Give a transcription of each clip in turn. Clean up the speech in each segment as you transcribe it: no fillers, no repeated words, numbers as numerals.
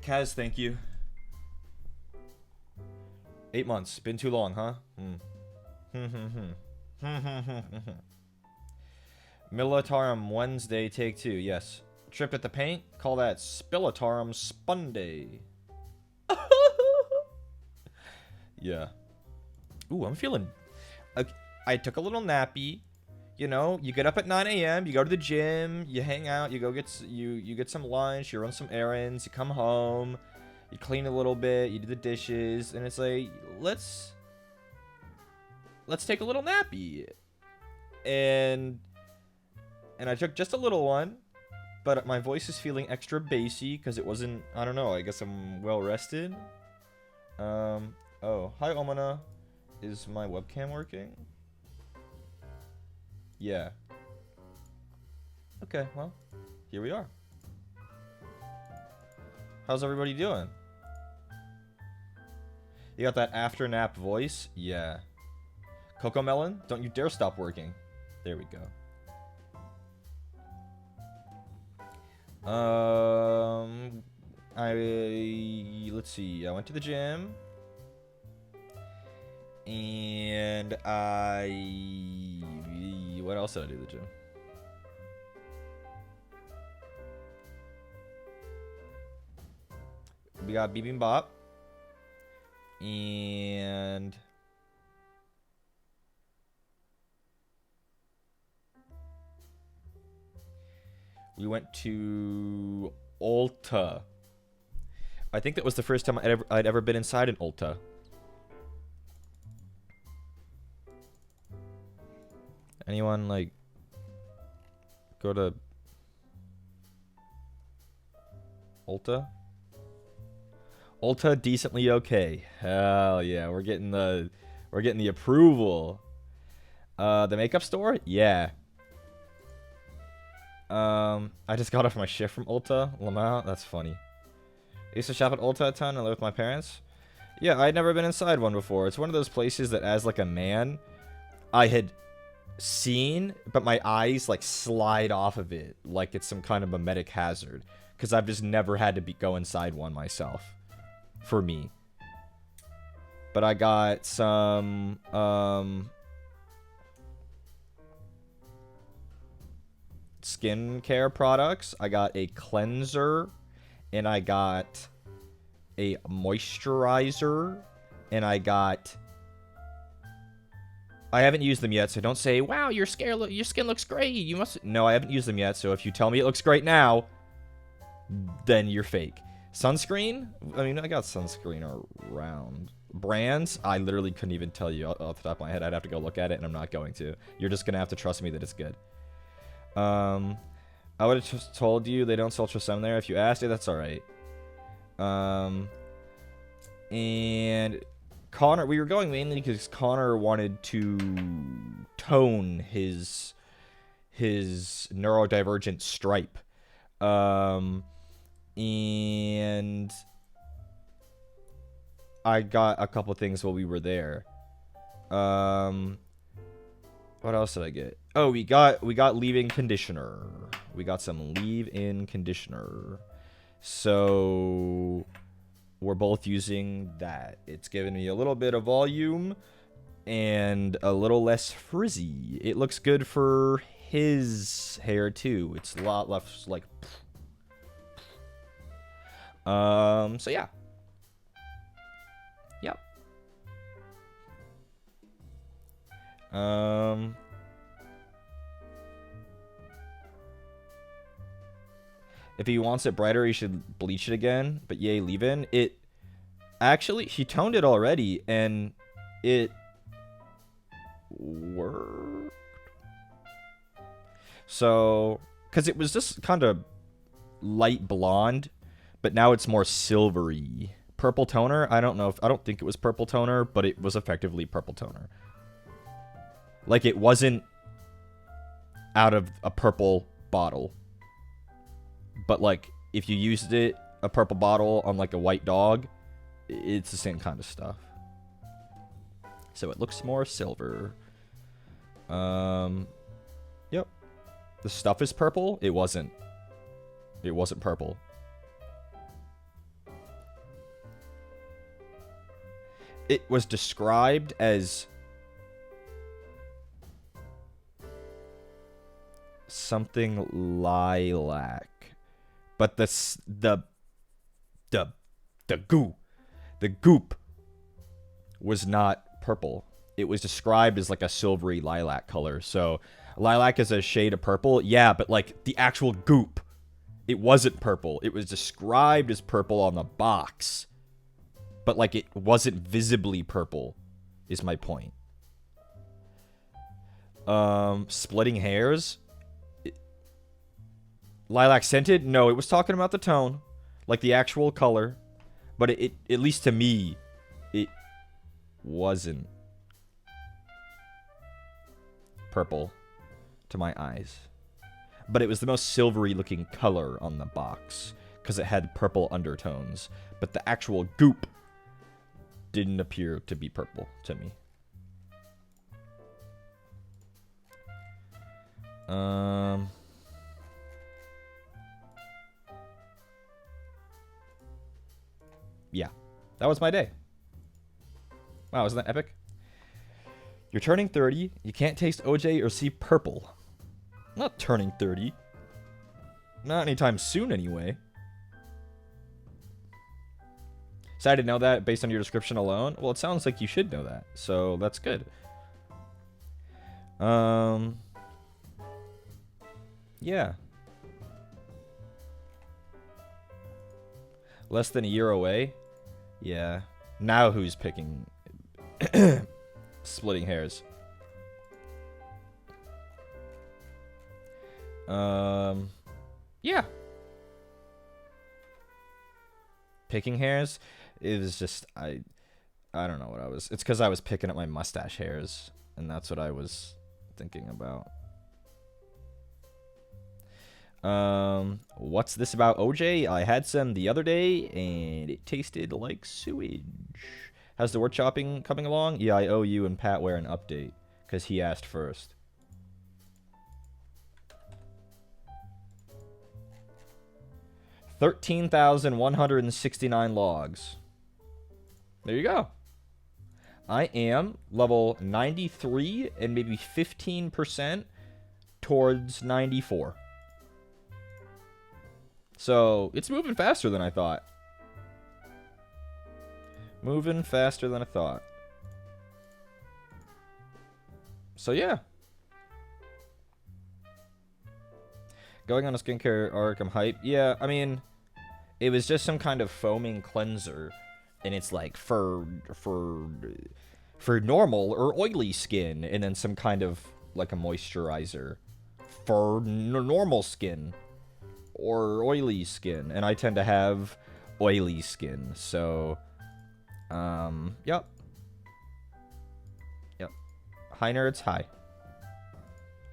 Kaz, thank you. 8 months. Been too long, huh? Militarum Wednesday, take 2. Yes. Trip at the paint. Call that Spilitarum Spunday. Yeah. Ooh, I'm feeling... I took a little nappy. You know, you get up at 9 a.m., you go to the gym, you hang out, you go get you get some lunch, you run some errands, you come home, you clean a little bit, you do the dishes, and it's like, let's take a little nappy. And I took just a little one, but my voice is feeling extra bassy because it wasn't, I don't know, I guess I'm well rested. Oh, hi Omana. Is my webcam working? Yeah. Okay, well, here we are. How's everybody doing? You got that after nap voice? Yeah. Coco Melon, don't you dare stop working. There we go. Let's see. I went to the gym. And what else did I do at the gym? We got bibimbap. And we went to Ulta. I think that was the first time I'd ever been inside an Ulta. Anyone, like, go to Ulta? Ulta decently okay. Hell yeah, we're getting the approval. The makeup store? Yeah. I just got off my shift from Ulta. Lamau, that's funny. I used to shop at Ulta a ton. I lived with my parents. Yeah, I'd never been inside one before. It's one of those places that, as like a man, I had seen, but my eyes like slide off of it like it's some kind of mimetic hazard, because I've just never had to go inside one myself for me. But I got some skincare products. I got a cleanser, and I got a moisturizer, and I haven't used them yet, so don't say, wow, your skin looks great. You must... No, I haven't used them yet, so if you tell me it looks great now, then you're fake. Sunscreen? I mean, I got sunscreen around. Brands? I literally couldn't even tell you off the top of my head. I'd have to go look at it, and I'm not going to. You're just going to have to trust me that it's good. I would have just told you they don't sell Trisem there. If you asked it, that's alright. And Connor, we were going mainly because Connor wanted to tone his neurodivergent stripe. And I got a couple things while we were there. What else did I get? Oh, we got leave-in conditioner. We got some leave-in conditioner. So we're both using that. It's giving me a little bit of volume and a little less frizzy. It looks good for his hair too. It's a lot less like... So yeah. Yep. If he wants it brighter, he should bleach it again. But yay, leave-in. It actually, he toned it already, and it worked. So, because it was just kind of light blonde, but now it's more silvery. Purple toner? I don't think it was purple toner, but it was effectively purple toner. Like, it wasn't out of a purple bottle. But, like, if you used it, a purple bottle on, like, a white dog, it's the same kind of stuff. So it looks more silver. Yep. The stuff is purple? It wasn't. It wasn't purple. it was described as something lilac, but the goop was not purple. It was described as like a silvery lilac color. So lilac is a shade of purple, yeah, but like the actual goop, it wasn't purple. It was described as purple on the box, but like it wasn't visibly purple, is my point. Splitting hairs. Lilac scented? No, it was talking about the tone, like the actual color, but it at least to me, it wasn't purple to my eyes. But it was the most silvery looking color on the box because it had purple undertones, but the actual goop didn't appear to be purple to me. Yeah, that was my day. Wow, isn't that epic? You're turning 30. You can't taste OJ or see purple. I'm not turning 30. Not anytime soon, anyway. Excited to know that based on your description alone? Well, it sounds like you should know that, so that's good. Yeah. Less than a year away? Yeah. Now who's picking... splitting hairs? Yeah. Picking hairs? It was just... I don't know what I was... It's because I was picking at my mustache hairs, and that's what I was thinking about. What's this about OJ? I had some the other day, and it tasted like sewage. How's the workshopping coming along? Yeah, I owe you and Patware an update, because he asked first. $13,169 logs. There you go. I am level 93 and maybe 15% towards 94. So, it's moving faster than I thought. Moving faster than I thought. So, yeah. Going on a skincare arc, I'm hyped. Yeah, I mean, it was just some kind of foaming cleanser. And it's like for normal or oily skin. And then some kind of, like a moisturizer for normal skin. Or oily skin, and I tend to have oily skin, so, yep. Hi, nerds, hi.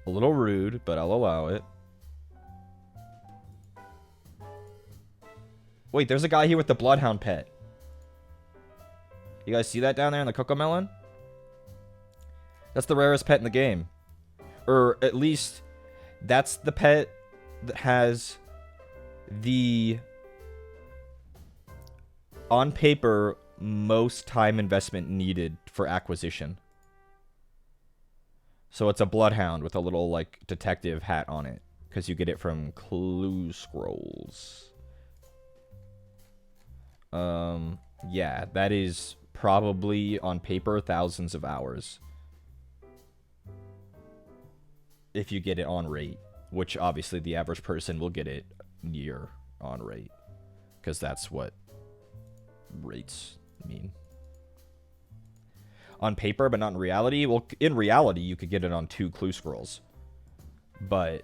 A little rude, but I'll allow it. Wait, there's a guy here with the Bloodhound pet. You guys see that down there in the Cocomelon? That's the rarest pet in the game. Or, at least, that's the pet that has... the, on paper, most time investment needed for acquisition. So it's a bloodhound with a little, like, detective hat on it. Because you get it from clue scrolls. Yeah, that is probably, on paper, thousands of hours. If you get it on rate. Which, obviously, the average person will get it near on rate, because that's what rates mean on paper, but not in reality. Well, in reality, you could get it on 2 clue scrolls, but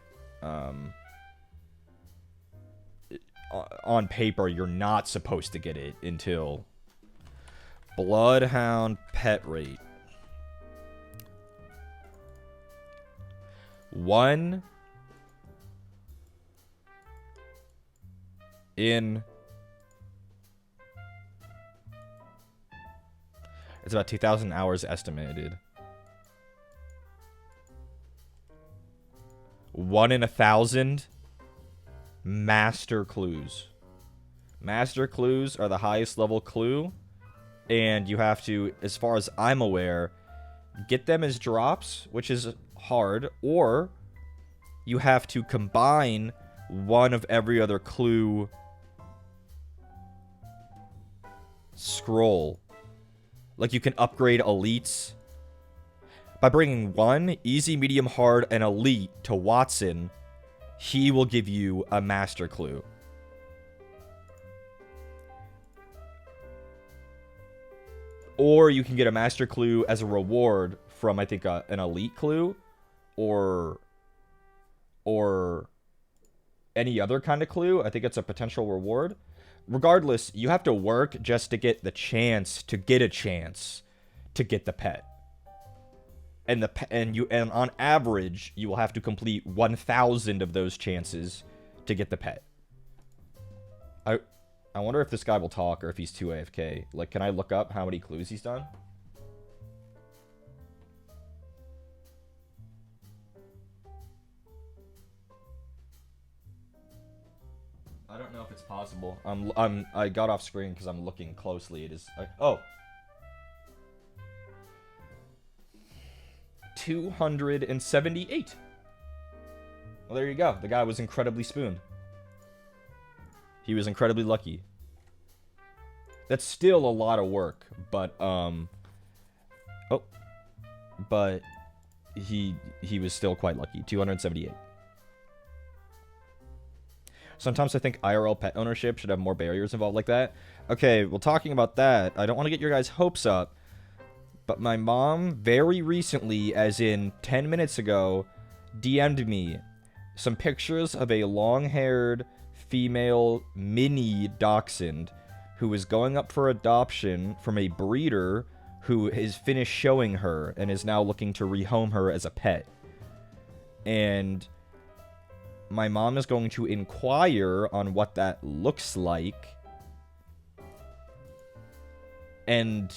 on paper, you're not supposed to get it until Bloodhound pet rate 1 in... It's about 2,000 hours estimated. 1 in 1,000 master clues. Master clues are the highest level clue. And you have to, as far as I'm aware, get them as drops, which is hard, or you have to combine one of every other clue scroll. Like, you can upgrade elites by bringing one easy, medium, hard, and elite to Watson. He will give you a master clue. Or you can get a master clue as a reward from, I think, an elite clue, or any other kind of clue. I think it's a potential reward. Regardless, you have to work just to get the chance to get the pet. And and on average, you will have to complete 1,000 of those chances to get the pet. I wonder if this guy will talk or if he's too AFK. Like, can I look up how many clues he's done? I don't know if it's possible. I got off screen because I'm looking closely. It is. Oh. 278. Well, there you go. The guy was incredibly spooned. He was incredibly lucky. That's still a lot of work, but but he was still quite lucky. 278. Sometimes I think IRL pet ownership should have more barriers involved like that. Okay, well, talking about that, I don't want to get your guys' hopes up, but my mom very recently, as in 10 minutes ago, DM'd me some pictures of a long-haired female mini dachshund who is going up for adoption from a breeder who has finished showing her and is now looking to rehome her as a pet. And my mom is going to inquire on what that looks like. And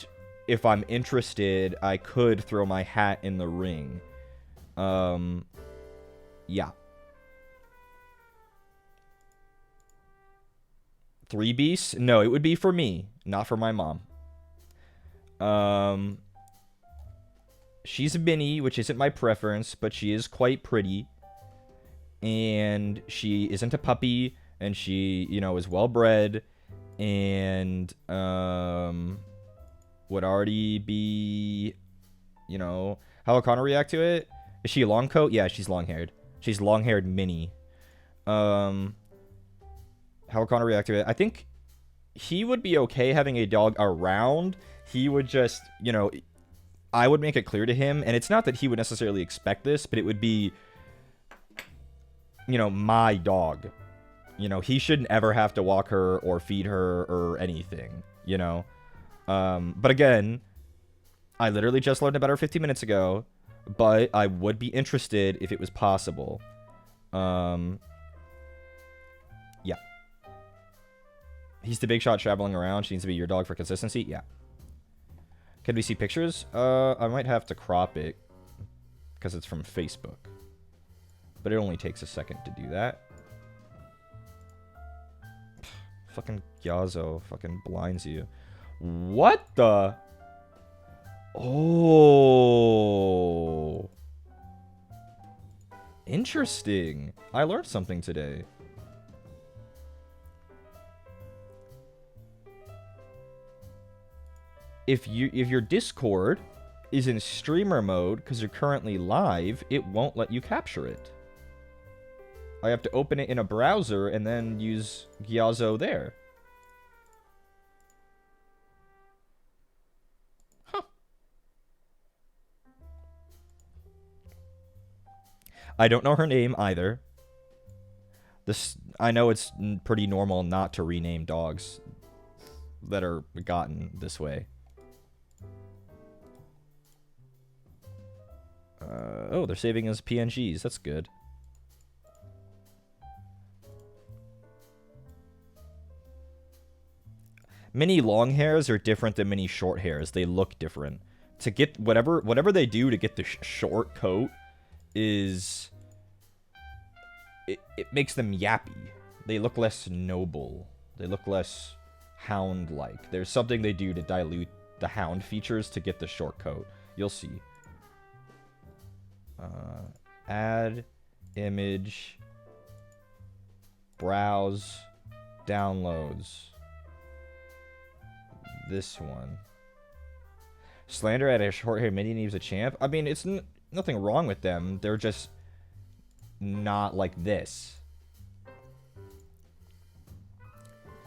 if I'm interested, I could throw my hat in the ring. Yeah. 3 beasts? No, it would be for me, not for my mom. She's a mini, which isn't my preference, but she is quite pretty. And she isn't a puppy, and she, you know, is well-bred, and, would already be, you know... How will Connor react to it? Is she a long coat? Yeah, she's long-haired. She's long-haired mini. How will Connor react to it? I think he would be okay having a dog around. He would just, you know... I would make it clear to him, and it's not that he would necessarily expect this, but it would be, you know, my dog. You know, he shouldn't ever have to walk her or feed her or anything, you know? But again, I literally just learned about her 15 minutes ago, but I would be interested if it was possible. Yeah. He's the big shot traveling around. She needs to be your dog for consistency. Yeah. Can we see pictures? I might have to crop it because it's from Facebook. But it only takes a second to do that. Fucking Gyazo fucking blinds you. What the? Oh. Interesting. I learned something today. If your Discord is in streamer mode because you're currently live, it won't let you capture it. I have to open it in a browser and then use Gyazo there. Huh. I don't know her name either. I know it's pretty normal not to rename dogs that are gotten this way. Oh, they're saving as PNGs. That's good. Mini long hairs are different than mini short hairs. They look different. To get whatever they do to get the short coat is... It makes them yappy. They look less noble. They look less hound-like. There's something they do to dilute the hound features to get the short coat. You'll see. Add image, browse, downloads. This one. Slander at a short-haired mini needs a champ. I mean, it's nothing wrong with them. They're just not like this.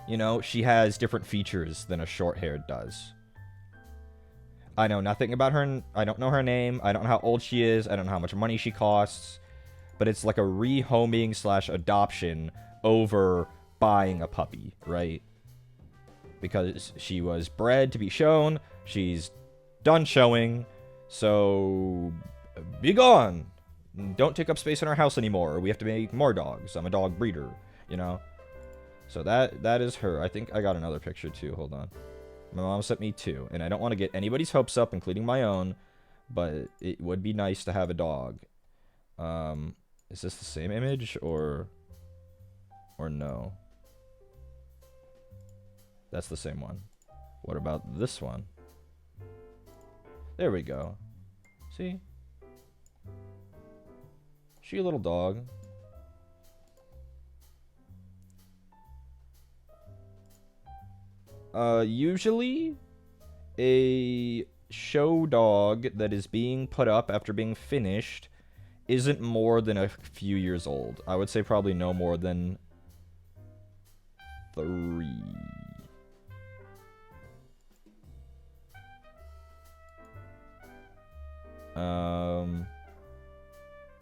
You know, she has different features than a short-haired does. I know nothing about her. I don't know her name. I don't know how old she is. I don't know how much money she costs. But it's like a rehoming / adoption over buying a puppy, right? Because she was bred to be shown. She's done showing. So, be gone. Don't take up space in our house anymore. We have to make more dogs. I'm a dog breeder, you know? So that is her. I think I got another picture too. Hold on. My mom sent me 2. And I don't want to get anybody's hopes up, including my own. But it would be nice to have a dog. Is this the same image or no? That's the same one. What about this one? There we go. See? She a little dog. Usually a show dog that is being put up after being finished isn't more than a few years old. I would say probably no more than 3.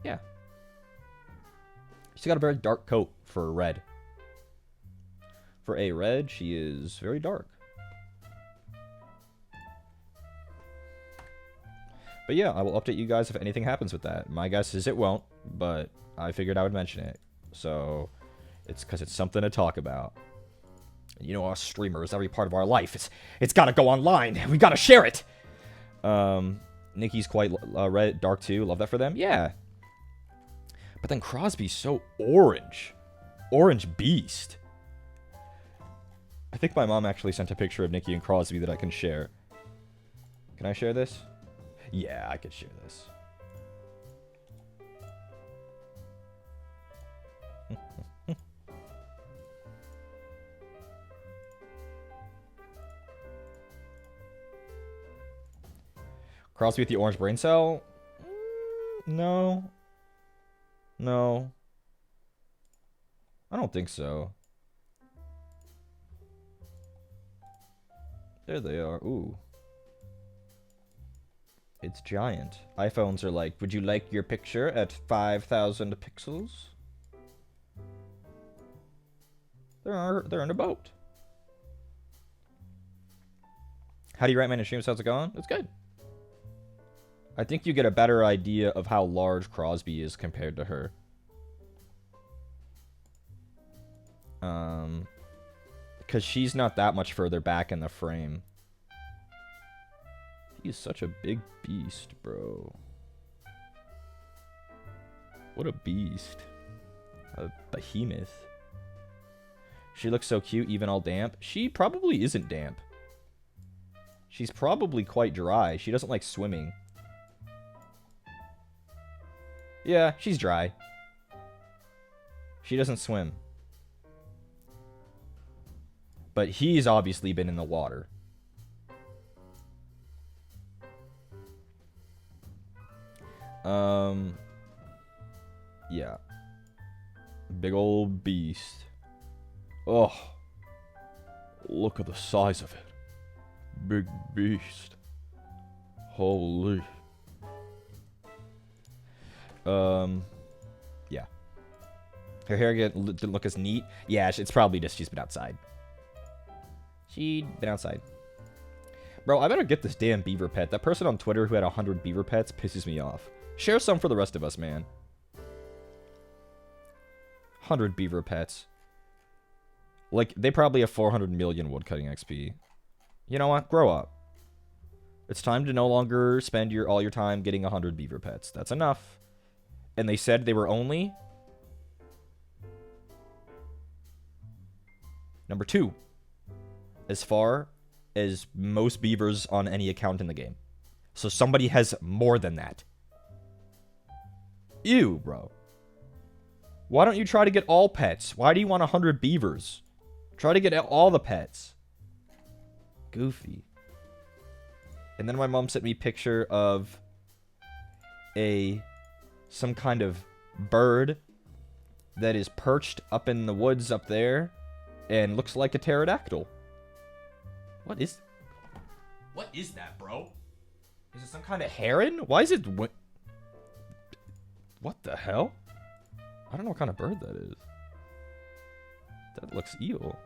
Yeah. She's got a very dark coat for a red. For a red, she is very dark. But yeah, I will update you guys if anything happens with that. My guess is it won't, but I figured I would mention it. So, it's because it's something to talk about. You know, us streamers, every part of our life, it's got to go online. We got to share it. Nikki's quite red, dark too. Love that for them. Yeah. But then Crosby's so orange. Orange beast. I think my mom actually sent a picture of Nikki and Crosby that I can share. Can I share this? Yeah, I could share this. Crosby with the orange brain cell? No. No. I don't think so. There they are. Ooh. It's giant. iPhones are like, would you like your picture at 5,000 pixels? They're in a boat. How do you write my streams? How's it going? It's good. I think you get a better idea of how large Crosby is compared to her. Because she's not that much further back in the frame. He's such a big beast, bro. What a beast. A behemoth. She looks so cute, even all damp. She probably isn't damp. She's probably quite dry. She doesn't like swimming. Yeah, she's dry. She doesn't swim. But he's obviously been in the water. Yeah. Big old beast. Oh. Look at the size of it. Big beast. Holy. Yeah. Her hair didn't look as neat. Yeah, it's probably just she's been outside. She'd been outside. Bro, I better get this damn beaver pet. That person on Twitter who had 100 beaver pets pisses me off. Share some for the rest of us, man. 100 beaver pets. Like, they probably have 400 million woodcutting XP. You know what? Grow up. It's time to no longer spend all your time getting 100 beaver pets. That's enough. And they said they were only... Number 2. As far as most beavers on any account in the game. So somebody has more than that. Ew, bro. Why don't you try to get all pets? Why do you want 100 beavers? Try to get all the pets. Goofy. And then my mom sent me a picture of some kind of bird that is perched up in the woods up there and looks like a pterodactyl. What is that, bro? Is it some kind of heron? Why is it... What the hell? I don't know what kind of bird that is. That looks evil.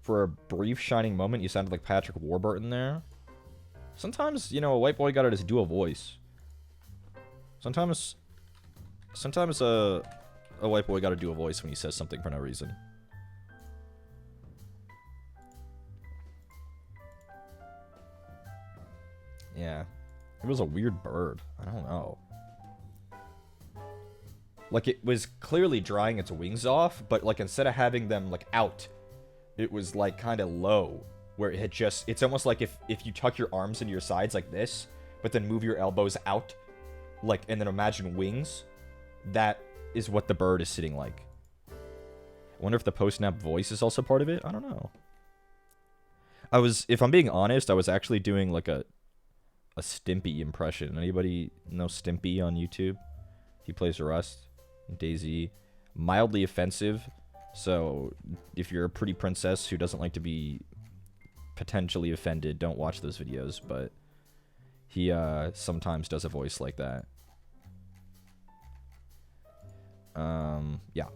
For a brief shining moment, you sounded like Patrick Warburton there. Sometimes, you know, a white boy gotta just do a voice. Sometimes a white boy gotta do a voice when he says something for no reason. Yeah. It was a weird bird. I don't know. Like, it was clearly drying its wings off, but, like, instead of having them, like, out, it was, like, kind of low. Where it had just... It's almost like if you tuck your arms into your sides like this, but then move your elbows out, like, and then imagine wings. That is what the bird is sitting like. I wonder if the post-nap voice is also part of it? I don't know. If I'm being honest, I was actually doing, like, a Stimpy impression. Anybody know Stimpy on YouTube? He plays Rust. DayZ. Mildly offensive. So, if you're a pretty princess who doesn't like to be potentially offended, don't watch those videos. But he sometimes does a voice like that. Yeah.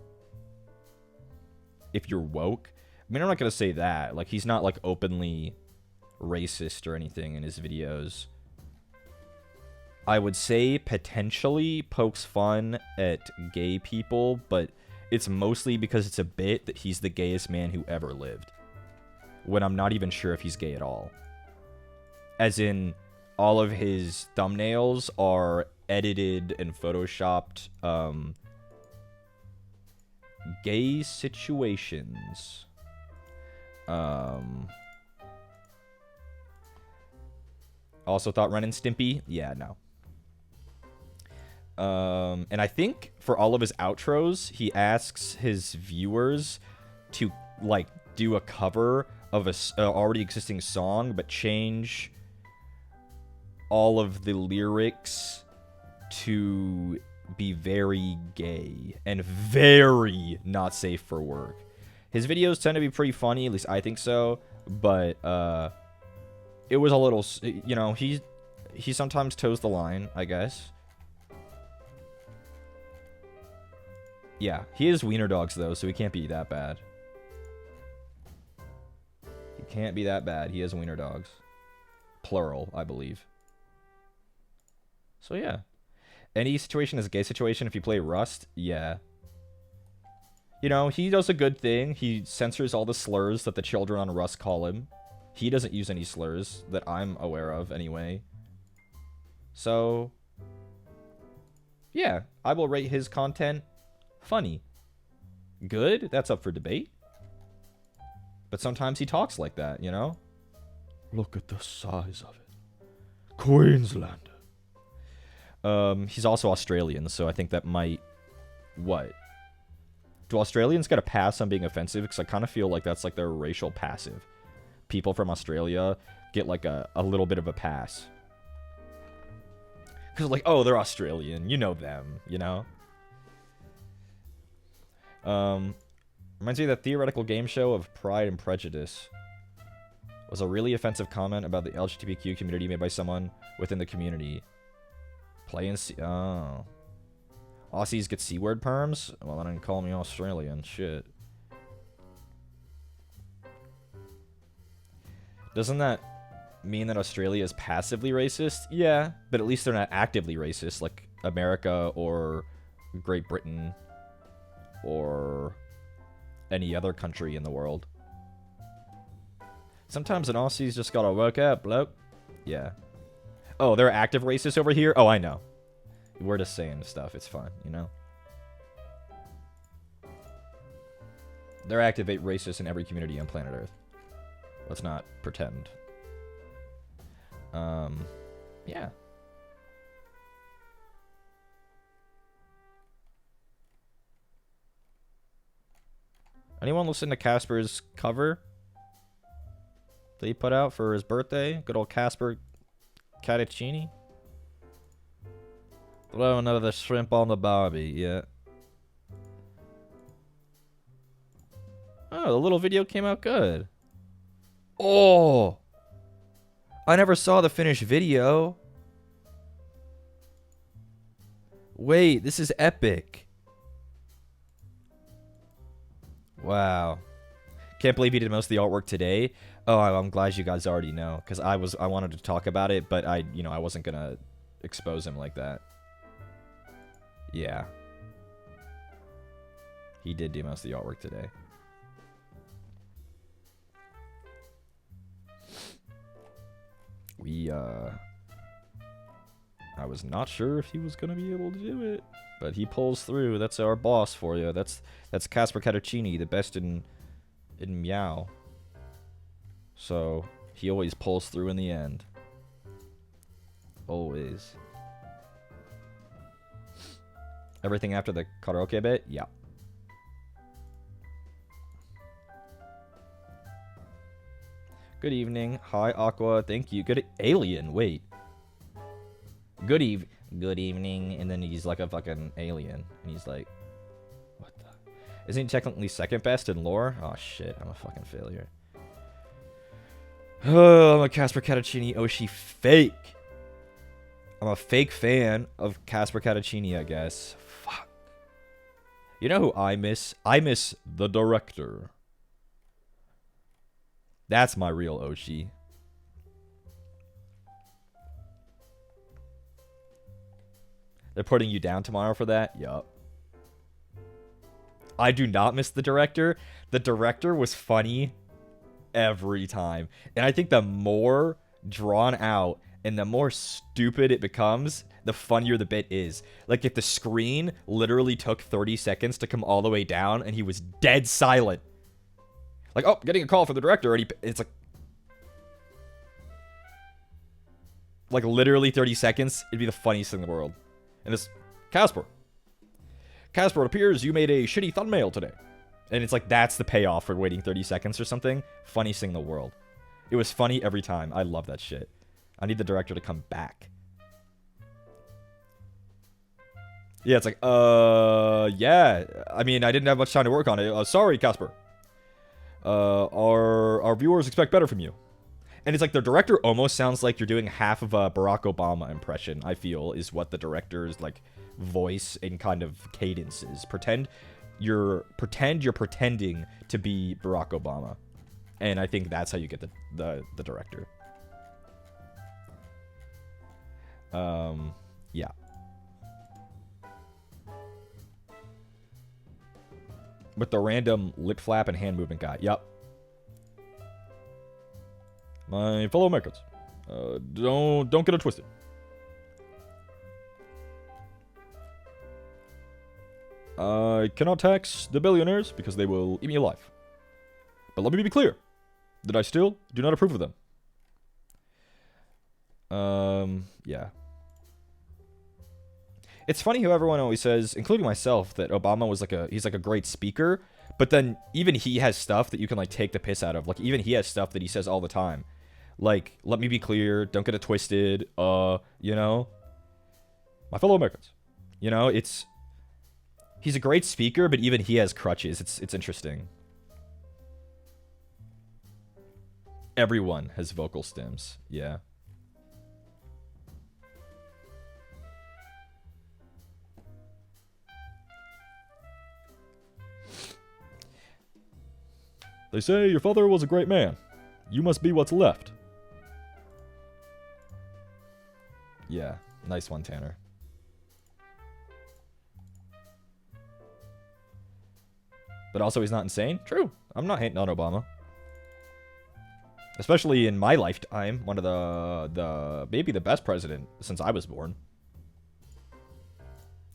If you're woke. I mean, I'm not going to say that. Like, he's not, like, openly racist or anything in his videos. I would say potentially pokes fun at gay people, but it's mostly because it's a bit that he's the gayest man who ever lived. When I'm not even sure if he's gay at all. As in, all of his thumbnails are edited and photoshopped, gay situations. Also thought Ren and Stimpy? Yeah, no. And I think for all of his outros, he asks his viewers to, like, do a cover of a already existing song, but change all of the lyrics to be very gay and very not safe for work. His videos tend to be pretty funny, at least I think so, but it was a little, you know, he sometimes toes the line, I guess. Yeah, he is wiener dogs, though, so he can't be that bad. He can't be that bad. He is wiener dogs. Plural, I believe. So, yeah. Any situation is a gay situation if you play Rust? Yeah. You know, he does a good thing. He censors all the slurs that the children on Rust call him. He doesn't use any slurs that I'm aware of, anyway. So, yeah. I will rate his content funny. Good? That's up for debate. But sometimes he talks like that, you know? Look at the size of it. Queenslander. He's also Australian, so I think that might... What? Do Australians get a pass on being offensive? Because I kind of feel like that's like their racial passive. People from Australia get like a little bit of a pass. Because like, oh, they're Australian. You know them, you know? Reminds me of that theoretical game show of Pride and Prejudice. Was a really offensive comment about the LGBTQ community made by someone within the community. Play and see. Oh. Aussies get C-word perms? Well, then call me Australian. Shit. Doesn't that mean that Australia is passively racist? Yeah, but at least they're not actively racist, like America or Great Britain or any other country in the world. Sometimes an Aussie's just gotta work out, bloke. Yeah. Oh, they're active racists over here? Oh, I know. We're just saying stuff. It's fine, you know? They're active racists in every community on planet Earth. Let's not pretend. Yeah. Anyone listen to Casper's cover that he put out for his birthday? Good old Casper Catticini. Throw another shrimp on the barbie, yeah. Oh, the little video came out good. Oh! I never saw the finished video. Wait, this is epic. Wow. Can't believe he did most of the artwork today. Oh, I'm glad you guys already know, because I wanted to talk about it, but I wasn't gonna expose him like that. Yeah. He did do most of the artwork today. I was not sure if he was gonna be able to do it, but he pulls through. That's our boss for you. That's Casper Catticini, the best in Meow. So he always pulls through in the end. Always. Everything after the karaoke bit? Yeah. Good evening. Hi, Aqua. Thank you. Good alien. Wait. Good evening. And then he's like a fucking alien. And he's like, what the? Isn't he technically second best in lore? Oh, shit. I'm a fucking failure. Oh, I'm a Casper Catticini Oshi fake. I'm a fake fan of Casper Catticini, I guess. Fuck. You know who I miss? I miss the director. That's my real Oshi. They're putting you down tomorrow for that? Yup. I do not miss the director. The director was funny every time. And I think the more drawn out and the more stupid it becomes, the funnier the bit is. Like, if the screen literally took 30 seconds to come all the way down and he was dead silent. Like, oh, getting a call from the director, and it's like literally 30 seconds, it'd be the funniest thing in the world. And it's, Casper, it appears you made a shitty thumbnail today. And it's like, that's the payoff for waiting 30 seconds or something. Funniest thing in the world. It was funny every time. I love that shit. I need the director to come back. Yeah, it's like, yeah. I mean, I didn't have much time to work on it. Sorry, Casper. Our viewers expect better from you. And it's like the director almost sounds like you're doing half of a Barack Obama impression, I feel, is what the director's like voice and kind of cadence is. Pretend you're pretending to be Barack Obama. And I think that's how you get the director. Yeah. With the random lip flap and hand movement guy. Yup. My fellow Americans, don't get it twisted. I cannot tax the billionaires because they will eat me alive. But let me be clear that I still do not approve of them. Yeah. It's funny how everyone always says, including myself, that Obama was he's like a great speaker, but then even he has stuff that you can like take the piss out of. Like even he has stuff that he says all the time. Like, let me be clear, don't get it twisted, you know? My fellow Americans. You know, he's a great speaker, but even he has crutches. It's interesting. Everyone has vocal stems. Yeah. They say your father was a great man. You must be what's left. Yeah, nice one, Tanner. But also he's not insane? True. I'm not hating on Obama. Especially in my lifetime, one of the maybe the best president since I was born.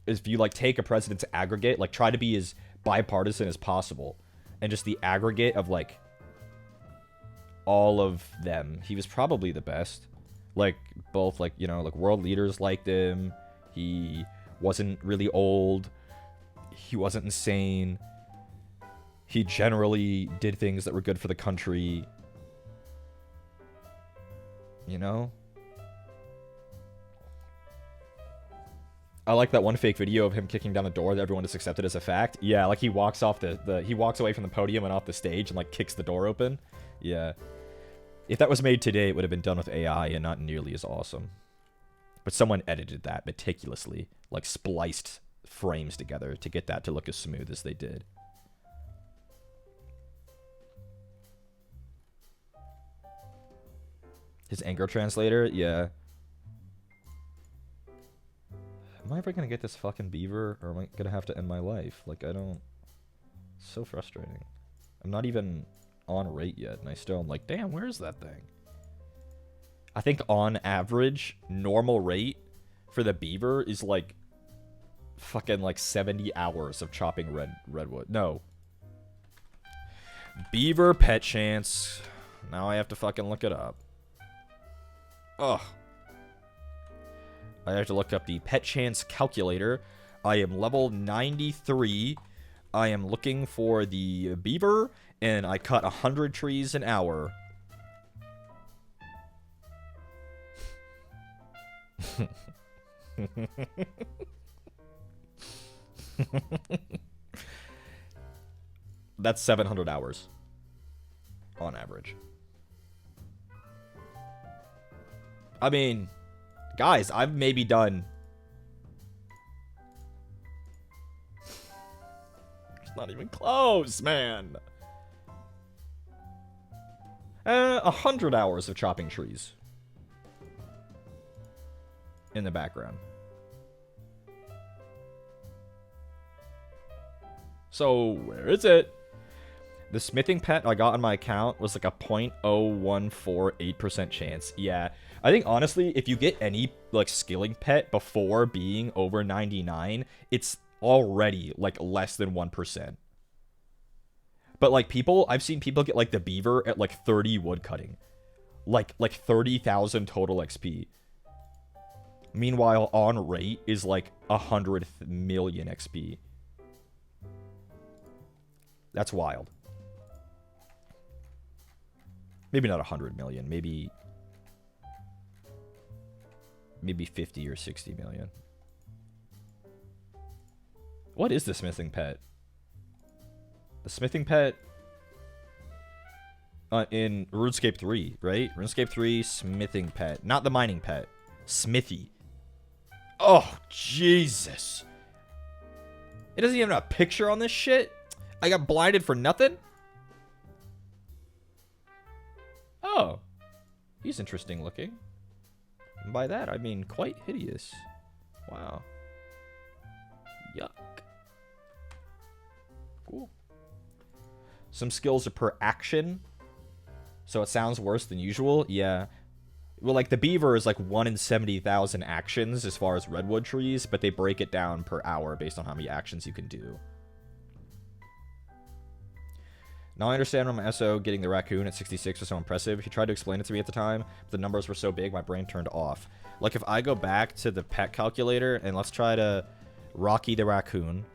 Is if you like take a president's aggregate, like try to be as bipartisan as possible. And just the aggregate of like all of them, he was probably the best. Like, both, like, you know, like, world leaders liked him. He wasn't really old. He wasn't insane. He generally did things that were good for the country. You know? I like that one fake video of him kicking down the door that everyone just accepted as a fact. Yeah, like he walks off he walks away from the podium and off the stage and like kicks the door open. Yeah. If that was made today, it would have been done with AI and not nearly as awesome. But someone edited that meticulously, like spliced frames together to get that to look as smooth as they did. His anger translator? Yeah. Am I ever gonna get this fucking beaver, or am I gonna have to end my life? Like, I don't... It's so frustrating. I'm not even on rate yet, and I still am like, damn, where is that thing? I think on average, normal rate for the beaver is like fucking like 70 hours of chopping redwood. No. Beaver pet chance. Now I have to fucking look it up. Ugh. I have to look up the pet chance calculator. I am level 93. I am looking for the beaver, and I cut 100 trees an hour. That's 700 hours on average. I mean, guys, I've maybe done... It's not even close, man. 100 hours of chopping trees in the background. So, where is it? The smithing pet I got on my account was like a 0.0148% chance. Yeah. I think, honestly, if you get any, like, skilling pet before being over 99, it's already, like, less than 1%. But, like, I've seen people get, like, the beaver at, like, 30 woodcutting. Like 30,000 total XP. Meanwhile, on rate is, like, 100 million XP. That's wild. Maybe not 100 million. Maybe 50 or 60 million. What is the smithing pet? The smithing pet in RuneScape 3, right? RuneScape 3 smithing pet. Not the mining pet. Smithy. Oh, Jesus. It doesn't even have a picture on this shit? I got blinded for nothing? Oh. He's interesting looking. And by that, I mean quite hideous. Wow. Yuck. Cool. Some skills are per action. So it sounds worse than usual. Yeah. Well, like, the beaver is like 1 in 70,000 actions as far as redwood trees, but they break it down per hour based on how many actions you can do. Now I understand why my SO getting the raccoon at 66 was so impressive. He tried to explain it to me at the time, but the numbers were so big my brain turned off. Like, if I go back to the pet calculator and let's try to Rocky the raccoon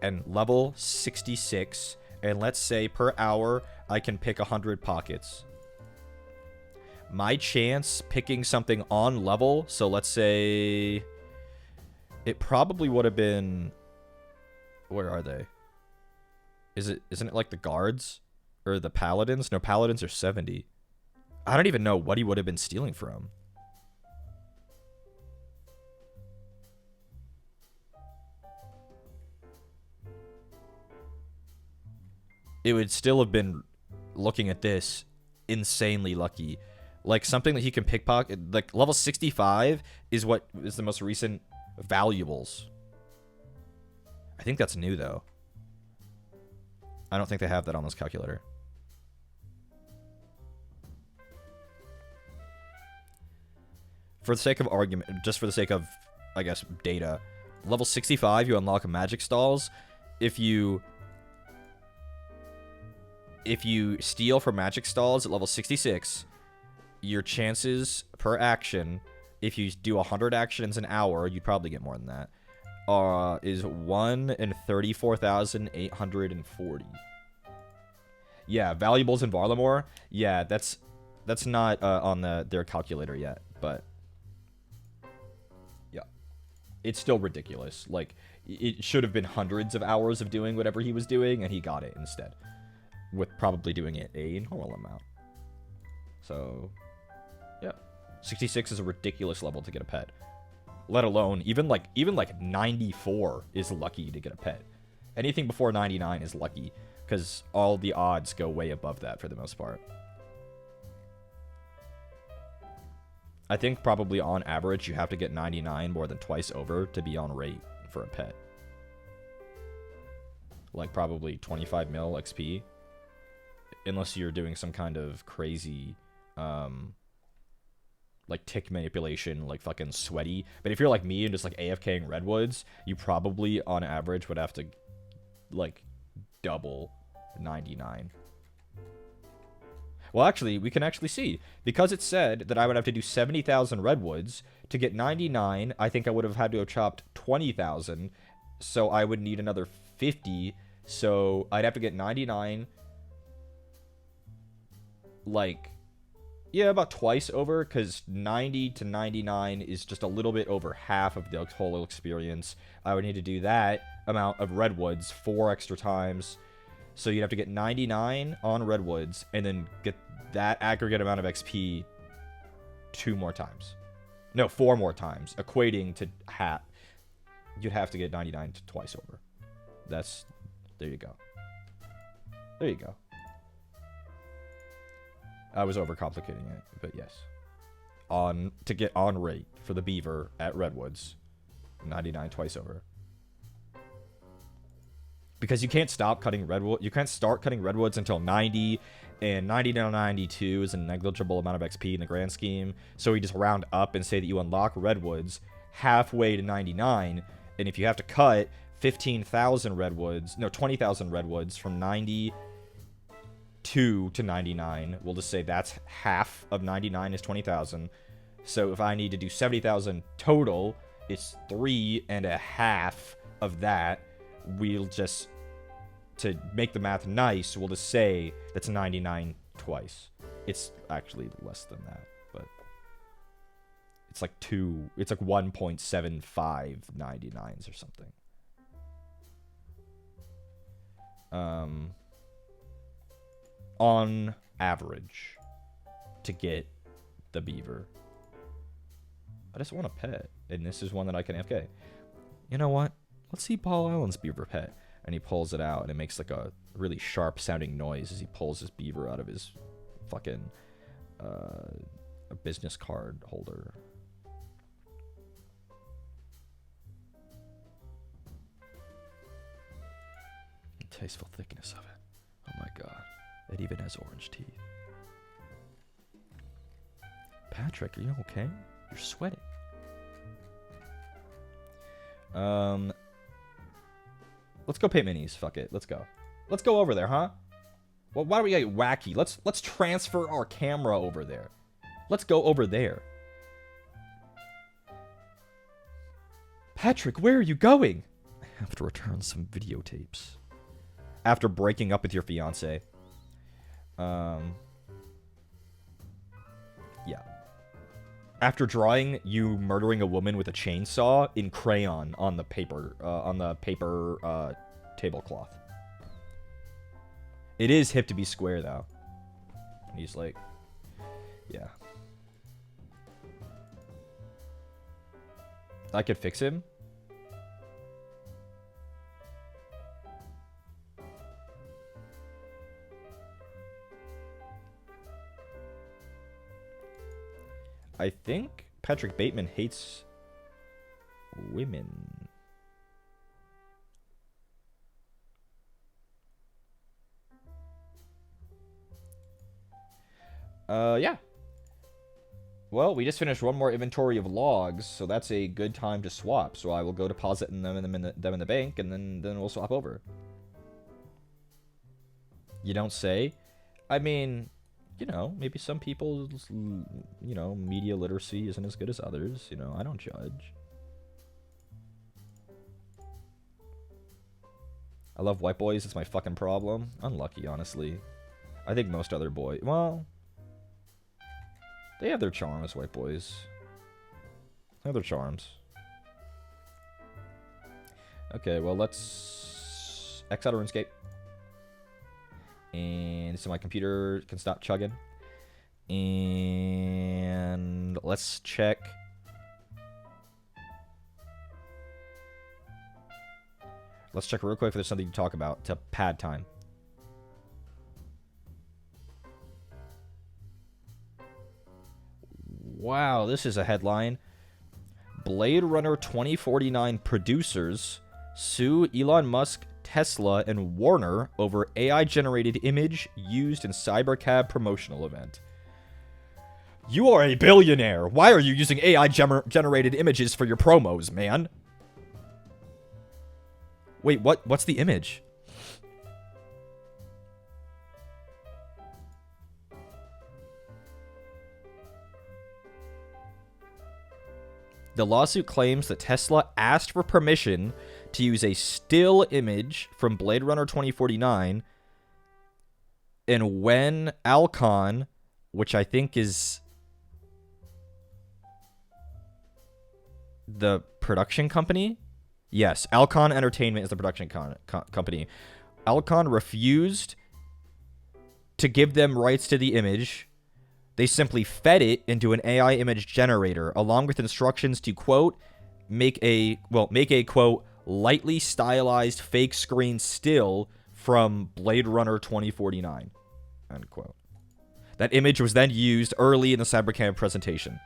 and level 66, and let's say per hour I can pick 100 pockets. My chance picking something on level, so let's say it probably would have been... Where are they? Isn't it like the guards? Or the paladins? No, paladins are 70. I don't even know what he would have been stealing from. It would still have been, looking at this, insanely lucky. Like, something that he can pickpocket. Like, level 65 is what is the most recent valuables. I think that's new, though. I don't think they have that on this calculator. For the sake of argument, just for the sake of, I guess, data, level 65, you unlock magic stalls. If you if you steal from magic stalls at level 66, your chances per action, if you do 100 actions an hour, you'd probably get more than that, is 1 in 34,840. Yeah, valuables in Varlamore. Yeah, that's not on their calculator yet, but yeah, it's still ridiculous. Like, it should have been hundreds of hours of doing whatever he was doing, and he got it instead, with probably doing it a normal amount. So, yeah, 66 is a ridiculous level to get a pet. Let alone even like 94 is lucky to get a pet. Anything before 99 is lucky, because all the odds go way above that for the most part. I think probably on average you have to get 99 more than twice over to be on rate for a pet. Like probably 25 mil XP. Unless you're doing some kind of crazy like tick manipulation, like fucking sweaty. But if you're like me and just like AFKing redwoods, you probably on average would have to like double 99. Well, actually, we can actually see, because it said that I would have to do 70,000 redwoods to get 99. I think I would have had to have chopped 20,000, so I would need another 50. So I'd have to get 99, like, yeah, about twice over, because 90 to 99 is just a little bit over half of the whole experience. I would need to do that amount of redwoods 4 extra times. So you'd have to get 99 on redwoods, and then get that aggregate amount of XP 2 more times. No, 4 more times, equating to half. You'd have to get 99 to twice over. That's, there you go. There you go. I was overcomplicating it, but yes. To get on rate for the beaver at redwoods, 99 twice over. Because you can't stop cutting redwood. You can't start cutting redwoods until 90, and 90 to 92 is a negligible amount of XP in the grand scheme. So we just round up and say that you unlock redwoods halfway to 99, and if you have to cut 15,000 redwoods, no, 20,000 redwoods from 92 to 99, we'll just say that's half of 99 is 20,000. So if I need to do 70,000 total, it's 3.5 of that. We'll just, to make the math nice, we'll just say that's 99 twice. It's actually less than that, but it's like 1.75 99s or something. On average, to get the beaver. I just want a pet, and this is one that I can FK. You know what? Let's see Paul Allen's beaver pet. And he pulls it out, and it makes like a really sharp sounding noise as he pulls his beaver out of his fucking a business card holder. The tasteful thickness of it. Oh my god. It even has orange teeth. Patrick, are you okay? You're sweating. Let's go paint minis. Fuck it. Let's go. Let's go over there, huh? Well, why do we get wacky? Let's transfer our camera over there. Let's go over there. Patrick, where are you going? I have to return some videotapes. After breaking up with your fiance. Yeah. After drawing you murdering a woman with a chainsaw in crayon on the paper tablecloth. It is hip to be square, though. He's like, yeah. I could fix him. I think Patrick Bateman hates women. Yeah. Well, we just finished one more inventory of logs, so that's a good time to swap. So I will go deposit them in the bank, and then we'll swap over. You don't say? I mean, you know, maybe some people's, you know, media literacy isn't as good as others. You know, I don't judge. I love white boys. It's my fucking problem. Unlucky, honestly. I think most other boys... Well... They have their charms, white boys. They have their charms. Okay, well, let's... X out of RuneScape. And so my computer can stop chugging. And let's check... Let's check real quick if there's something to talk about to pad time. Wow, this is a headline. Blade Runner 2049 producers sue Elon Musk, Tesla, and Warner over AI-generated image used in Cybercab promotional event. You are a billionaire. Why are you using AI-generated images for your promos, man? Wait, what's the image? The lawsuit claims that Tesla asked for permission to use a still image from Blade Runner 2049, and when Alcon, which I think is the production company... Yes, Alcon Entertainment is the production company. Alcon refused to give them rights to the image. They simply fed it into an AI image generator, along with instructions to, quote, make a, quote, lightly stylized fake screen still from Blade Runner 2049, end quote. That image was then used early in the Cybercam presentation.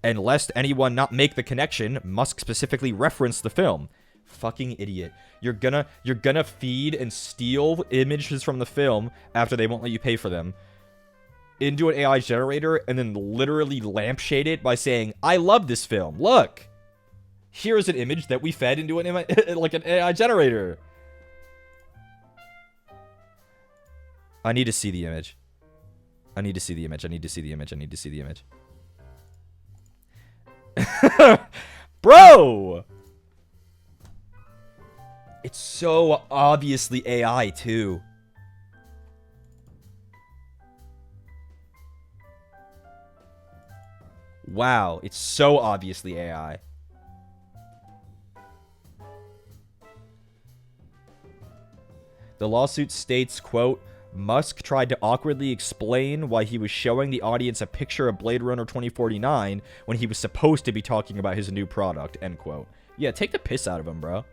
And lest anyone not make the connection, Musk specifically referenced the film. Fucking idiot. You're gonna feed and steal images from the film after they won't let you pay for them into an AI generator and then literally lampshade it by saying, I love this film. Look. Here's an image that we fed into an AI generator. I need to see the image. I need to see the image. I need to see the image. I need to see the image. Bro! It's so obviously AI, too. Wow, it's so obviously AI. The lawsuit states, quote, Musk tried to awkwardly explain why he was showing the audience a picture of Blade Runner 2049 when he was supposed to be talking about his new product, end quote. Yeah, take the piss out of him, bro.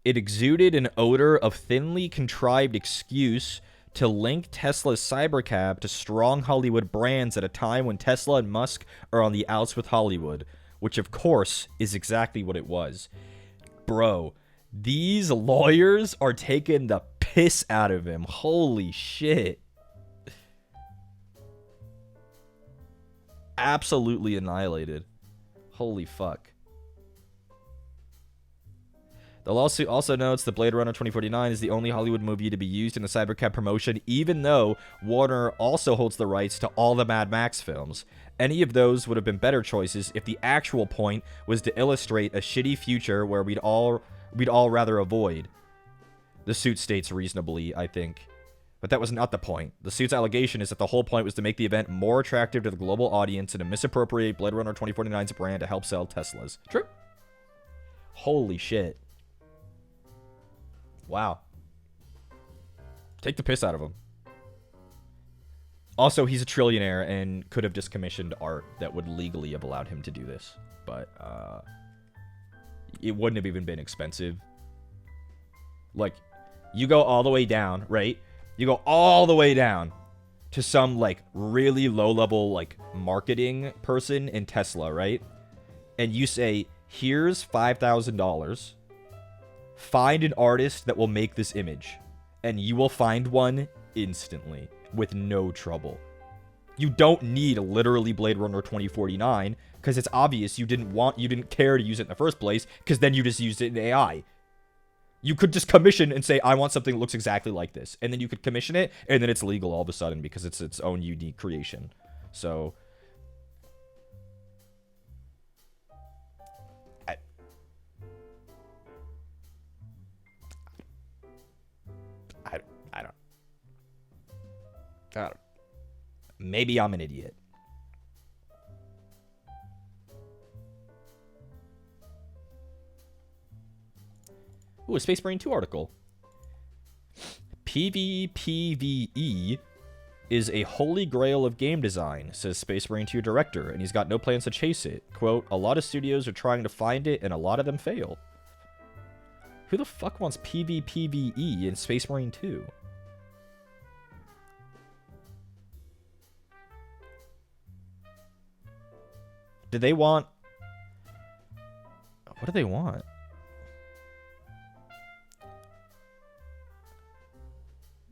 It exuded an odor of thinly contrived excuse to link Tesla's Cybercab to strong Hollywood brands at a time when Tesla and Musk are on the outs with Hollywood, which of course is exactly what it was. Bro, these lawyers are taking the piss out of him. Holy shit. Absolutely annihilated. Holy fuck. The lawsuit also notes that Blade Runner 2049 is the only Hollywood movie to be used in the Cybercab promotion, even though Warner also holds the rights to all the Mad Max films. Any of those would have been better choices if the actual point was to illustrate a shitty future where we'd all rather avoid. The suit states reasonably, I think. But that was not the point. The suit's allegation is that the whole point was to make the event more attractive to the global audience and to misappropriate Blade Runner 2049's brand to help sell Teslas. True. Holy shit. Wow. Take the piss out of him. Also, he's a trillionaire and could have just commissioned art that would legally have allowed him to do this. But, it wouldn't have even been expensive. Like, you go all the way down, right? You go all the way down to some, like, really low-level, like, marketing person in Tesla, right? And you say, here's $5,000. Find an artist that will make this image, and you will find one instantly with no trouble. You don't need literally Blade Runner 2049 because it's obvious you didn't care to use it in the first place because then you just used it in AI. You could just commission and say, I want something that looks exactly like this. And then you could commission it, and then it's legal all of a sudden because it's its own unique creation. So, I don't. Maybe I'm an idiot. Ooh, a Space Marine 2 article. PvPvE is a holy grail of game design, says Space Marine 2 director, and he's got no plans to chase it. Quote, a lot of studios are trying to find it, and a lot of them fail. Who the fuck wants PvPvE in Space Marine 2? Do they want... What do they want?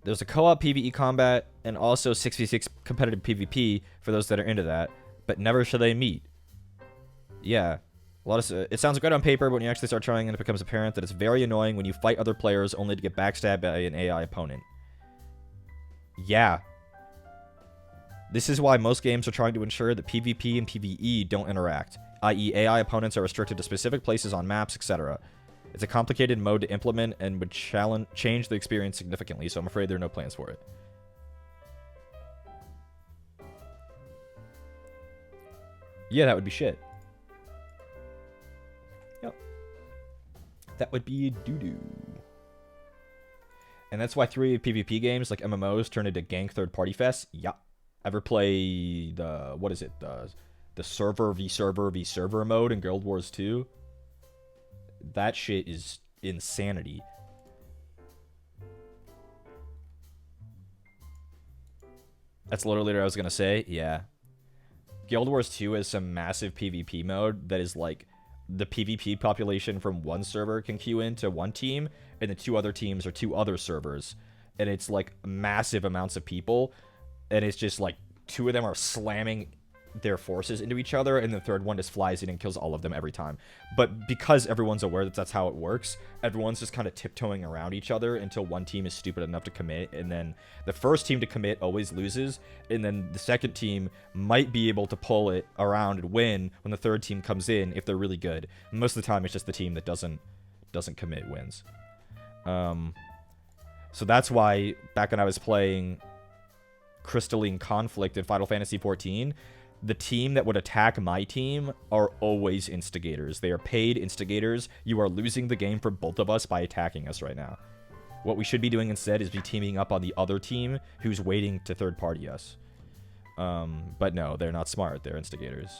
There's a co-op PvE combat and also 6v6 competitive PvP for those that are into that, but never shall they meet. Yeah. It sounds great on paper, but when you actually start trying, and it becomes apparent that it's very annoying when you fight other players only to get backstabbed by an AI opponent. Yeah. This is why most games are trying to ensure that PvP and PvE don't interact, i.e. AI opponents are restricted to specific places on maps, etc. It's a complicated mode to implement and would change the experience significantly, so I'm afraid there are no plans for it. Yeah, that would be shit. Yep. That would be doo-doo. And that's why 3 PvP games like MMOs turn into gank third-party fests. Yup. Ever play the, what is it, the server v server v server mode in Guild Wars 2? That shit is insanity. That's literally what I was gonna say, yeah. Guild Wars 2 has some massive PvP mode that is like, the PvP population from one server can queue into one team, and the 2 other teams are 2 other servers. And it's like massive amounts of people. And it's just like 2 of them are slamming their forces into each other, and the third one just flies in and kills all of them every time. But because everyone's aware that that's how it works, everyone's just kind of tiptoeing around each other until one team is stupid enough to commit, and then the first team to commit always loses, and then the second team might be able to pull it around and win when the third team comes in if they're really good. Most of the time, it's just the team that doesn't commit wins. So that's why back when I was playing Crystalline Conflict in Final Fantasy XIV, the team that would attack my team are always instigators. They are paid instigators. You are losing the game for both of us by attacking us right now. What we should be doing instead is be teaming up on the other team who's waiting to third party us. But no, they're not smart. They're instigators.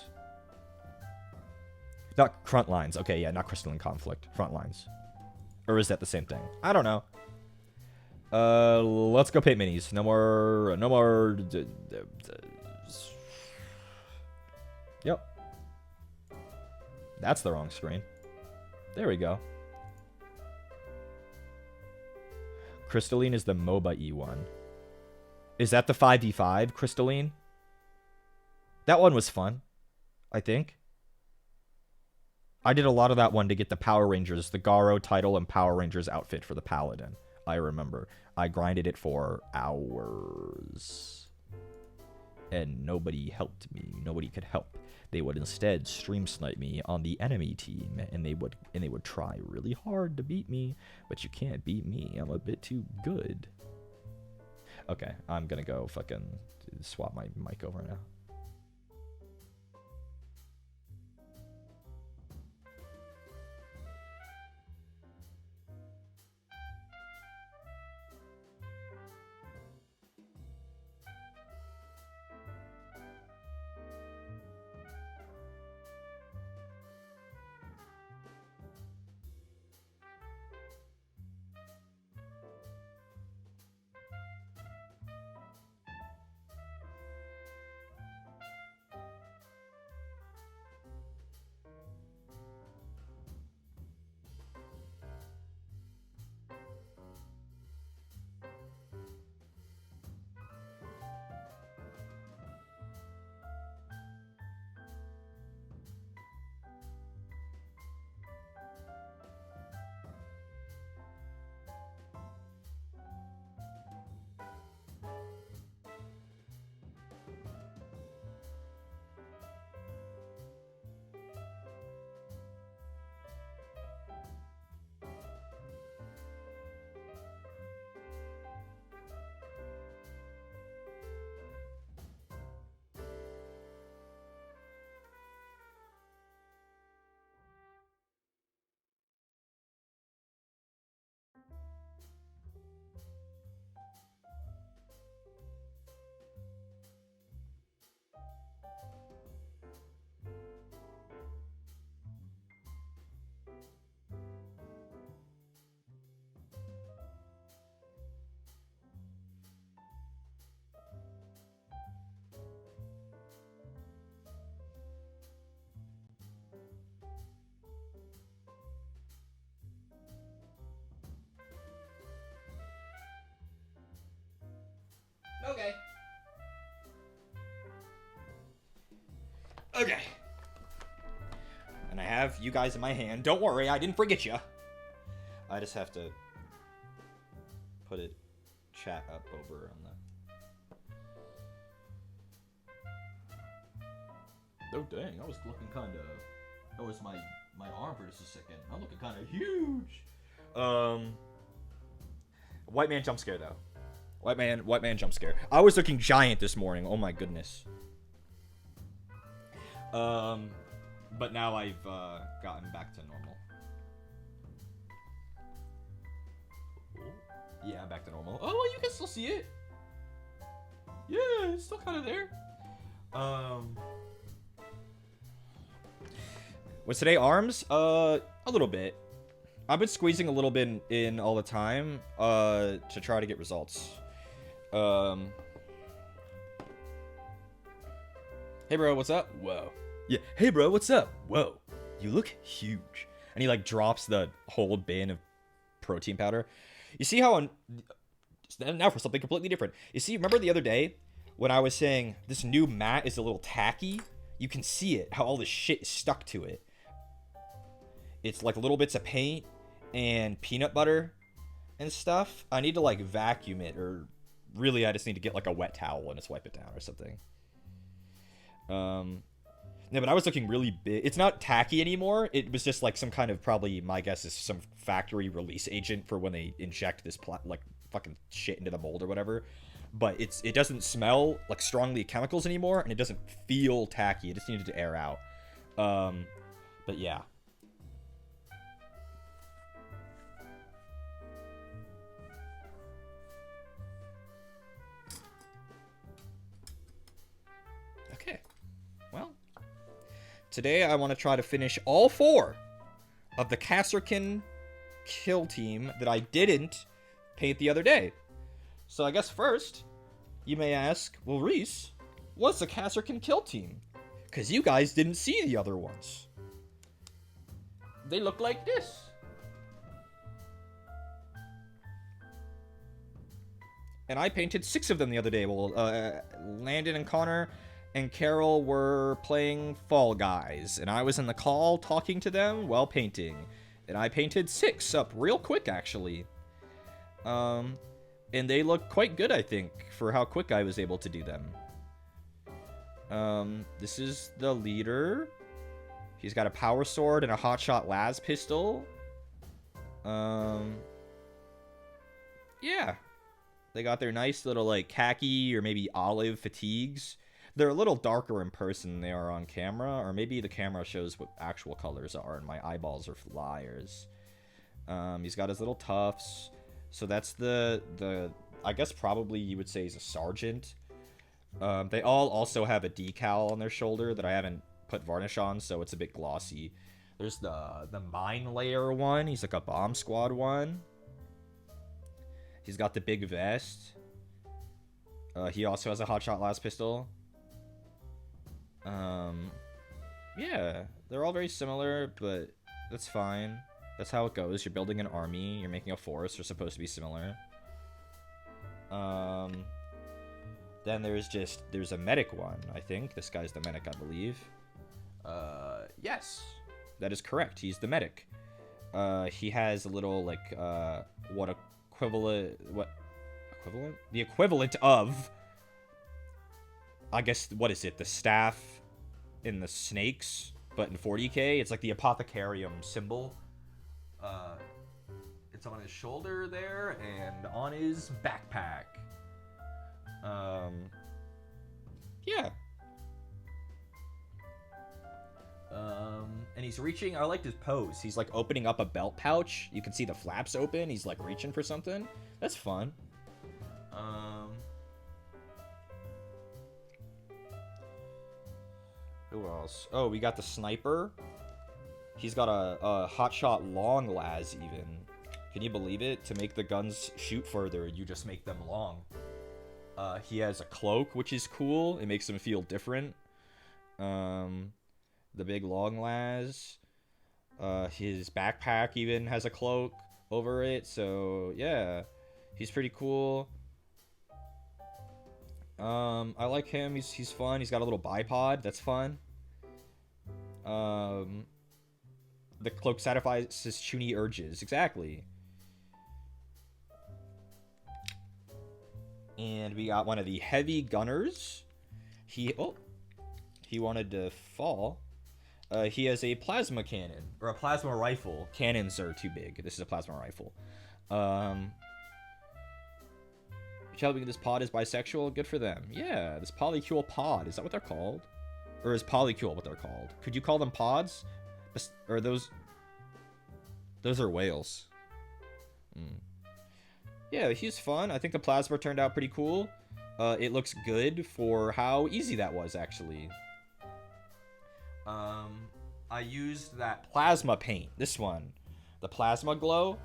Not front lines. Okay, yeah, not Crystalline Conflict. Front lines. Or is that the same thing? I don't know. Let's go paint minis. No more. Yep. That's the wrong screen. There we go. Crystalline is the MOBA E1. Is that the 5v5 Crystalline? That one was fun, I think. I did a lot of that one to get the Power Rangers, the Garo title and Power Rangers outfit for the Paladin. I remember. I grinded it for hours. And nobody helped me. Nobody could help. They would instead stream snipe me on the enemy team, and they would try really hard to beat me, but you can't beat me. I'm a bit too good. Okay, I'm gonna go fucking swap my mic over now. Okay. And I have you guys in my hand. Don't worry, I didn't forget you. I just have to put it chat up over on the... Oh, dang, I was looking kind of... That was my arm for just a second. I'm looking kind of huge. White man jump scare, though. White man jump scare. I was looking giant this morning. Oh, my goodness. But now I've gotten back to normal. Yeah, I'm back to normal. Oh, well, you can still see it. Yeah, it's still kind of there. Was today arms? A little bit. I've been squeezing a little bit in all the time, to try to get results. Hey, bro, what's up? Whoa. Yeah, hey, bro, what's up? Whoa. You look huge. And he, like, drops the whole bin of protein powder. You see how now for something completely different. You see, remember the other day when I was saying this new mat is a little tacky? You can see it, how all this shit is stuck to it. It's like little bits of paint and peanut butter and stuff. I need to like vacuum it, or really I just need to get like a wet towel and just wipe it down or something. Yeah, but I was looking really big. It's not tacky anymore. It was just like some kind of, probably my guess is some factory release agent for when they inject this like fucking shit into the mold or whatever. But it doesn't smell like strongly chemicals anymore, and it doesn't feel tacky. It just needed to air out. But yeah. Okay. Well, today I want to try to finish all 4 of the Kasrkin kill team that I didn't paint the other day. So I guess first, you may ask, well, Reese, what's the Kasrkin kill team? Because you guys didn't see the other ones. They look like this. And I painted 6 of them the other day. Well, Landon and Connor and Carol were playing Fall Guys. And I was in the call talking to them while painting. And I painted 6 up real quick, actually. And they look quite good, I think, for how quick I was able to do them. This is the leader. He's got a power sword and a hotshot las pistol. Yeah. They got their nice little, like, khaki or maybe olive fatigues. They're a little darker in person than they are on camera, or maybe the camera shows what actual colors are, and my eyeballs are liars. He's got his little tufts. So that's the I guess probably you would say he's a sergeant. They all also have a decal on their shoulder that I haven't put varnish on, so it's a bit glossy. There's the mine layer one. He's like a bomb squad one. He's got the big vest. He also has a hotshot las pistol. Yeah, they're all very similar, but that's fine. That's how it goes. You're building an army. You're making a force. They're supposed to be similar. Then there's a medic one, I think. This guy's the medic, I believe. Yes. That is correct. He's the medic. He has a little, like, the equivalent of, I guess, what is it? The staff in the snakes, but in 40k. It's like the apothecarium symbol. It's on his shoulder there and on his backpack. Yeah. And he's reaching. I liked his pose. He's like opening up a belt pouch. You can see the flaps open. He's like reaching for something. That's fun. Who else? Oh, we got the sniper. He's got a hotshot long las even. Can you believe it? To make the guns shoot further, you just make them long. He has a cloak, which is cool. It makes him feel different. The big long las. His backpack even has a cloak over it. So, yeah. He's pretty cool. I like him. He's fun. He's got a little bipod. That's fun. The cloak satisfies chuny urges. Exactly. And we got one of the heavy gunners. He wanted to fall. He has a plasma cannon, or a plasma rifle. Cannons are too big. This is a plasma rifle. Shelby, this pod is bisexual. Good for them. Yeah, this polycule pod. Is that what they're called? Or is polycule what they're called? Could you call them pods? Or those are whales. Yeah, he's fun. I think the plasma turned out pretty cool. It looks good for how easy that was, actually. I used that plasma paint. This one. The plasma glow.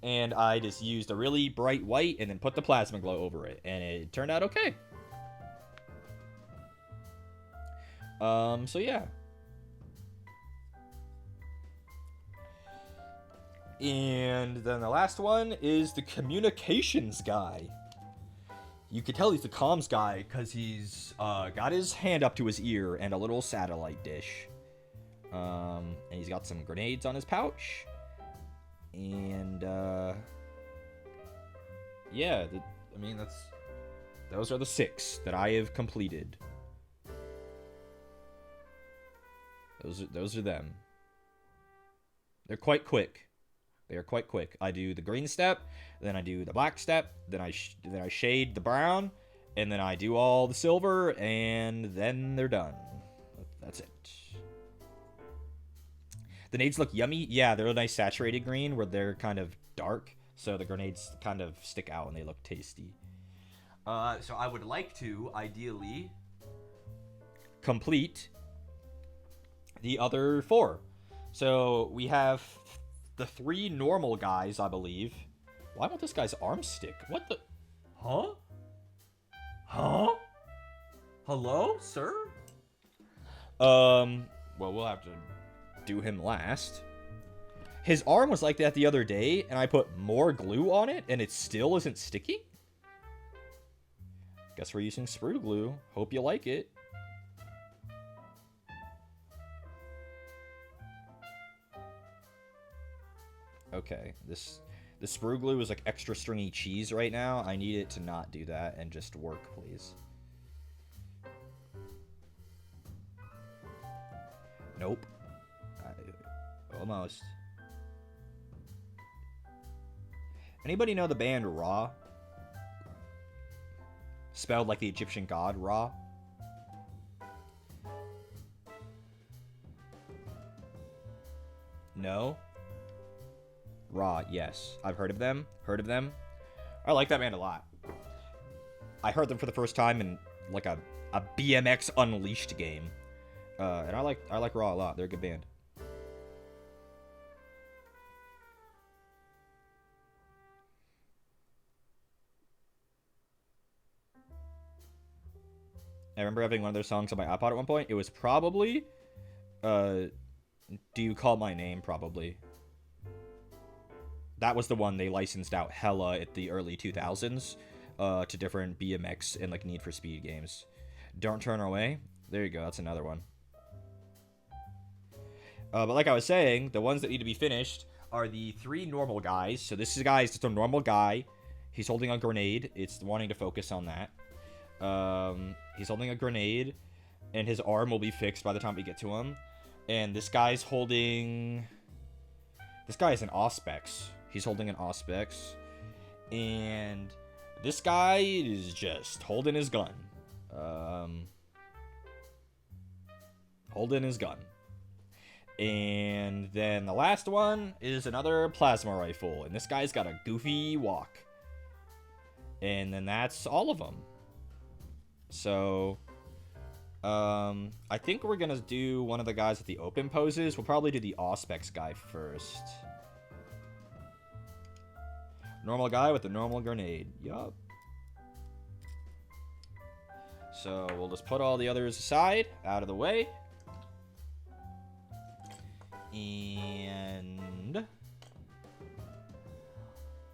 And I just used a really bright white and then put the plasma glow over it. And it turned out okay. So yeah. And then the last one is the communications guy. You could tell he's the comms guy because he's got his hand up to his ear and a little satellite dish. And he's got some grenades on his pouch. And yeah, those are the 6 that I have completed. Those are them. They're quite quick. They are quite quick. I do the green step, then I do the black step, then I shade the brown, and then I do all the silver, and then they're done. That's it. The nades look yummy. Yeah, they're a nice saturated green where they're kind of dark, so the grenades kind of stick out and they look tasty. So I would like to, ideally, complete the other 4. So we have the 3 normal guys, I believe. Why won't this guy's arm stick? What the? Huh? Huh? Hello, sir? Well, we'll have to do him last. His arm was like that the other day, and I put more glue on it, and it still isn't sticking? Guess we're using sprue glue. Hope you like it. Okay, the sprue glue is like extra stringy cheese right now. I need it to not do that and just work, please. Nope. Almost. Anybody know the band Ra? Spelled like the Egyptian god Ra? No? Ra, yes. I've heard of them. I like that band a lot. I heard them for the first time in like a BMX Unleashed game. And I like Ra a lot. They're a good band. I remember having one of their songs on my iPod at one point. It was probably Do You Call My Name, probably. That was the one they licensed out hella at the early 2000s to different BMX and like Need for Speed games. Don't Turn Away. There you go. That's another one. But like I was saying, the ones that need to be finished are the 3 normal guys. So this guy is just a normal guy. He's holding a grenade. It's wanting to focus on that. He's holding a grenade, and his arm will be fixed by the time we get to him. And this guy's holding... This guy is an Auspex. He's holding an Auspex. And this guy is just holding his gun. Holding his gun. And then the last one is another plasma rifle. And this guy's got a goofy walk. And then that's all of them. So, I think we're going to do one of the guys with the open poses. We'll probably do the Auspex guy first. Normal guy with the normal grenade. Yup. So, we'll just put all the others aside, out of the way. And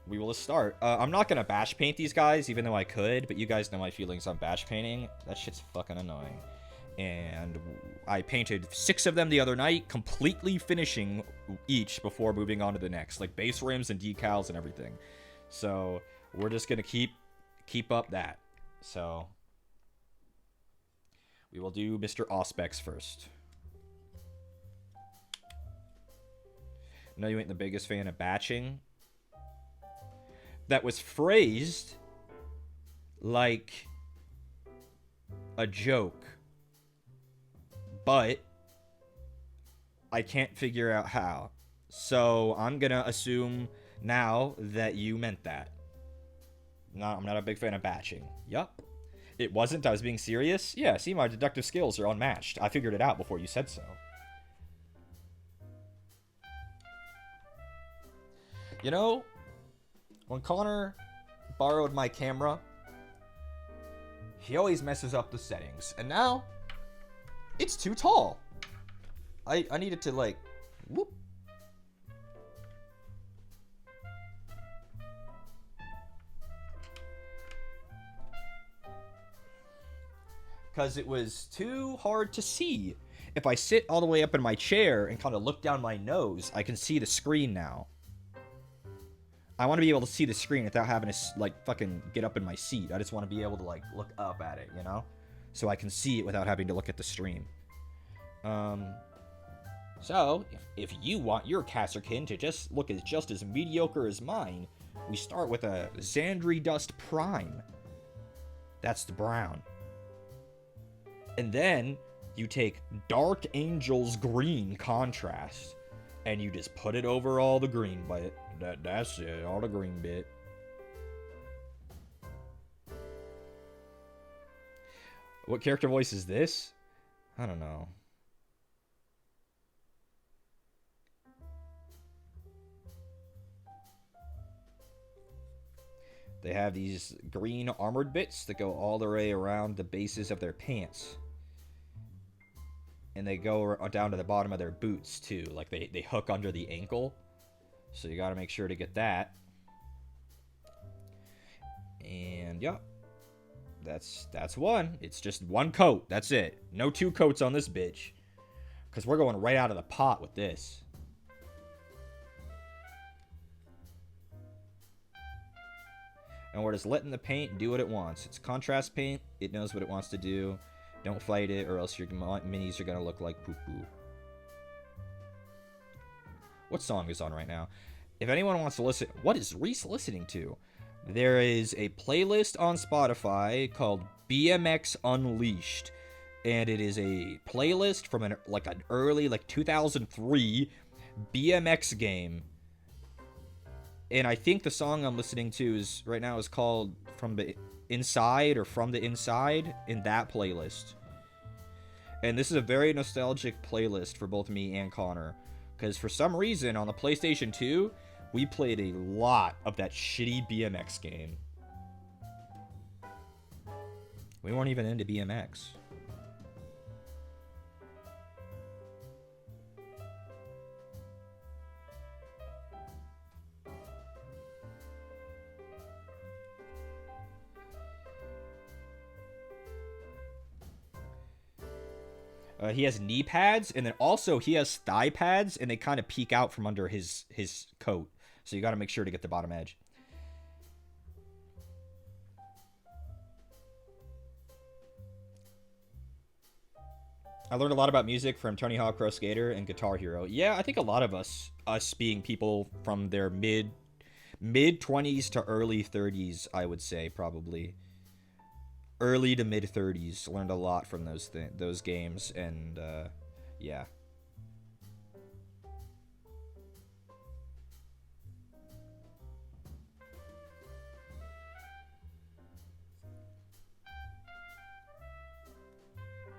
we will start. I'm not going to bash paint these guys, even though I could, but you guys know my feelings on bash painting. That shit's fucking annoying. And I painted 6 of them the other night, completely finishing each before moving on to the next, like base rims and decals and everything. So we're just gonna keep up that. So we will do Mr. Auspex first. No, you ain't the biggest fan of batching. That was phrased like a joke, but I can't figure out how. So I'm gonna assume now that you meant that. No, I'm not a big fan of batching. Yup. It wasn't. I was being serious. Yeah, see, my deductive skills are unmatched. I figured it out before you said so. You know, when Connor borrowed my camera, he always messes up the settings. And now, it's too tall. I need it to, like, whoop. Because it was too hard to see. If I sit all the way up in my chair and kind of look down my nose, I can see the screen now. I want to be able to see the screen without having to, like, fucking get up in my seat. I just want to be able to, like, look up at it, you know? So I can see it without having to look at the stream. So, if you want your Kasrkin to just look just as mediocre as mine, we start with a Zandri Dust Prime. That's the brown. And then you take Dark Angel's green contrast, and you just put it over all the green bit. That's it, all the green bit. What character voice is this? I don't know. They have these green armored bits that go all the way around the bases of their pants. And they go down to the bottom of their boots, too. Like, they hook under the ankle. So you gotta make sure to get that. And, yeah. That's one. It's just one coat. That's it. No 2 coats on this bitch. Because we're going right out of the pot with this. And we're just letting the paint do what it wants. It's contrast paint. It knows what it wants to do. Don't fight it, or else your minis are going to look like poo-poo. What song is on right now? If anyone wants to listen... What is Reese listening to? There is a playlist on Spotify called BMX Unleashed. And it is a playlist from an early, 2003 BMX game. And I think the song I'm listening to right now is called From the Inside, or From the Inside, in that playlist. And this is a very nostalgic playlist for both me and Connor, because for some reason on the PlayStation 2 we played a lot of that shitty BMX game. We weren't even into BMX. He has knee pads, and then also he has thigh pads, and they kind of peek out from under his coat. So you got to make sure to get the bottom edge. I learned a lot about music from Tony Hawk Pro Skater and Guitar Hero. Yeah, I think a lot of us being people from their mid 20s to early 30s, I would say, probably. Early to mid 30s, learned a lot from those games, and yeah.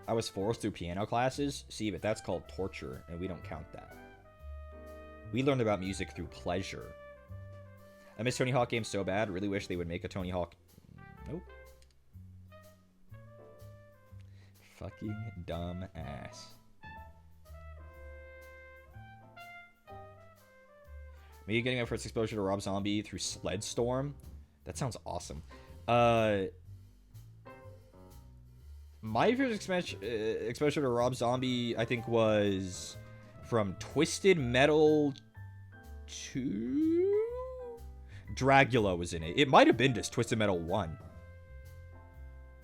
I was forced through piano classes. See, but that's called torture, and we don't count that. We learned about music through pleasure. I miss Tony Hawk games so bad. Really wish they would make a Tony Hawk. Nope. Fucking dumb ass. Me getting my first exposure to Rob Zombie through Sled Storm. That sounds awesome. My first exposure to Rob Zombie, I think, was from Twisted Metal 2? Dragula was in it. It might have been just Twisted Metal 1.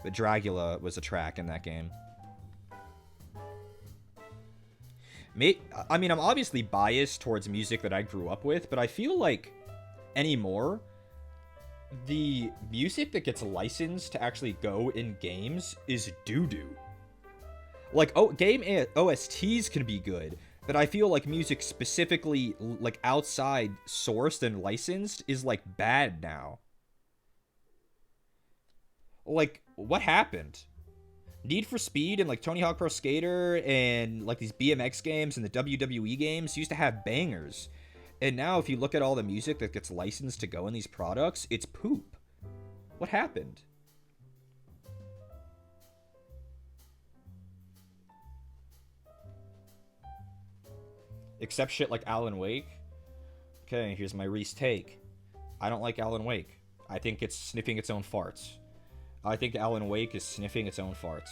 But Dragula was a track in that game. I mean, I'm obviously biased towards music that I grew up with, but I feel like anymore, the music that gets licensed to actually go in games is doo-doo. Like, game OSTs can be good, but I feel like music specifically, like, outside sourced and licensed is, like, bad now. Like, what happened? Need for Speed and, like, Tony Hawk Pro Skater and, like, these BMX games and the WWE games used to have bangers. And now if you look at all the music that gets licensed to go in these products, it's poop. What happened? Except shit like Alan Wake. Okay, here's my Reese take. I don't like Alan Wake. I think it's sniffing its own farts. I think Alan Wake is sniffing its own farts.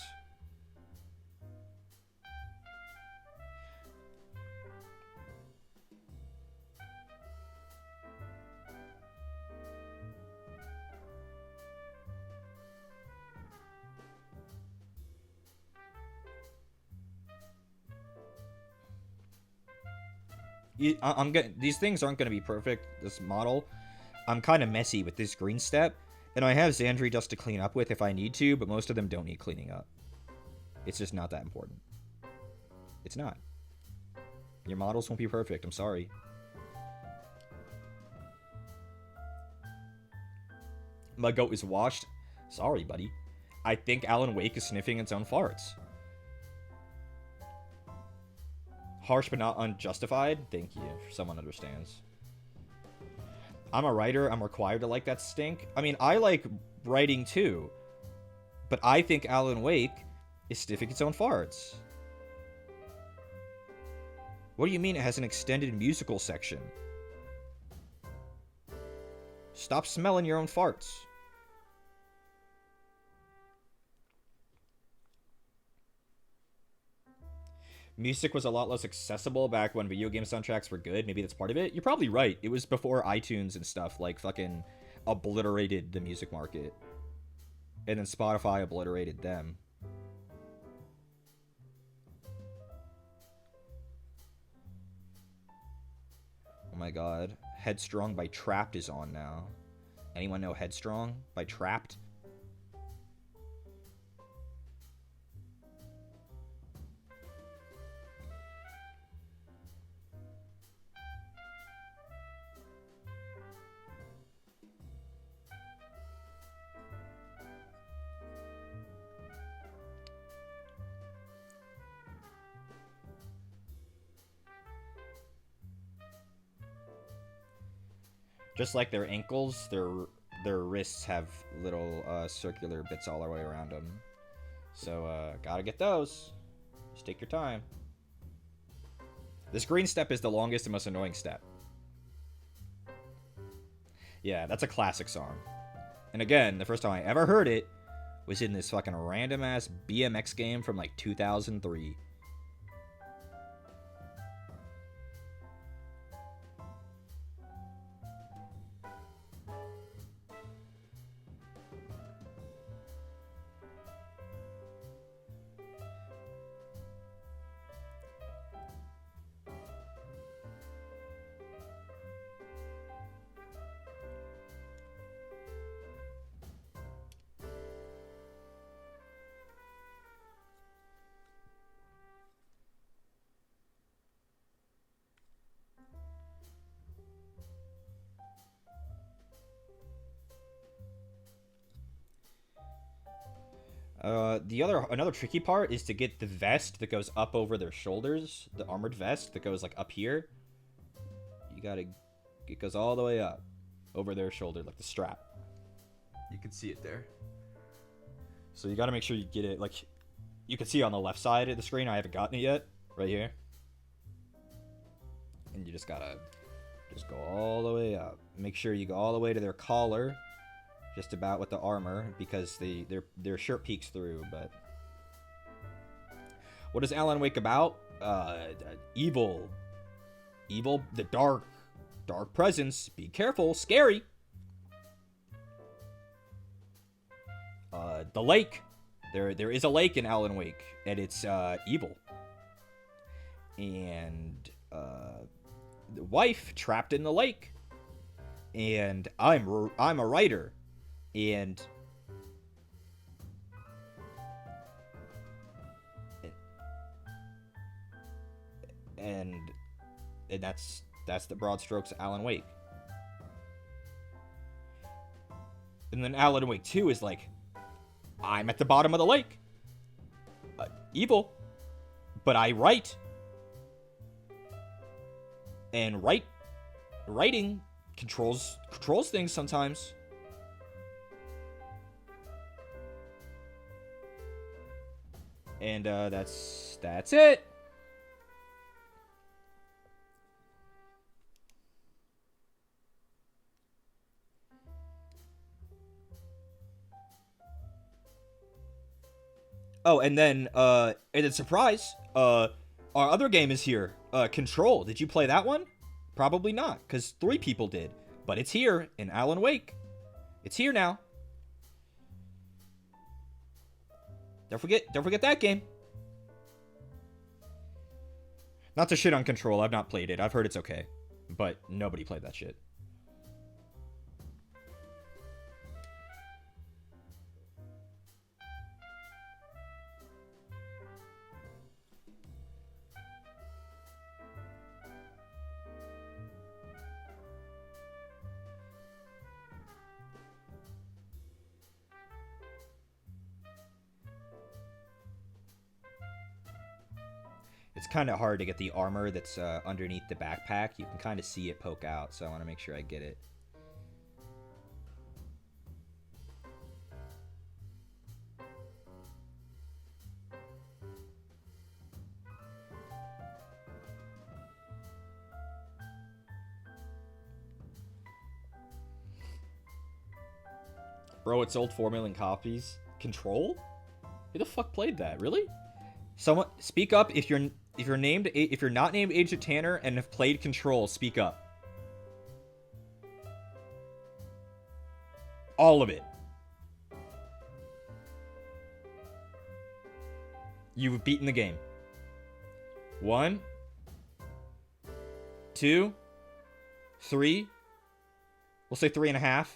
These things aren't gonna be perfect. This model, I'm kind of messy with this green step, and I have Zandri dust to clean up with if I need to, but most of them don't need cleaning up. It's just not that important. It's not. Your models won't be perfect. I'm sorry. My goat is washed. Sorry, buddy. I think Alan Wake is sniffing its own farts. Harsh but not unjustified? Thank you. Someone understands. I'm a writer. I'm required to like that stink. I mean, I like writing too. But I think Alan Wake is sniffing its own farts. What do you mean it has an extended musical section? Stop smelling your own farts. Music was a lot less accessible back when video game soundtracks were good. Maybe that's part of it. You're probably right. It was before iTunes and stuff, like, fucking obliterated the music market. And then Spotify obliterated them. Oh my god. Headstrong by Trapped is on now. Anyone know Headstrong by Trapped? Just like their ankles, their wrists have little circular bits all the way around them. So, gotta get those. Just take your time. This green step is the longest and most annoying step. Yeah, that's a classic song. And again, the first time I ever heard it was in this fucking random-ass BMX game from, like, 2003. Another tricky part is to get the vest that goes up over their shoulders, the armored vest that goes like up here. It goes all the way up over their shoulder, like the strap. You can see it there. So you gotta make sure you get it, like, you can see on the left side of the screen, I haven't gotten it yet, right here. And you just gotta go all the way up. Make sure you go all the way to their collar. Just about with the armor, because their shirt peeks through, but What is Alan Wake about? Evil. Evil, the dark presence. Be careful, scary. The lake. There is a lake in Alan Wake, and it's evil. And the wife trapped in the lake. And I'm a writer, and that's the broad strokes of Alan Wake. And then Alan Wake 2 is like, I'm at the bottom of the lake. Evil. But I write. And writing controls things sometimes. And that's it. Oh, and then surprise, our other game is here. Control. Did you play that one? Probably not, because 3 people did. But it's here in Alan Wake. It's here now. Don't forget that game. Not to shit on Control, I've not played it. I've heard it's okay. But nobody played that shit. It's kind of hard to get the armor that's underneath the backpack. You can kind of see it poke out, so I want to make sure I get it. Bro, it sold 4 million copies. Control? Who the fuck played that? Really? Someone speak up if you're not named Agent Tanner and have played Control. Speak up. All of it. You've beaten the game. 1, 2, 3. We'll say 3.5.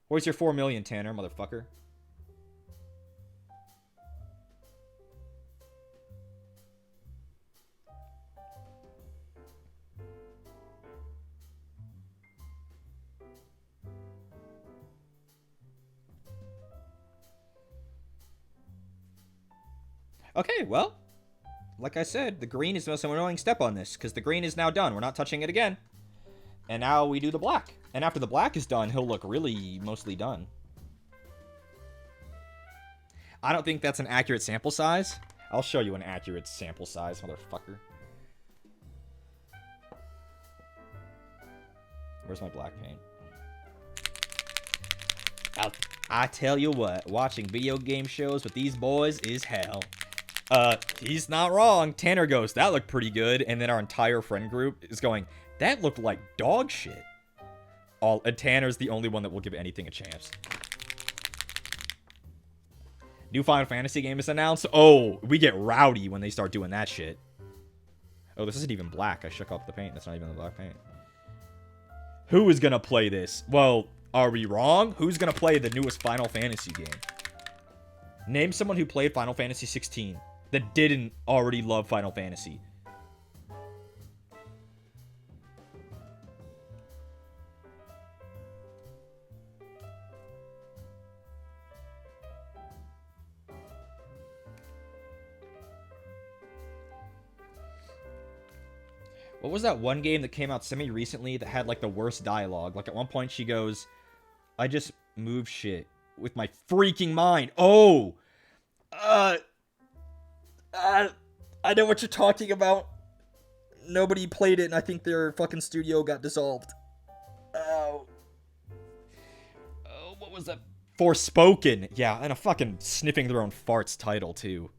Where's your 4 million, Tanner, motherfucker? Okay, well, like I said, the green is the most annoying step on this, because the green is now done. We're not touching it again. And now we do the black. And after the black is done, he'll look really mostly done. I don't think that's an accurate sample size. I'll show you an accurate sample size, motherfucker. Where's my black paint? I tell you what, watching video game shows with these boys is hell. He's not wrong. Tanner goes, that looked pretty good. And then our entire friend group is going, that looked like dog shit. And Tanner's the only one that will give anything a chance. New Final Fantasy game is announced. Oh, we get rowdy when they start doing that shit. Oh, this isn't even black. I shook off the paint. That's not even the black paint. Who is gonna play this? Well, are we wrong? Who's gonna play the newest Final Fantasy game? Name someone who played Final Fantasy 16 that didn't already love Final Fantasy. What was that one game that came out semi-recently that had, like, the worst dialogue? Like, at one point she goes, I just move shit with my freaking mind. Oh! I know what you're talking about. Nobody played it, and I think their fucking studio got dissolved. Oh. Oh, what was that Forspoken. Yeah, and a fucking sniffing their own farts title, too.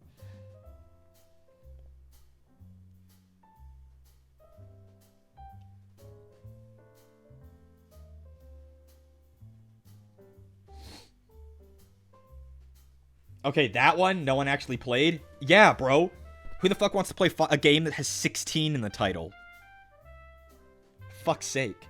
Okay, that one, no one actually played? Yeah, bro. Who the fuck wants to play a game that has 16 in the title? Fuck's sake.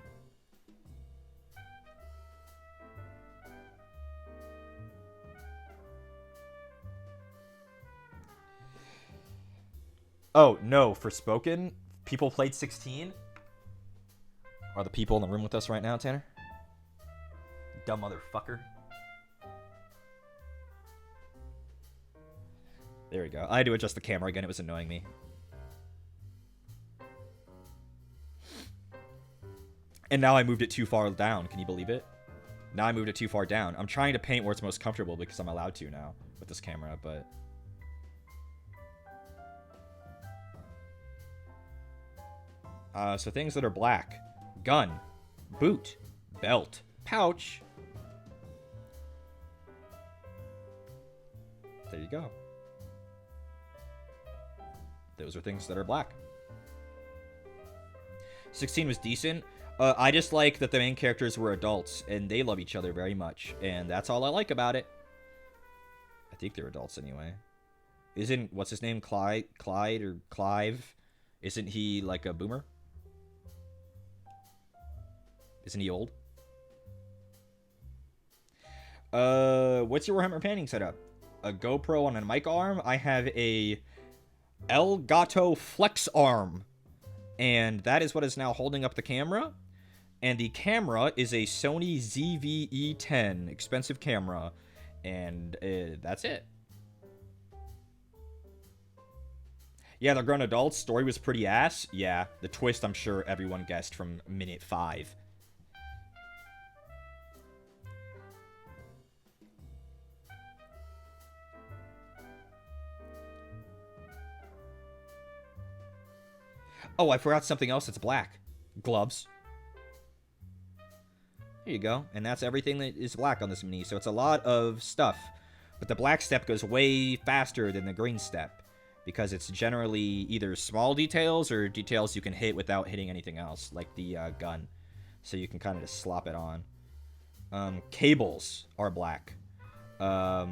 Oh, no, Forspoken? People played 16? Are the people in the room with us right now, Tanner? Dumb motherfucker. There we go. I had to adjust the camera again. It was annoying me. And now I moved it too far down. Can you believe it? Now I moved it too far down. I'm trying to paint where it's most comfortable because I'm allowed to now with this camera, but... So things that are black. Gun. Boot. Belt. Pouch. There you go. Those are things that are black. 16 was decent. I just like that the main characters were adults, and they love each other very much, and that's all I like about it. I think they're adults anyway. Isn't, what's his name, Clyde or Clive? Isn't he like a boomer? Isn't he old? What's your Warhammer painting setup? A GoPro on a mic arm? I have a Elgato Flex arm, and that is what is now holding up the camera. And the camera is a Sony ZV-E10, expensive camera, and that's it. Yeah, they're grown adults. Story was pretty ass. Yeah, the twist I'm sure everyone guessed from minute 5. Oh, I forgot something else that's black. Gloves. Here you go. And that's everything that is black on this mini. So it's a lot of stuff. But the black step goes way faster than the green step, because it's generally either small details or details you can hit without hitting anything else, like the gun. So you can kind of just slop it on. Cables are black. Yeah.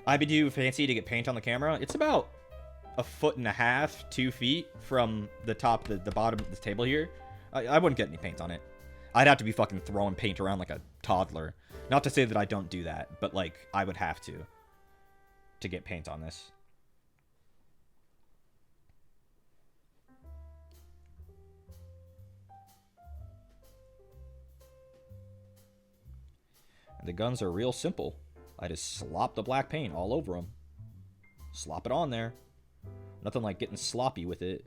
I'd be fancy to get paint on the camera. It's about 1.5 feet, 2 feet from the top to the bottom of this table here. I wouldn't get any paint on it. I'd have to be fucking throwing paint around like a toddler. Not to say that I don't do that, but like I would have to get paint on this. And the guns are real simple. I just slop the black paint all over them. Slop it on there. Nothing like getting sloppy with it.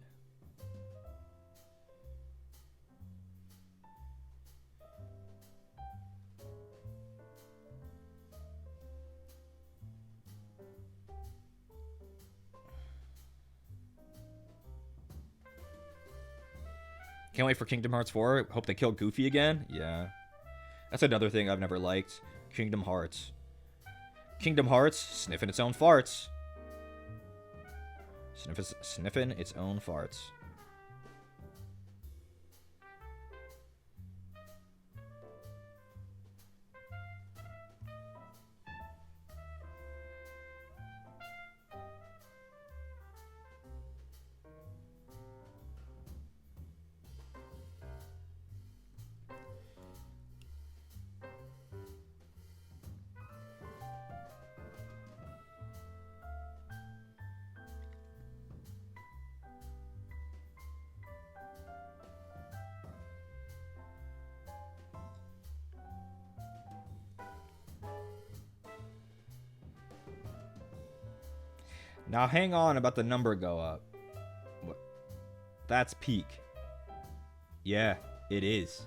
Can't wait for Kingdom Hearts 4. Hope they kill Goofy again. Yeah. That's another thing I've never liked. Kingdom Hearts. Kingdom Hearts, sniffing its own farts. Sniffing its own farts. Now hang on about the number go up. What? That's peak. Yeah, it is.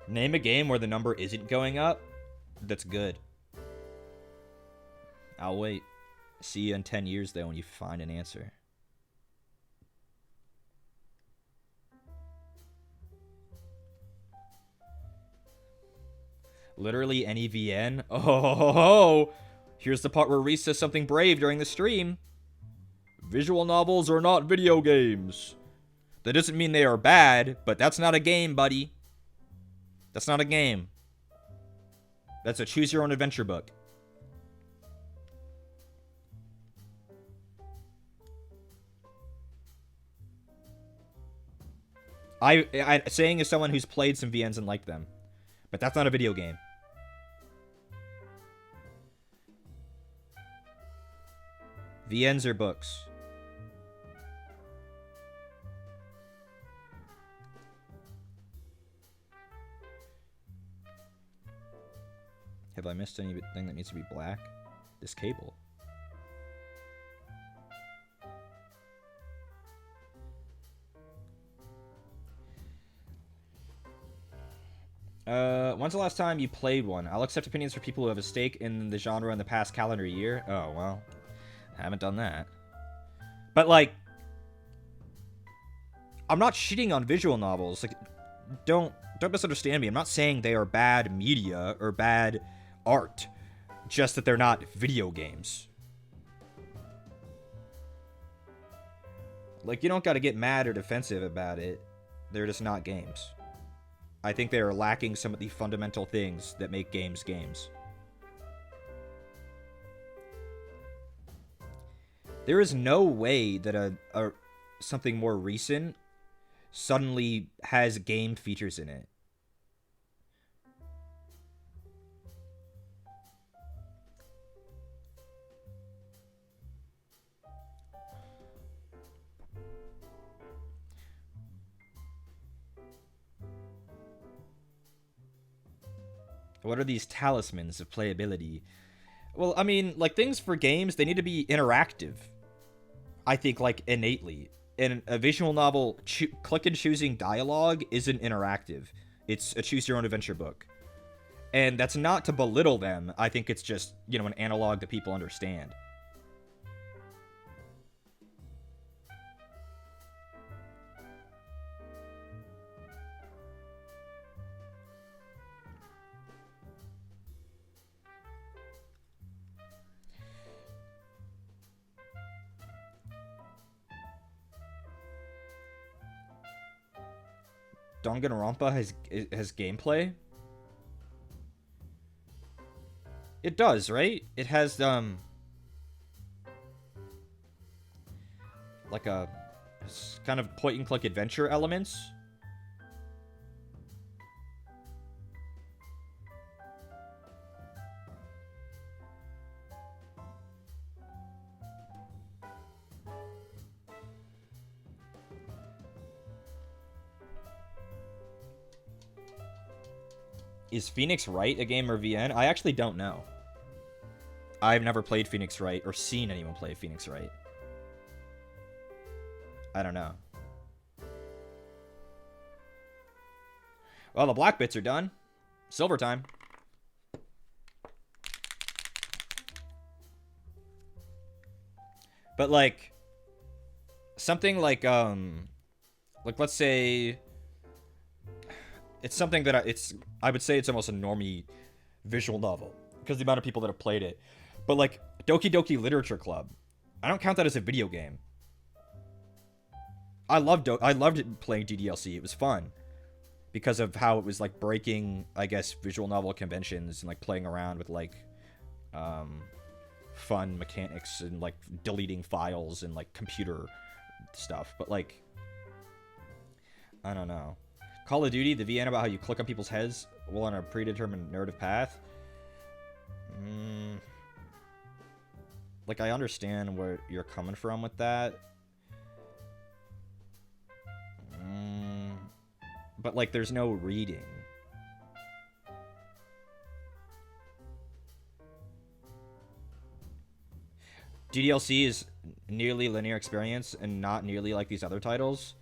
Name a game where the number isn't going up. That's good. I'll wait. See you in 10 years, though, when you find an answer. Literally any VN. Oh, here's the part where Reese says something brave during the stream. Visual novels are not video games. That doesn't mean they are bad, but that's not a game, buddy. That's not a game. That's a choose-your-own-adventure book. I saying as someone who's played some VNs and liked them, but that's not a video game. VNs are books. Have I missed anything that needs to be black? This cable. When's the last time you played one? I'll accept opinions for people who have a stake in the genre in the past calendar year. Oh, well. I haven't done that. But, like, I'm not shitting on visual novels. Like, don't misunderstand me. I'm not saying they are bad media or bad art. Just that they're not video games. Like, you don't gotta get mad or defensive about it. They're just not games. I think they are lacking some of the fundamental things that make games games. There is no way that something more recent suddenly has game features in it. What are these talismans of playability? Well, I mean, like, things for games, they need to be interactive. I think, like, innately. In a visual novel, click and choosing dialogue isn't interactive. It's a choose-your-own-adventure book. And that's not to belittle them. I think it's just, you know, an analog that people understand. Danganronpa has gameplay? It does, right? It has, like a kind of point-and-click adventure elements. Is Phoenix Wright a game or VN? I actually don't know. I've never played Phoenix Wright or seen anyone play Phoenix Wright. I don't know. Well, the black bits are done. Silver time. But like something like let's say it's something that I would say it's almost a normie visual novel because the amount of people that have played it. But like Doki Doki Literature Club, I don't count that as a video game. I loved playing DDLC. It was fun because of how it was like breaking, I guess, visual novel conventions and like playing around with like fun mechanics and like deleting files and like computer stuff. But like, I don't know. Call of Duty, the VN about how you click on people's heads while on a predetermined narrative path. Like, I understand where you're coming from with that. But, like, there's no reading. DDLC is nearly linear experience and not nearly like these other titles.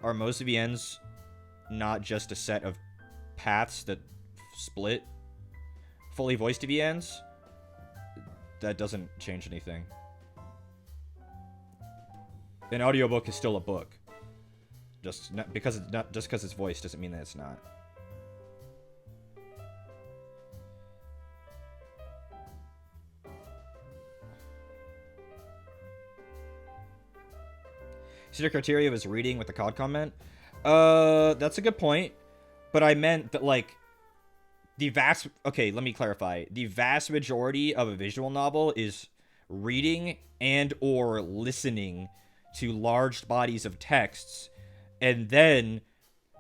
Are most VNs not just a set of paths that split fully voiced VNs, that doesn't change anything. An audiobook is still a book. Just because it's voiced doesn't mean that it's not. See the criteria of his reading with the COD comment? That's a good point. But I meant that, like, okay, let me clarify. The vast majority of a visual novel is reading and or listening to large bodies of texts, and then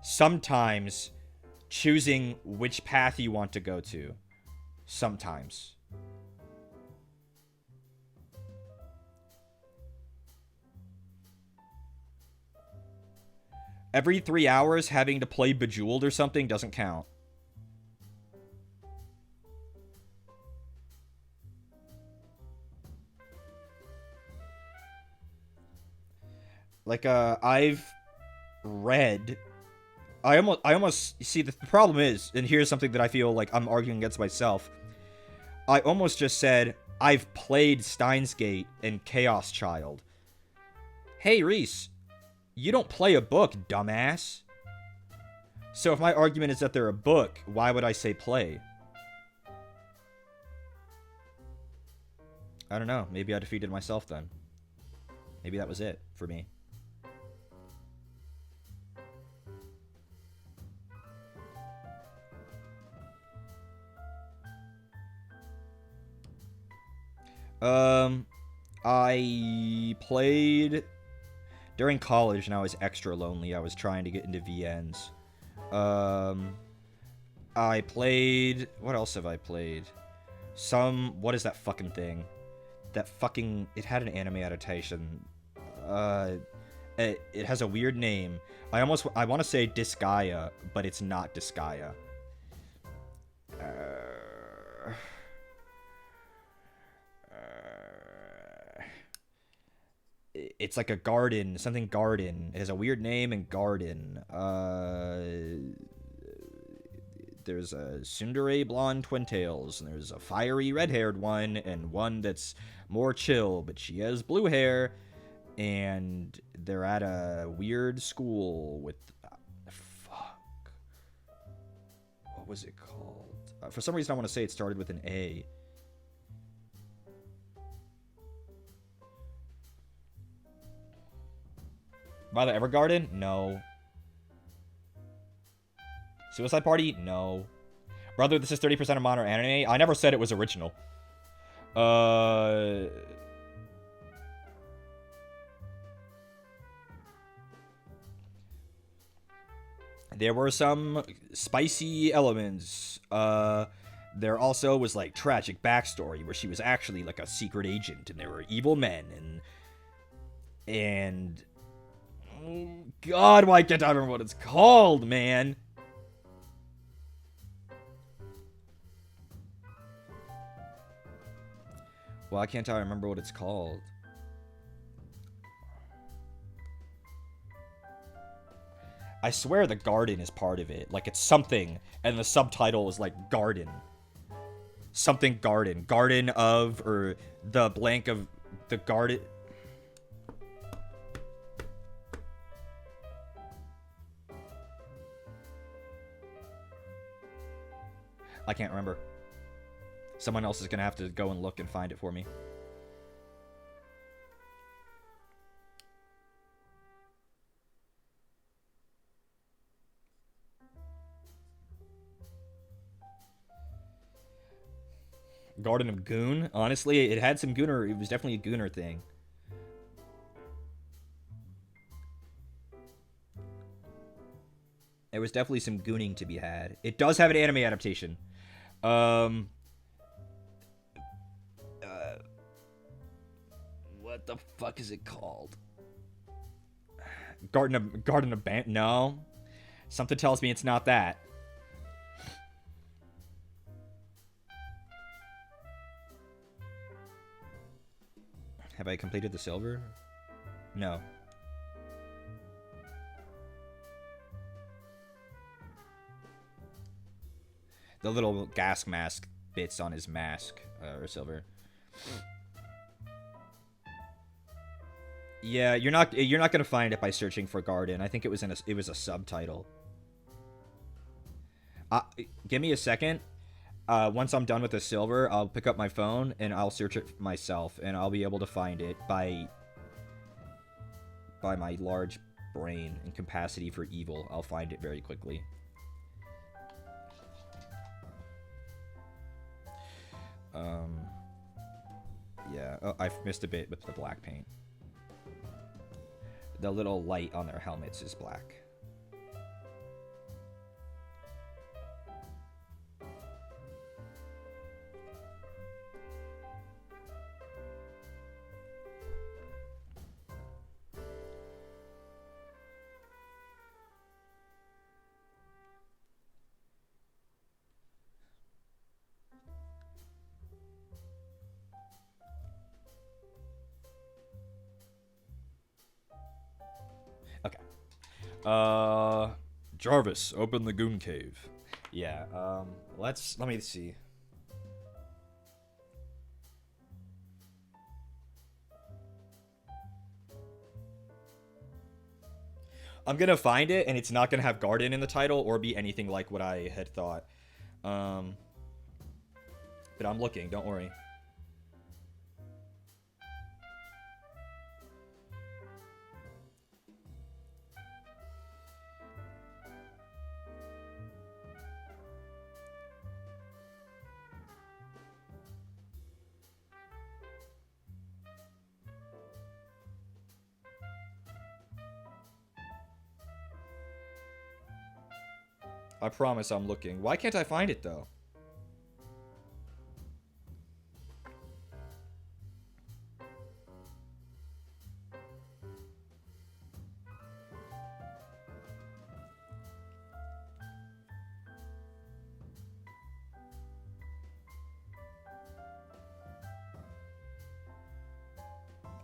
sometimes choosing which path you want to go to. Sometimes. Every 3 hours having to play Bejeweled or something doesn't count. Like, I've read... I almost... See, the problem is, and here's something that I feel like I'm arguing against myself. I almost just said, I've played Steins Gate and Chaos Child. Hey, Reese, you don't play a book, dumbass. So if my argument is that they're a book, why would I say play? I don't know. Maybe I defeated myself then. Maybe that was it for me. I played during college and I was extra lonely. I was trying to get into VNs. I played... What else have I played? What is that fucking thing? That fucking... It had an anime adaptation. It has a weird name. I want to say Disgaea, but it's not Disgaea. It's like a garden, something garden. It has a weird name and garden. There's a tsundere blonde twin tails, and there's a fiery red-haired one, and one that's more chill, but she has blue hair, and they're at a weird school with... fuck. What was it called? For some reason I want to say it started with an A. Violet Evergarden? No. Suicide Party? No. Brother, this is 30% of modern anime? I never said it was original. There were some spicy elements. There also was, like, tragic backstory where she was actually, like, a secret agent, and there were evil men, and... Oh, God, why can't I remember what it's called, man? Why can't I remember what it's called? I swear the garden is part of it. Like, it's something, and the subtitle is, like, garden. Something garden. Garden of, or the blank of the garden... I can't remember. Someone else is going to have to go and look and find it for me. Garden of Goon? Honestly, it had some Gooner. It was definitely a Gooner thing. There was definitely some gooning to be had. It does have an anime adaptation. What the fuck is it called? Garden of Band? No. Something tells me it's not that. Have I completed the silver? No. The little gas mask bits on his mask are silver. Yeah, you're not gonna find it by searching for Garden. I think it was a subtitle. Give me a second. Once I'm done with the silver, I'll pick up my phone and I'll search it myself, and I'll be able to find it by my large brain and capacity for evil. I'll find it very quickly. Yeah. Oh, I've missed a bit with the black paint. The little light on their helmets is black. Jarvis, open the goon cave. Yeah, let me see. I'm gonna find it, and it's not gonna have Garden in the title or be anything like what I had thought. But I'm looking, don't worry. I promise I'm looking. Why can't I find it, though?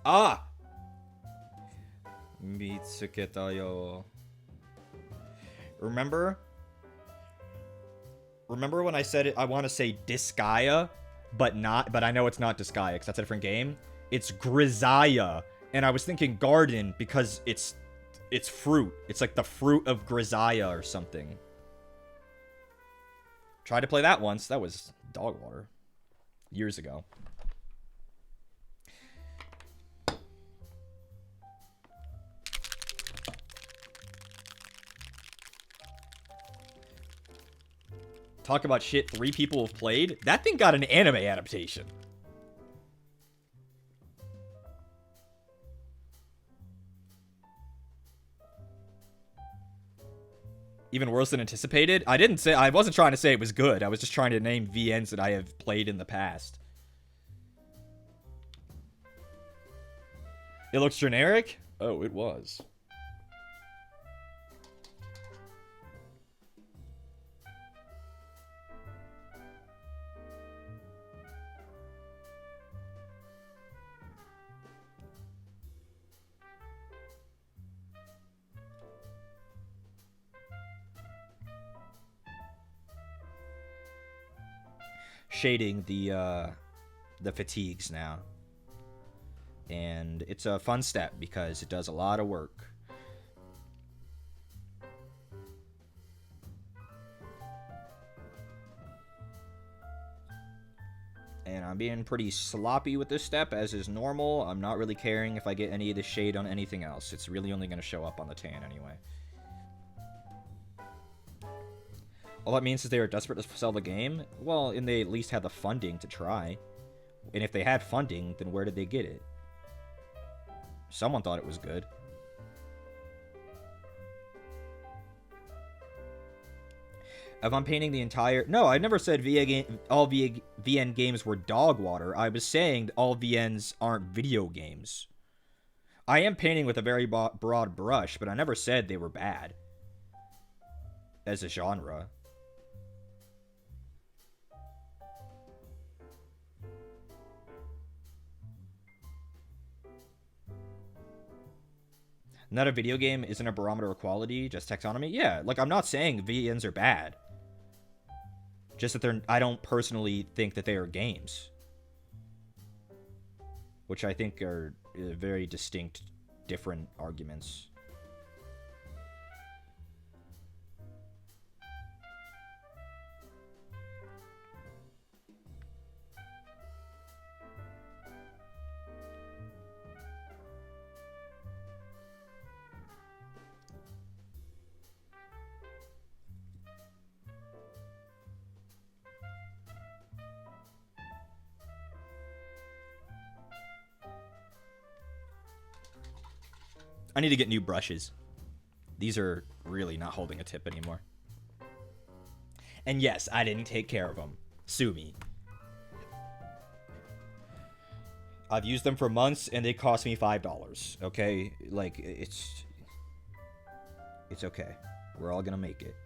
Ah! Mitsuketa yo. Remember when I said it? I want to say Disgaea, but I know it's not Disgaea because that's a different game. It's Grisaia, and I was thinking Garden because it's fruit. It's like the fruit of Grisaia or something. Tried to play that once. That was dog water. Years ago. Talk about shit 3 people have played. That thing got an anime adaptation. Even worse than anticipated? I wasn't trying to say it was good. I was just trying to name VNs that I have played in the past. It looks generic? Oh, it was. Shading the fatigues now, and it's a fun step because it does a lot of work. And I'm being pretty sloppy with this step, as is normal. I'm not really caring if I get any of the shade on anything else. It's really only going to show up on the tan anyway. All that means is they were desperate to sell the game? Well, and they at least had the funding to try. And if they had funding, then where did they get it? Someone thought it was good. If I'm painting the entire... No, I never said all VN games were dog water. I was saying all VNs aren't video games. I am painting with a very broad brush, but I never said they were bad. As a genre. Not a video game isn't a barometer of quality, just taxonomy? Yeah, like, I'm not saying VNs are bad. Just that they're... I don't personally think that they are games. Which I think are very distinct, different arguments. I need to get new brushes. These are really not holding a tip anymore. And yes, I didn't take care of them. Sue me. I've used them for months and they cost me $5. Okay? Like, it's okay. We're all gonna make it.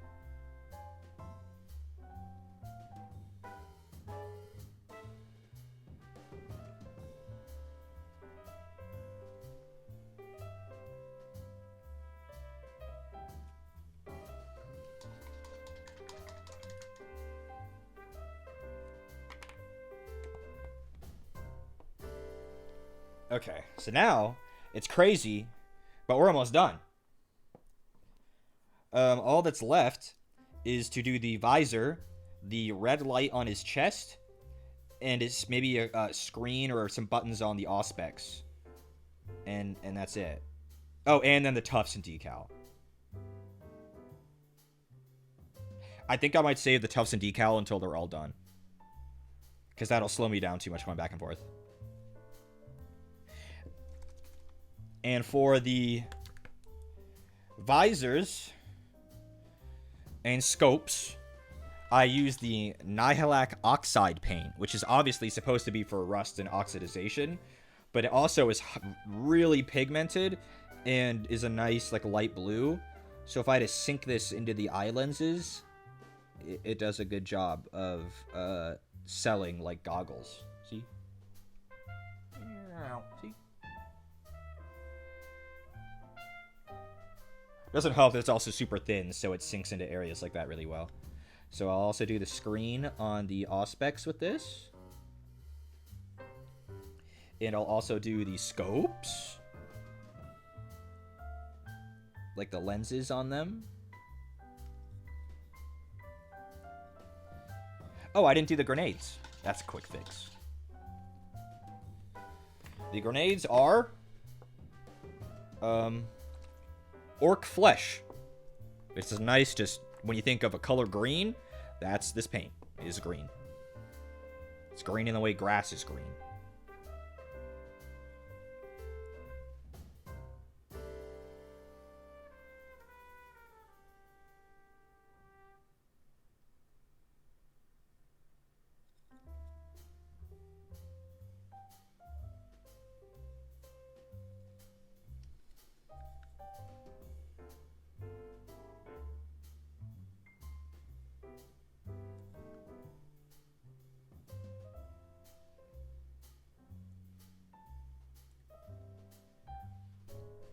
Okay, so now it's crazy, but we're almost done. All that's left is to do the visor, the red light on his chest, and it's maybe a screen or some buttons on the auspex, and that's it. Oh, and then the tufts and decal. I think I might save the tufts and decal until they're all done, because that'll slow me down too much going back and forth. And for the visors and scopes, I use the Nihilakh Oxide paint, which is obviously supposed to be for rust and oxidization, but it also is really pigmented and is a nice like light blue. So if I had to sink this into the eye lenses, it does a good job of selling like goggles. See? See? Doesn't help that it's also super thin, so it sinks into areas like that really well. So I'll also do the screen on the auspex with this. And I'll also do the scopes. Like the lenses on them. Oh, I didn't do the grenades. That's a quick fix. The grenades are... Orc Flesh. It's nice, just when you think of a color green, that's this paint. It is green. It's green in the way grass is green.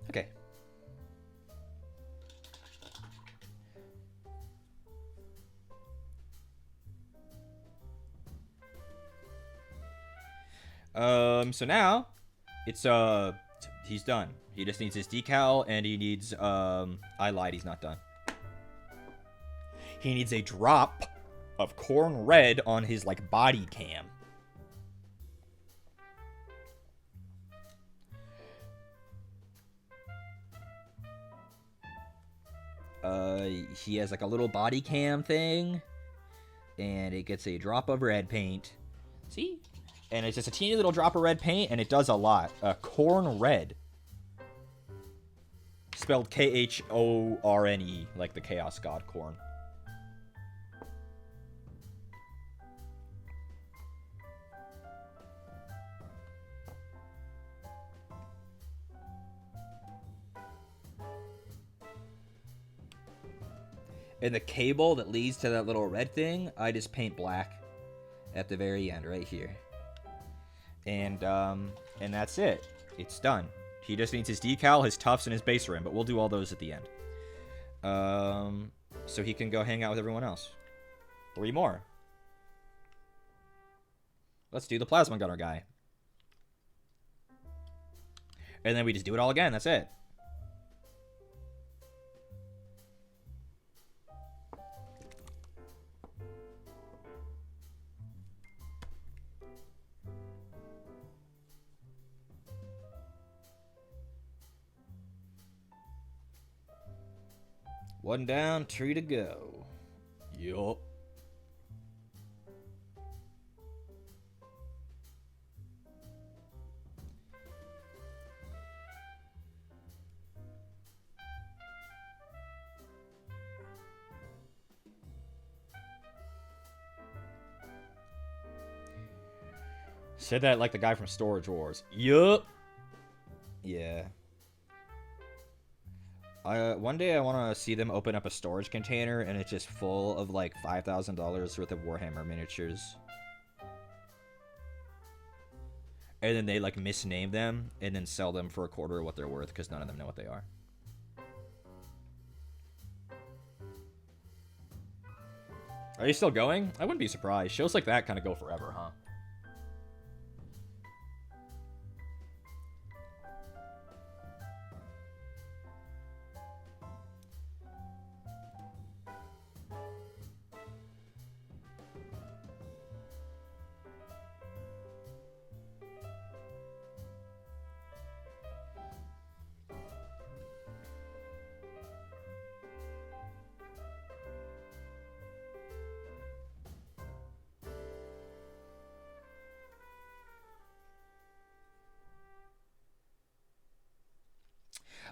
Okay. So now it's he's done. He just needs his decal and he needs I lied, he's not done. He needs a drop of corn red on his like body cam. He has like a little body cam thing, and it gets a drop of red paint. See? And it's just a teeny little drop of red paint, and it does a lot. Corn red. Spelled Khorne, like the chaos god Khorne. And the cable that leads to that little red thing, I just paint black at the very end, right here. And that's it. It's done. He just needs his decal, his tufts, and his base rim, but we'll do all those at the end. So he can go hang out with everyone else. 3 more. Let's do the plasma gunner guy. And then we just do it all again. That's it. One down, 3 to go. Yup. Said that like the guy from Storage Wars. Yup. Yeah. One day I want to see them open up a storage container and it's just full of like $5,000 worth of Warhammer miniatures. And then they like misname them and then sell them for a quarter of what they're worth because none of them know what they are. Are you still going? I wouldn't be surprised. Shows like that kind of go forever, huh?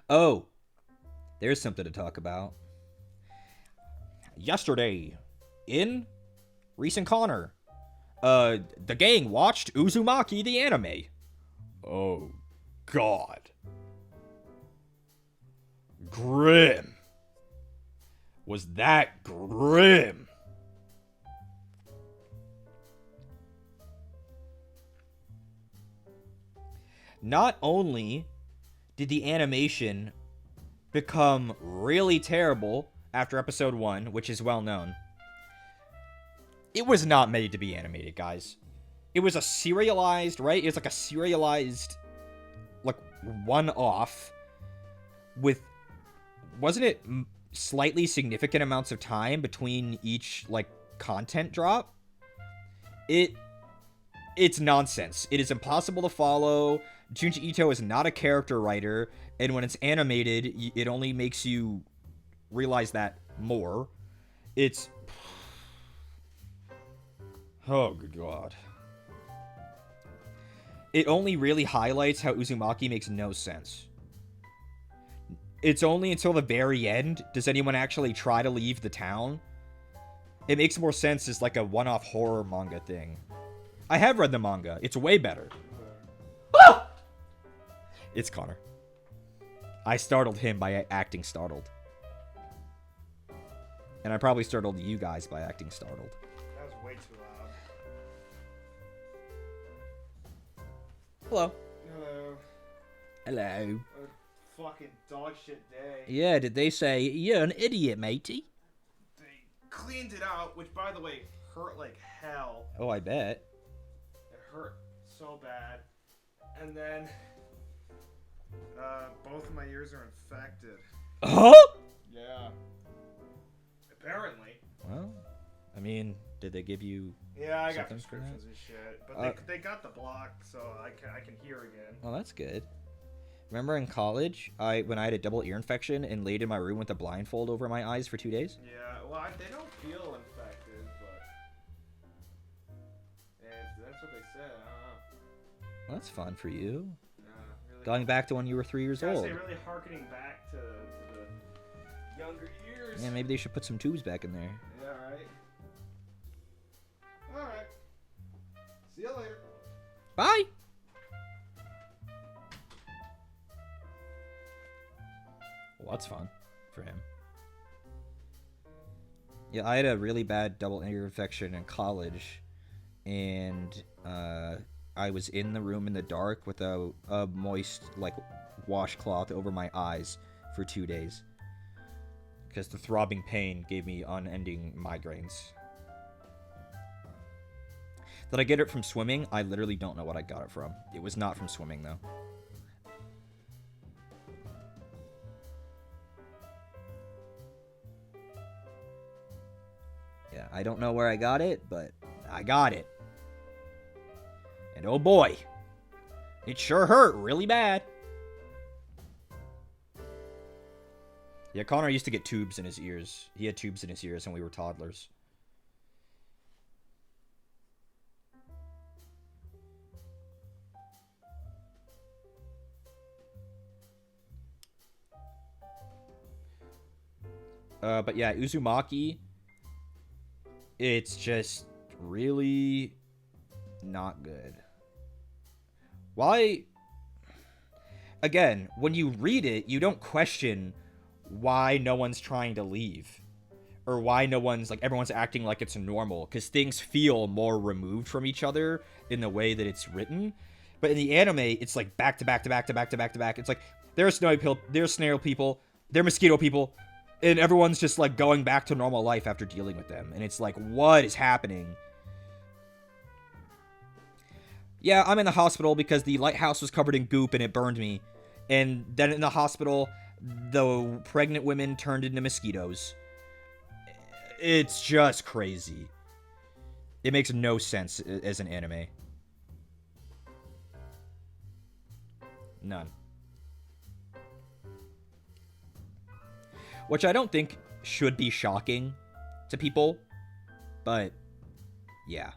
Oh, there's something to talk about. Yesterday, in Recent Connor, the gang watched Uzumaki the anime. Oh, God. Grim. Was that grim? Not only did the animation become really terrible after episode 1, which is well known, it was not made to be animated, guys. It was a serialized, right? It was like a serialized, like, one-off with, wasn't it slightly significant amounts of time between each, like, content drop? It's nonsense. It is impossible to follow. Junji Ito is not a character writer, and when it's animated, it only makes you realize that more. It's... Oh, good God. It only really highlights how Uzumaki makes no sense. It's only until the very end does anyone actually try to leave the town. It makes more sense as like a one-off horror manga thing. I have read the manga. It's way better. Ah! It's Connor. I startled him by acting startled. And I probably startled you guys by acting startled. That was way too loud. Hello. Hello. Hello. A fucking dog shit day. Yeah, did they say, you're an idiot, matey? They cleaned it out, which, by the way, hurt like hell. Oh, I bet. It hurt so bad. And then, both of my ears are infected. Huh? Yeah. Apparently. Well, I mean, did they give you... Yeah, I got Something for prescriptions and shit. But they got the block, so I can hear again. Well, that's good. Remember in college, when I had a double ear infection and laid in my room with a blindfold over my eyes for 2 days? Yeah, well, they don't feel infected, but... And that's what they said, I don't know. Well, that's fun for you. Really Going back to when you were 3 years old. Say really harkening back to the younger years. Yeah, maybe they should put some tubes back in there. Yeah, right. Alright. See you later. Bye! Well, that's fun for him. Yeah, I had a really bad double ear infection in college, and I was in the room in the dark with a moist, like, washcloth over my eyes for 2 days. Because the throbbing pain gave me unending migraines. Did I get it from swimming? I literally don't know what I got it from. It was not from swimming, though. Yeah, I don't know where I got it, but I got it. And oh boy, it sure hurt really bad. Yeah, Connor used to get tubes in his ears. He had tubes in his ears when we were toddlers. But yeah, Uzumaki, it's just really not good. Why? Again, when you read it, you don't question why no one's trying to leave. Or why no one's, like, everyone's acting like it's normal. Because things feel more removed from each other in the way that it's written. But in the anime, it's like back to back to back to back to back to back. It's like, there's snail people, there are mosquito people, and everyone's just, like, going back to normal life after dealing with them. And it's like, what is happening? Yeah, I'm in the hospital because the lighthouse was covered in goop and it burned me. And then in the hospital, the pregnant women turned into mosquitoes. It's just crazy. It makes no sense as an anime. None. Which I don't think should be shocking to people, but yeah.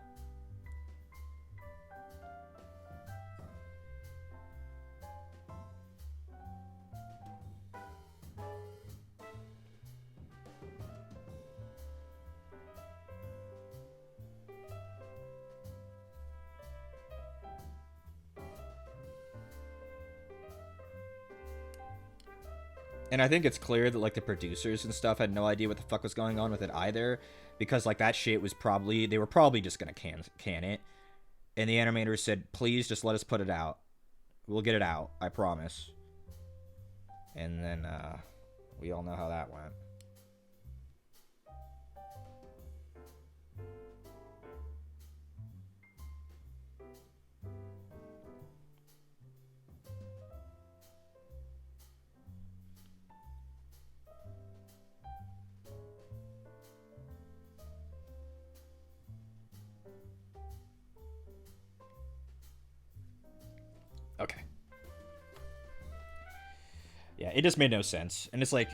And I think it's clear that, like, the producers and stuff had no idea what the fuck was going on with it either. Because, like, that shit was probably... They were probably just gonna can it. And the animators said, please just let us put it out. We'll get it out. I promise. And then, we all know how that went. Okay. Yeah, it just made no sense. And it's like,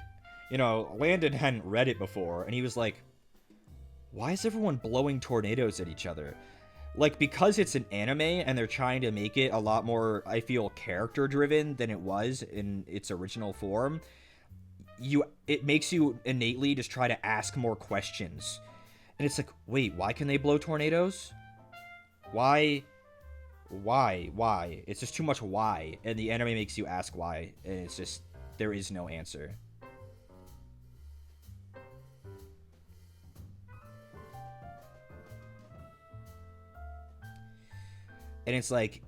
you know, Landon hadn't read it before, and he was like, why is everyone blowing tornadoes at each other? Like, because it's an anime, and they're trying to make it a lot more, I feel, character-driven than it was in its original form, it makes you innately just try to ask more questions. And it's like, wait, why can they blow tornadoes? Why? It's just too much why, and the anime makes you ask why, and it's just, there is no answer. And it's like,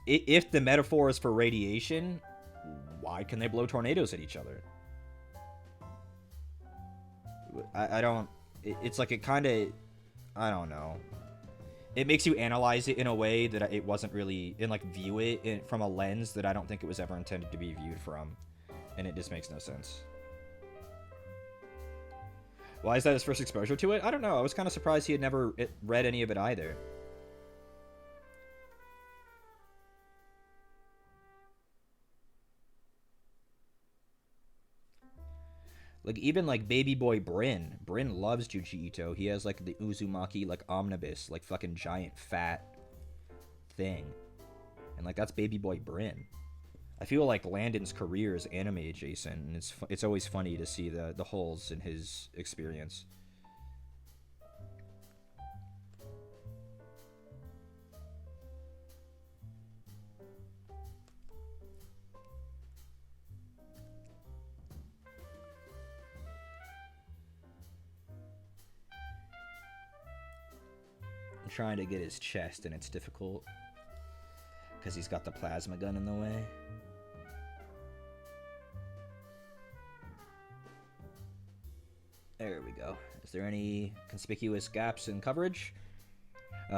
if the metaphor is for radiation, why can they blow tornadoes at each other? I don't, it's like, it kind of, I don't know. It makes you analyze it in a way that it wasn't really, and like view it from a lens that I don't think it was ever intended to be viewed from. And it just makes no sense. Why is that his first exposure to it? I don't know. I was kind of surprised he had never read any of it either. Like, even, like, baby boy Bryn. Bryn loves Junji Ito. He has, like, the Uzumaki, like, omnibus, like, fucking giant fat thing. And, like, that's baby boy Bryn. I feel like Landon's career is anime adjacent, and it's always funny to see the holes in his experience. Trying to get his chest, and it's difficult because he's got the plasma gun in the way. There we go. Is there any conspicuous gaps in coverage?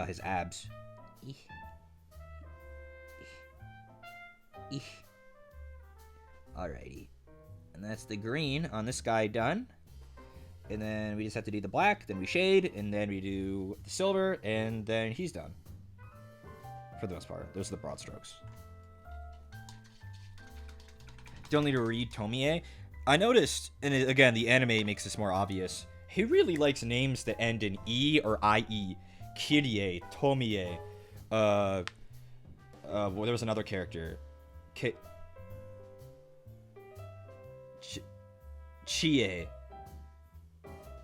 His abs. Alrighty. And that's the green on this guy done. And then we just have to do the black, then we shade, and then we do the silver, and then he's done. For the most part. Those are the broad strokes. Don't need to read Tomie. I noticed, and again, the anime makes this more obvious, he really likes names that end in E or IE. Kirie, Tomie, well, there was another character. Chie.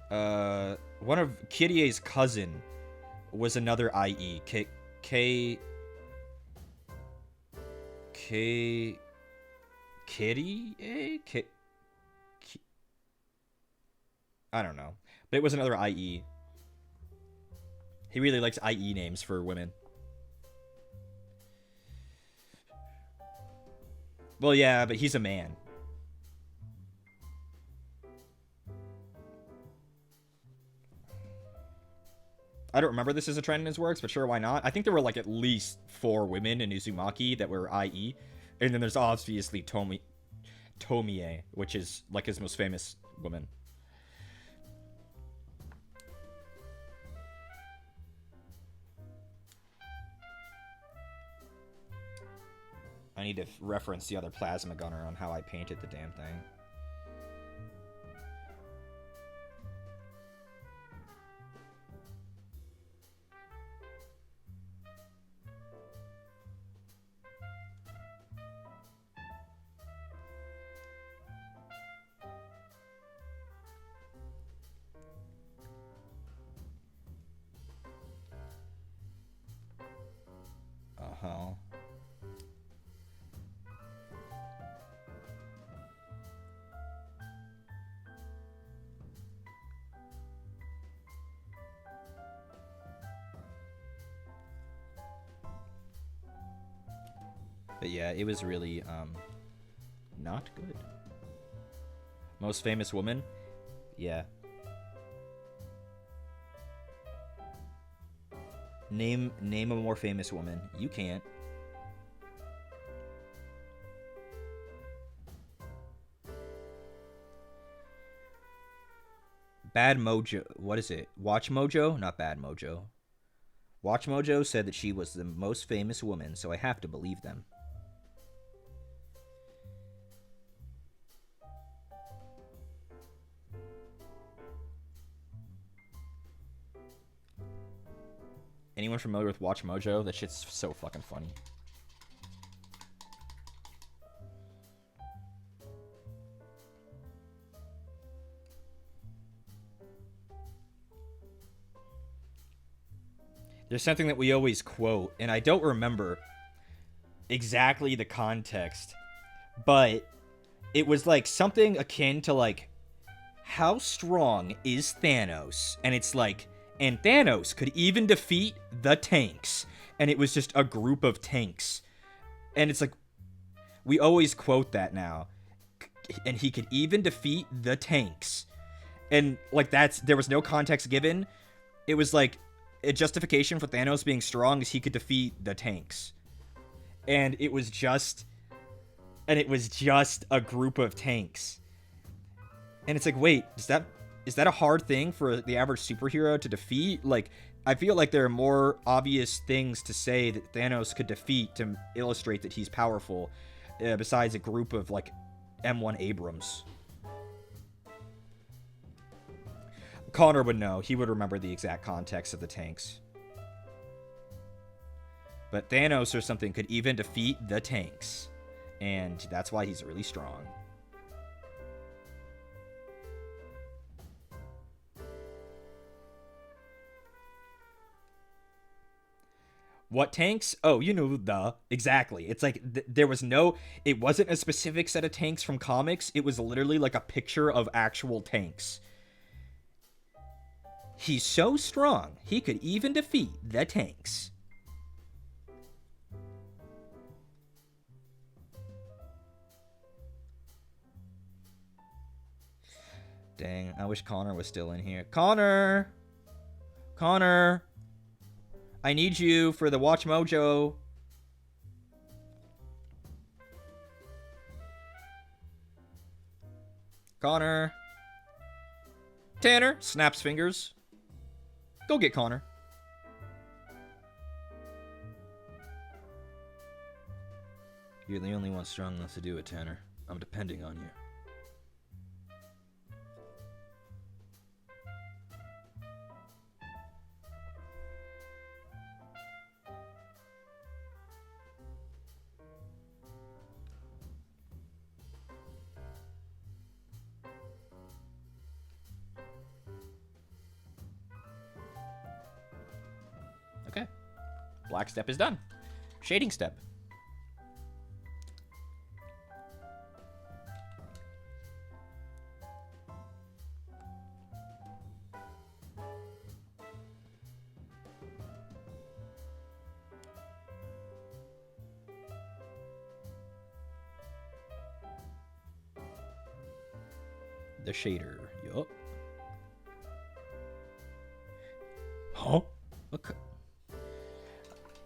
One of Kirie's cousin was another IE. Kitty? I don't know. But it was another IE. He really likes IE names for women. Well, yeah, but he's a man. I don't remember this as a trend in his works, but sure, why not? I think there were like at least 4 women in Uzumaki that were IE. And then there's obviously Tomie, which is like his most famous woman. I need to reference the other plasma gunner on how I painted the damn thing. Uh-huh. But yeah, it was really, not good. Most famous woman? Yeah. Name a more famous woman. You can't. Bad Mojo. What is it? Watch Mojo? Not Bad Mojo. Watch Mojo said that she was the most famous woman, so I have to believe them. Anyone familiar with Watch Mojo? That shit's so fucking funny. There's something that we always quote, and I don't remember exactly the context, but it was like something akin to like, how strong is Thanos? And it's like, and Thanos could even defeat the tanks. And it was just a group of tanks. And it's like, we always quote that now. And he could even defeat the tanks. And like there was no context given. It was like a justification for Thanos being strong is he could defeat the tanks. And it was just a group of tanks. And it's like, wait, is that a hard thing for the average superhero to defeat? Like, I feel like there are more obvious things to say that Thanos could defeat to illustrate that he's powerful, besides a group of, like, M1 Abrams. Connor would know. He would remember the exact context of the tanks. But Thanos or something could even defeat the tanks. And that's why he's really strong. What tanks? Oh, you know, exactly. It's like there was it wasn't a specific set of tanks from comics. It was literally like a picture of actual tanks. He's so strong, he could even defeat the tanks. Dang, I wish Connor was still in here. Connor! I need you for the Watch Mojo. Connor. Tanner snaps fingers. Go get Connor. You're the only one strong enough to do it, Tanner. I'm depending on you. Okay. Black step is done. Shading step. The shader. Yup. Huh? Look.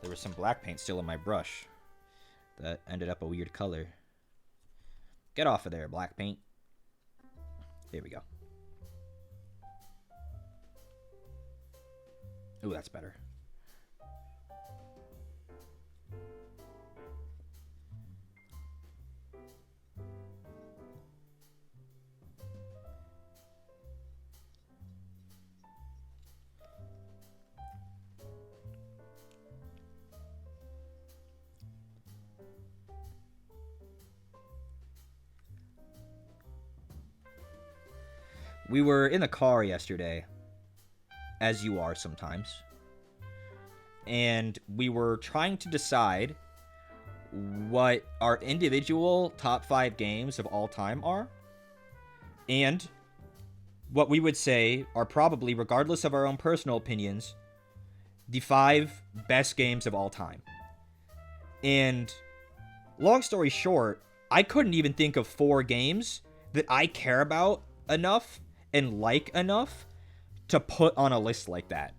There was some black paint still in my brush. That ended up a weird color. Get off of there, black paint. There we go. Ooh, that's better. We were in the car yesterday, as you are sometimes, and we were trying to decide what our individual top 5 games of all time are, and what we would say are probably, regardless of our own personal opinions, the 5 best games of all time. And long story short, I couldn't even think of 4 games that I care about enough and like enough to put on a list like that.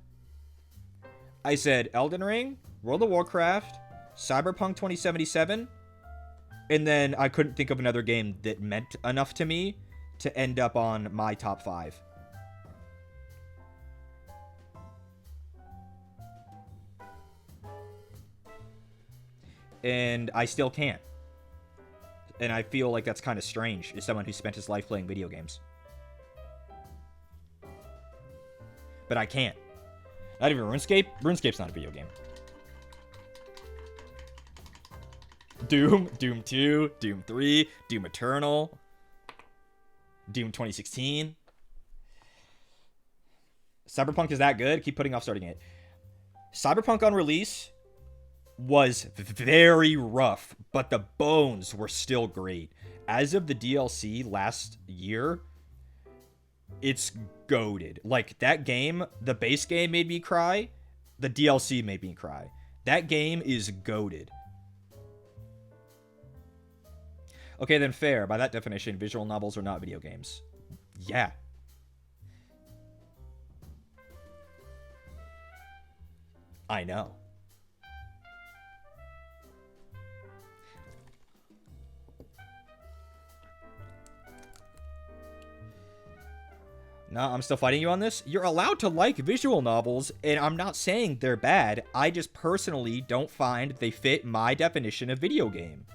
I said Elden Ring, World of Warcraft, Cyberpunk 2077, and then I couldn't think of another game that meant enough to me to end up on my top 5. And I still can't. And I feel like that's kind of strange as someone who spent his life playing video games. But I can't. Not even RuneScape. RuneScape's not a video game. Doom, Doom 2, Doom 3, Doom Eternal, Doom 2016. Cyberpunk is that good? Keep putting off starting it. Cyberpunk on release was very rough, but the bones were still great. As of the DLC last year, it's goated. Like, that game, the base game made me cry. The DLC made me cry. That game is goated. Okay, then fair. By that definition, visual novels are not video games. Yeah. I know. No, I'm still fighting you on this. You're allowed to like visual novels, and I'm not saying they're bad. I just personally don't find they fit my definition of video game.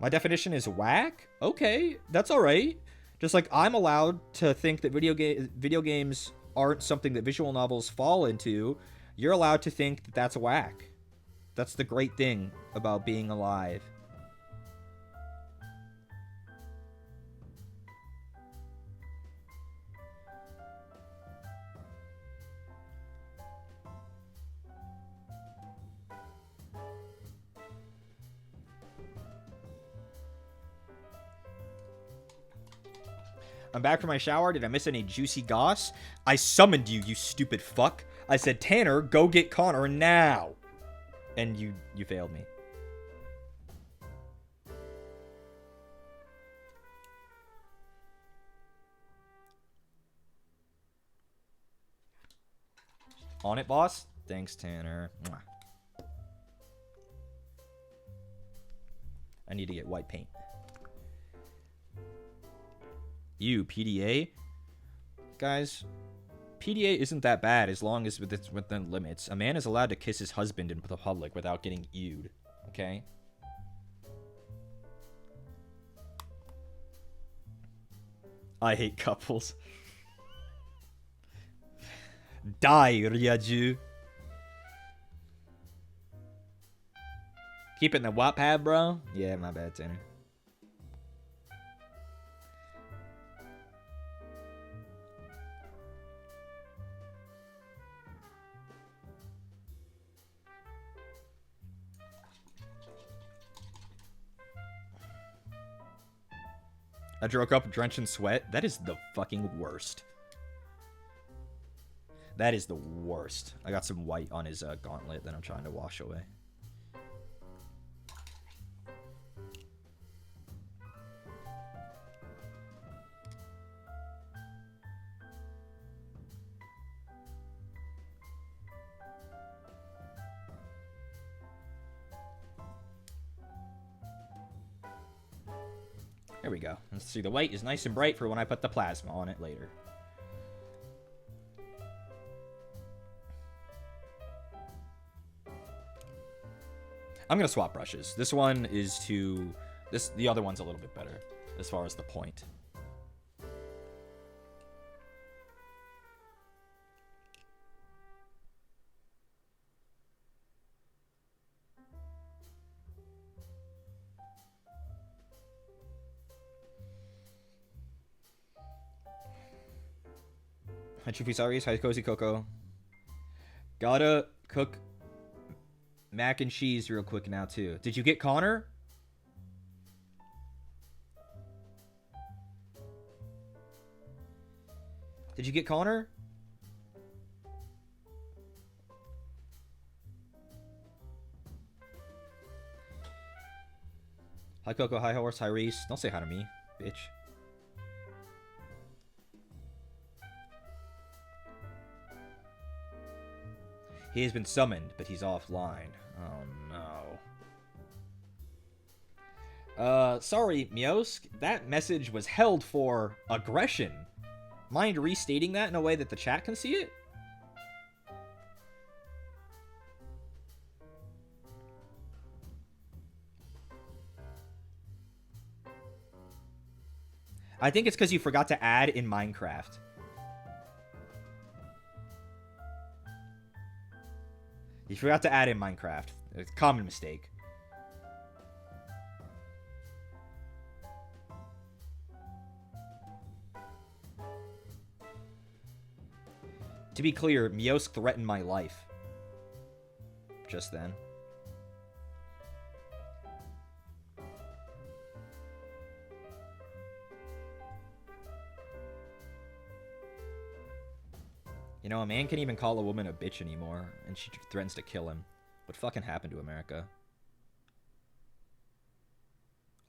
My definition is whack? Okay, that's alright. Just like I'm allowed to think that video games aren't something that visual novels fall into, you're allowed to think that that's whack. That's the great thing about being alive. I'm back from my shower. Did I miss any juicy goss? I summoned you, you stupid fuck. I said, Tanner, go get Connor now. And you failed me. On it, boss. Thanks, Tanner. Mwah. I need to get white paint. You, PDA? Guys, PDA isn't that bad as long as it's within limits. A man is allowed to kiss his husband in the public without getting ewed. Okay? I hate couples. Die, Ryaju. Keep it in the Wattpad, bro? Yeah, my bad, Tanner. I woke up drenched in sweat. That is the fucking worst. That is the worst. I got some white on his gauntlet that I'm trying to wash away. There we go. Let's see, the white is nice and bright for when I put the plasma on it later. I'm gonna swap brushes. This one is the other one's a little bit better as far as the point. Hi, Chufisaris. Hi, Cozy Coco. Gotta cook mac and cheese real quick now, too. Did you get Connor? Did you get Connor? Hi, Coco. Hi, Horse. Hi, Reese. Don't say hi to me, bitch. He has been summoned, but he's offline. Oh, no. Sorry, Miosk. That message was held for aggression. Mind restating that in a way that the chat can see it? I think it's because you forgot to add in Minecraft. You forgot to add in Minecraft. It's a common mistake. To be clear, Miosk threatened my life. Just then. You know, a man can't even call a woman a bitch anymore, and she threatens to kill him. What fucking happened to America?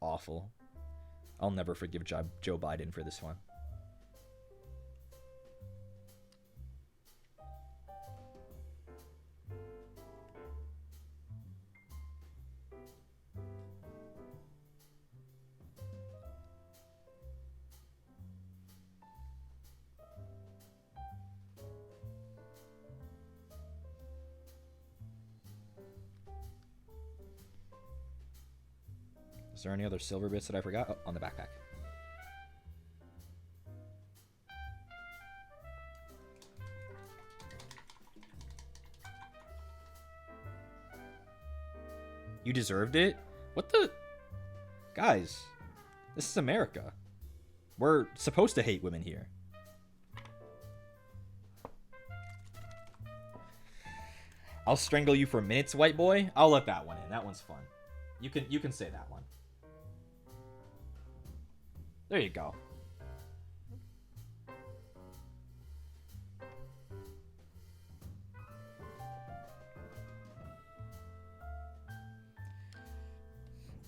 Awful. I'll never forgive Joe Biden for this one. Is there any other silver bits that I forgot? Oh, on the backpack. You deserved it? What the? Guys, this is America. We're supposed to hate women here. I'll strangle you for minutes, white boy. I'll let that one in. That one's fun. You can say that one. There you go.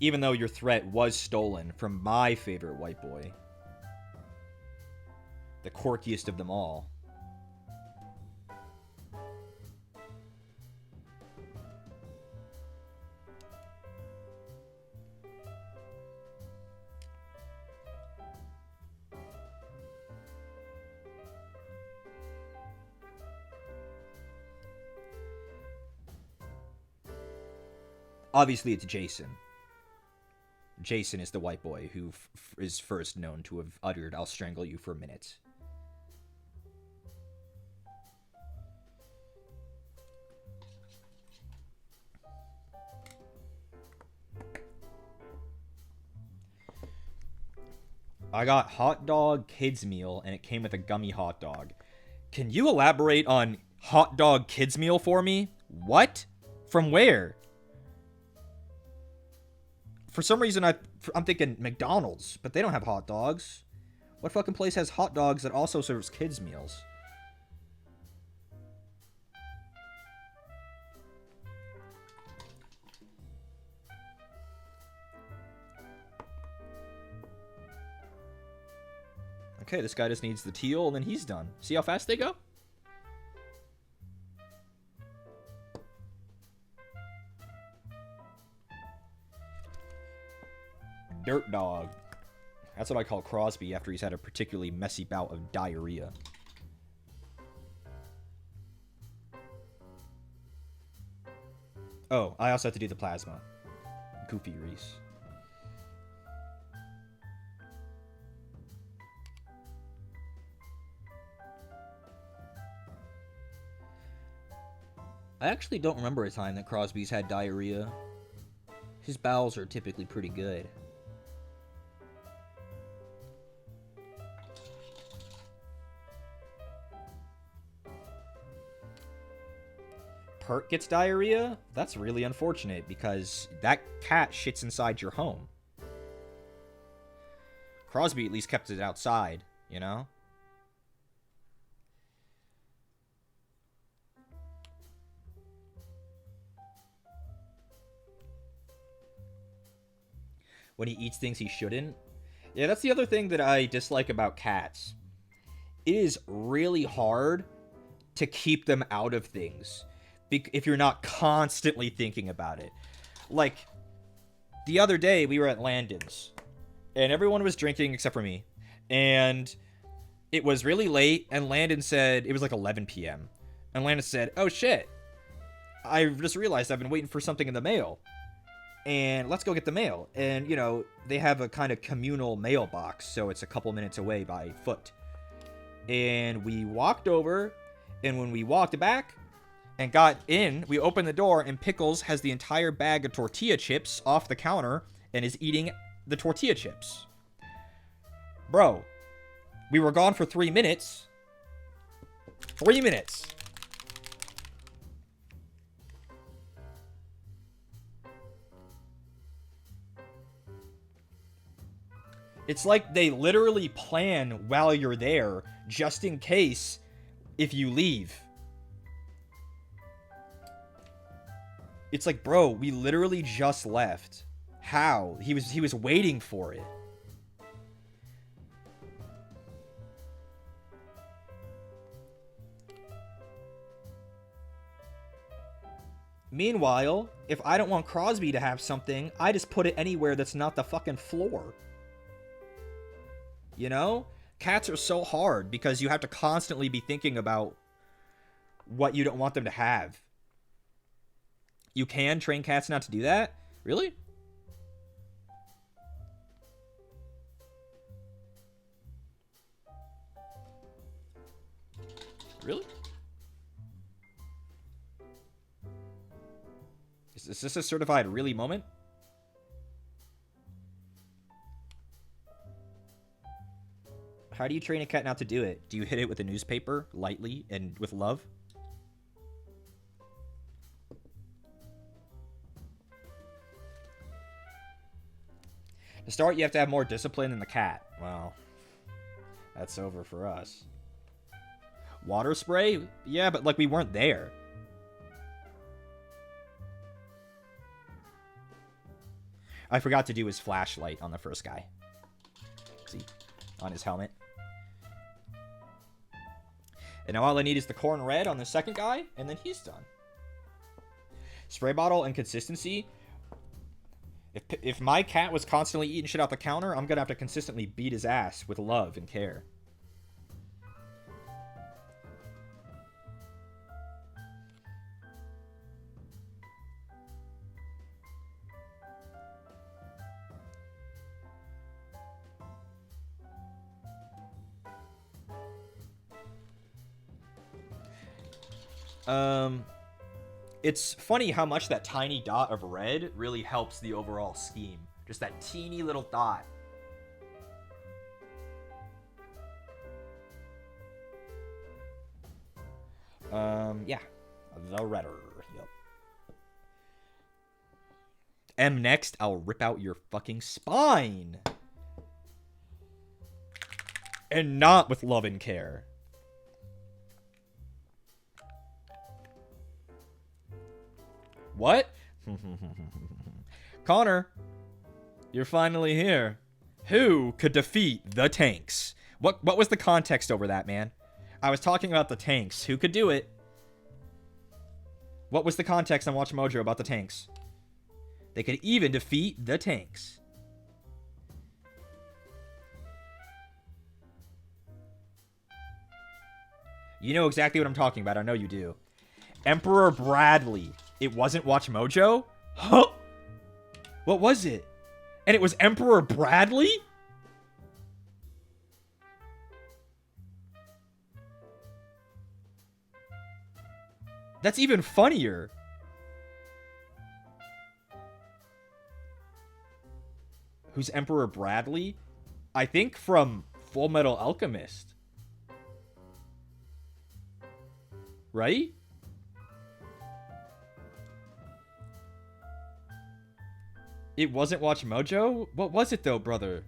Even though your threat was stolen from my favorite white boy. The quirkiest of them all. Obviously, it's Jason. Jason is the white boy who is first known to have uttered, "I'll strangle you for minutes." I got hot dog kids meal, and it came with a gummy hot dog. Can you elaborate on hot dog kids meal for me? What? From where? For some reason, I'm thinking McDonald's, but they don't have hot dogs. What fucking place has hot dogs that also serves kids meals? Okay, this guy just needs the teal, and then he's done. See how fast they go? Dirt dog. That's what I call Crosby after he's had a particularly messy bout of diarrhea. Oh, I also have to do the plasma. Goofy Reese. I actually don't remember a time that Crosby's had diarrhea. His bowels are typically pretty good. Pert gets diarrhea? That's really unfortunate because that cat shits inside your home. Crosby at least kept it outside, you know? When he eats things he shouldn't. Yeah, that's the other thing that I dislike about cats. It is really hard to keep them out of things if you're not constantly thinking about it. Like, the other day we were at Landon's, and everyone was drinking except for me. And it was really late, and Landon said, it was like 11 p.m. And Landon said, "Oh shit, I just realized I've been waiting for something in the mail. And let's go get the mail." And, you know, they have a kind of communal mailbox, so it's a couple minutes away by foot. And we walked over, and when we walked back and got in, we opened the door, and Pickles has the entire bag of tortilla chips off the counter and is eating the tortilla chips. Bro, we were gone for 3 minutes. 3 minutes. It's like they literally plan while you're there, just in case if you leave. It's like, bro, we literally just left. How? He was waiting for it. Meanwhile, if I don't want Crosby to have something, I just put it anywhere that's not the fucking floor. You know? Cats are so hard because you have to constantly be thinking about what you don't want them to have. You can train cats not to do that? Really? Really? Is this a certified really moment? How do you train a cat not to do it? Do you hit it with a newspaper, lightly, and with love? To start, you have to have more discipline than the cat. Well, that's over for us. Water spray? Yeah, but, like, we weren't there. I forgot to do his flashlight on the first guy. See? On his helmet. And now all I need is the corn red on the second guy, and then he's done. Spray bottle and consistency. If my cat was constantly eating shit out the counter, I'm going to have to consistently beat his ass with love and care. It's funny how much that tiny dot of red really helps the overall scheme. Just that teeny little dot. Yeah. The redder. Yep. M next, I'll rip out your fucking spine. And not with love and care. What? Connor, you're finally here. Who could defeat the tanks? What was the context over that, man? I was talking about the tanks. Who could do it? What was the context on Watch Mojo about the tanks? They could even defeat the tanks. You know exactly what I'm talking about. I know you do. Emperor Bradley. It wasn't Watch Mojo? Huh? What was it? And it was Emperor Bradley? That's even funnier. Who's Emperor Bradley? I think from Full Metal Alchemist. Right? It wasn't Watch Mojo? What was it though, brother?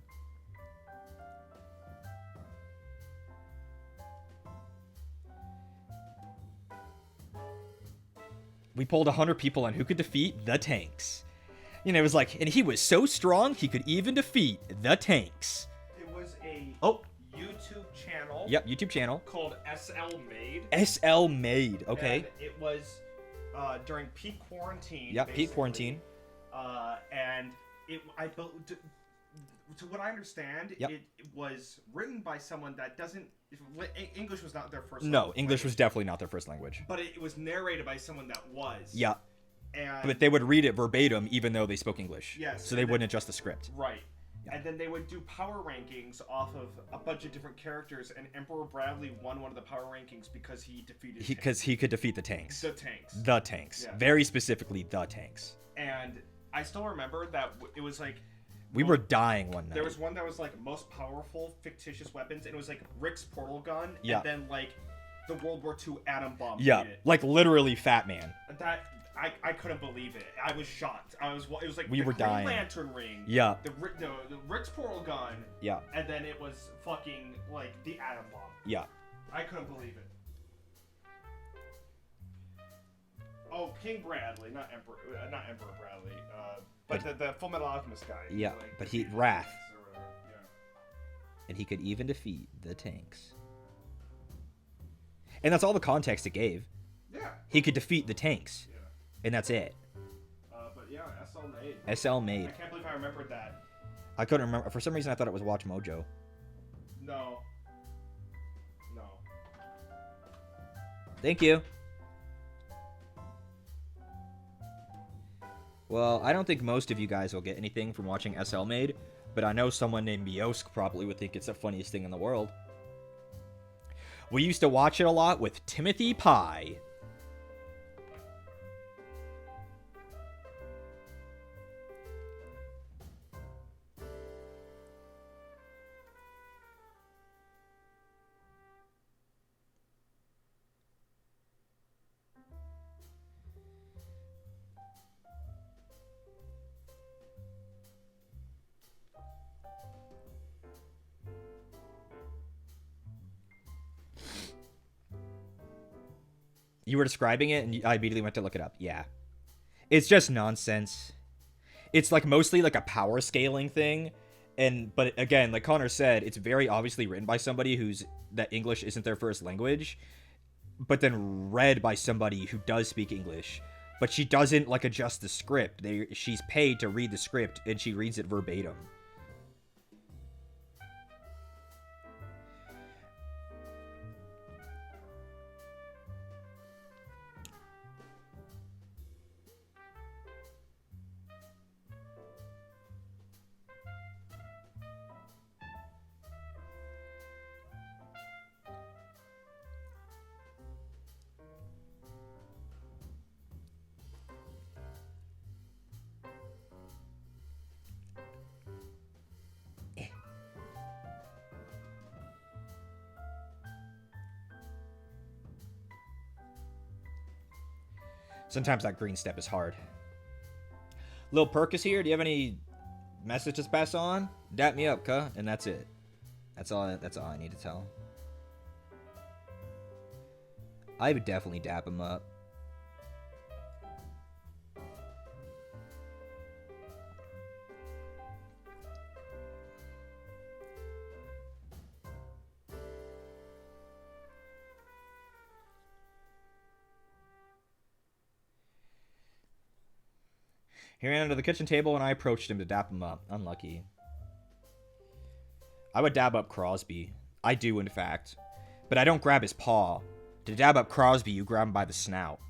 We pulled 100 people on who could defeat the tanks. You know, it was like, and he was so strong, he could even defeat the tanks. It was a YouTube channel. Yep, YouTube channel. Called SL Made. SL Made, okay. And it was during peak quarantine. Yep, peak quarantine. And to what I understand, yep. it was written by someone that doesn't... English was not their first language. No, English was definitely not their first language. But it was narrated by someone that was. Yeah. And but they would read it verbatim even though they spoke English. Yes. So they wouldn't adjust the script. Right. Yeah. And then they would do power rankings off of a bunch of different characters, and Emperor Bradley won one of the power rankings because he defeated because he could defeat the tanks. The tanks. The tanks. Yeah. Very specifically, the tanks. And I still remember that it was like... We were dying one night. There was one that was like most powerful fictitious weapons, and it was like Rick's portal gun, yeah. and then like the World War II atom bomb. Yeah, like literally Fat Man. That I couldn't believe it. I was shocked. It was like we were Green dying. Lantern ring. Yeah. The Rick's portal gun. Yeah. And then it was fucking like the atom bomb. Yeah. I couldn't believe it. Oh, King Bradley, not Emperor Bradley. But the Full Metal Alchemist guy. Yeah, like, but Wrath. Yeah. And he could even defeat the tanks. And that's all the context it gave. Yeah. He could defeat the tanks. Yeah. And that's it. But yeah, SL Made. SL Made. I can't believe I remembered that. I couldn't remember. For some reason, I thought it was Watch Mojo. No. Thank you. Well, I don't think most of you guys will get anything from watching SL Made, but I know someone named Miosk probably would think it's the funniest thing in the world. We used to watch it a lot with Timothy Pye. You were describing it, and I immediately went to look it up. Yeah. It's just nonsense. It's like mostly like a power scaling thing. But again, like Connor said, it's very obviously written by somebody that English isn't their first language, but then read by somebody who does speak English. But she doesn't like adjust the script. She's paid to read the script, and she reads it verbatim. Sometimes that green step is hard. Lil Perk is here. Do you have any messages to pass on? Dap me up, cuh. And that's it. That's all I need to tell. I would definitely dap him up. He ran under the kitchen table and I approached him to dap him up. Unlucky. I would dab up Crosby. I do, in fact. But I don't grab his paw. To dab up Crosby, you grab him by the snout.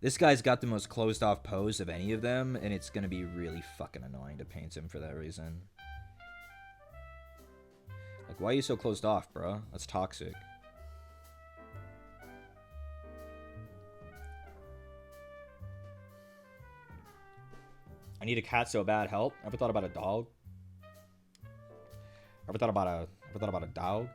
This guy's got the most closed off pose of any of them, and it's gonna be really fucking annoying to paint him for that reason. Like, why are you so closed off, bro? That's toxic. I need a cat so bad. Help. Ever thought about a dog? Ever thought about a dog?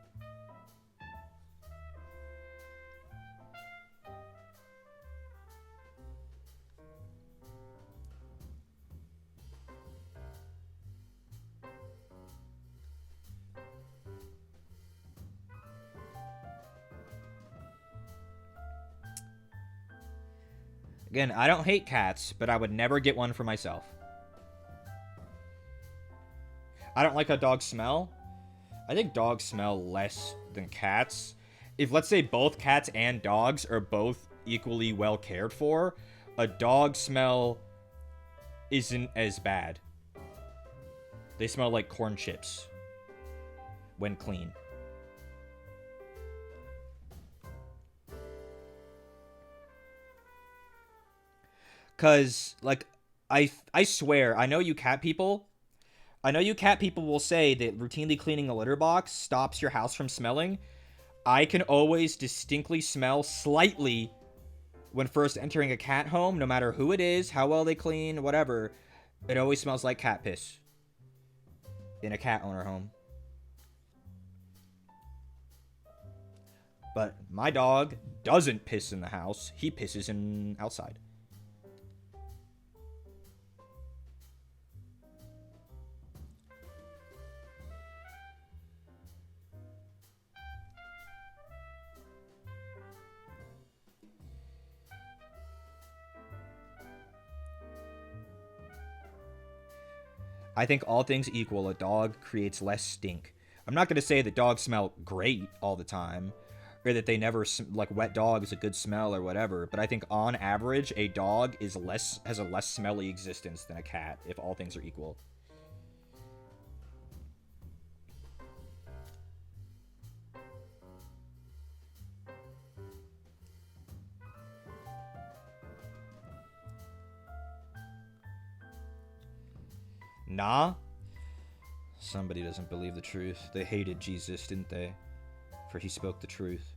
Again, I don't hate cats, but I would never get one for myself. I don't like how dogs smell. I think dogs smell less than cats. If, let's say, both cats and dogs are both equally well cared for, a dog smell isn't as bad. They smell like corn chips when clean. Because, like, I swear, I know you cat people will say that routinely cleaning a litter box stops your house from smelling. I can always distinctly smell slightly when first entering a cat home, no matter who it is, how well they clean, whatever. It always smells like cat piss in a cat owner home. But my dog doesn't piss in the house. He pisses in outside. I think all things equal, a dog creates less stink. I'm not going to say that dogs smell great all the time, or that they never, like, wet dog is a good smell or whatever, but I think on average, a dog has a less smelly existence than a cat, if all things are equal. Nah? Somebody doesn't believe the truth. They hated Jesus, didn't they? For he spoke the truth.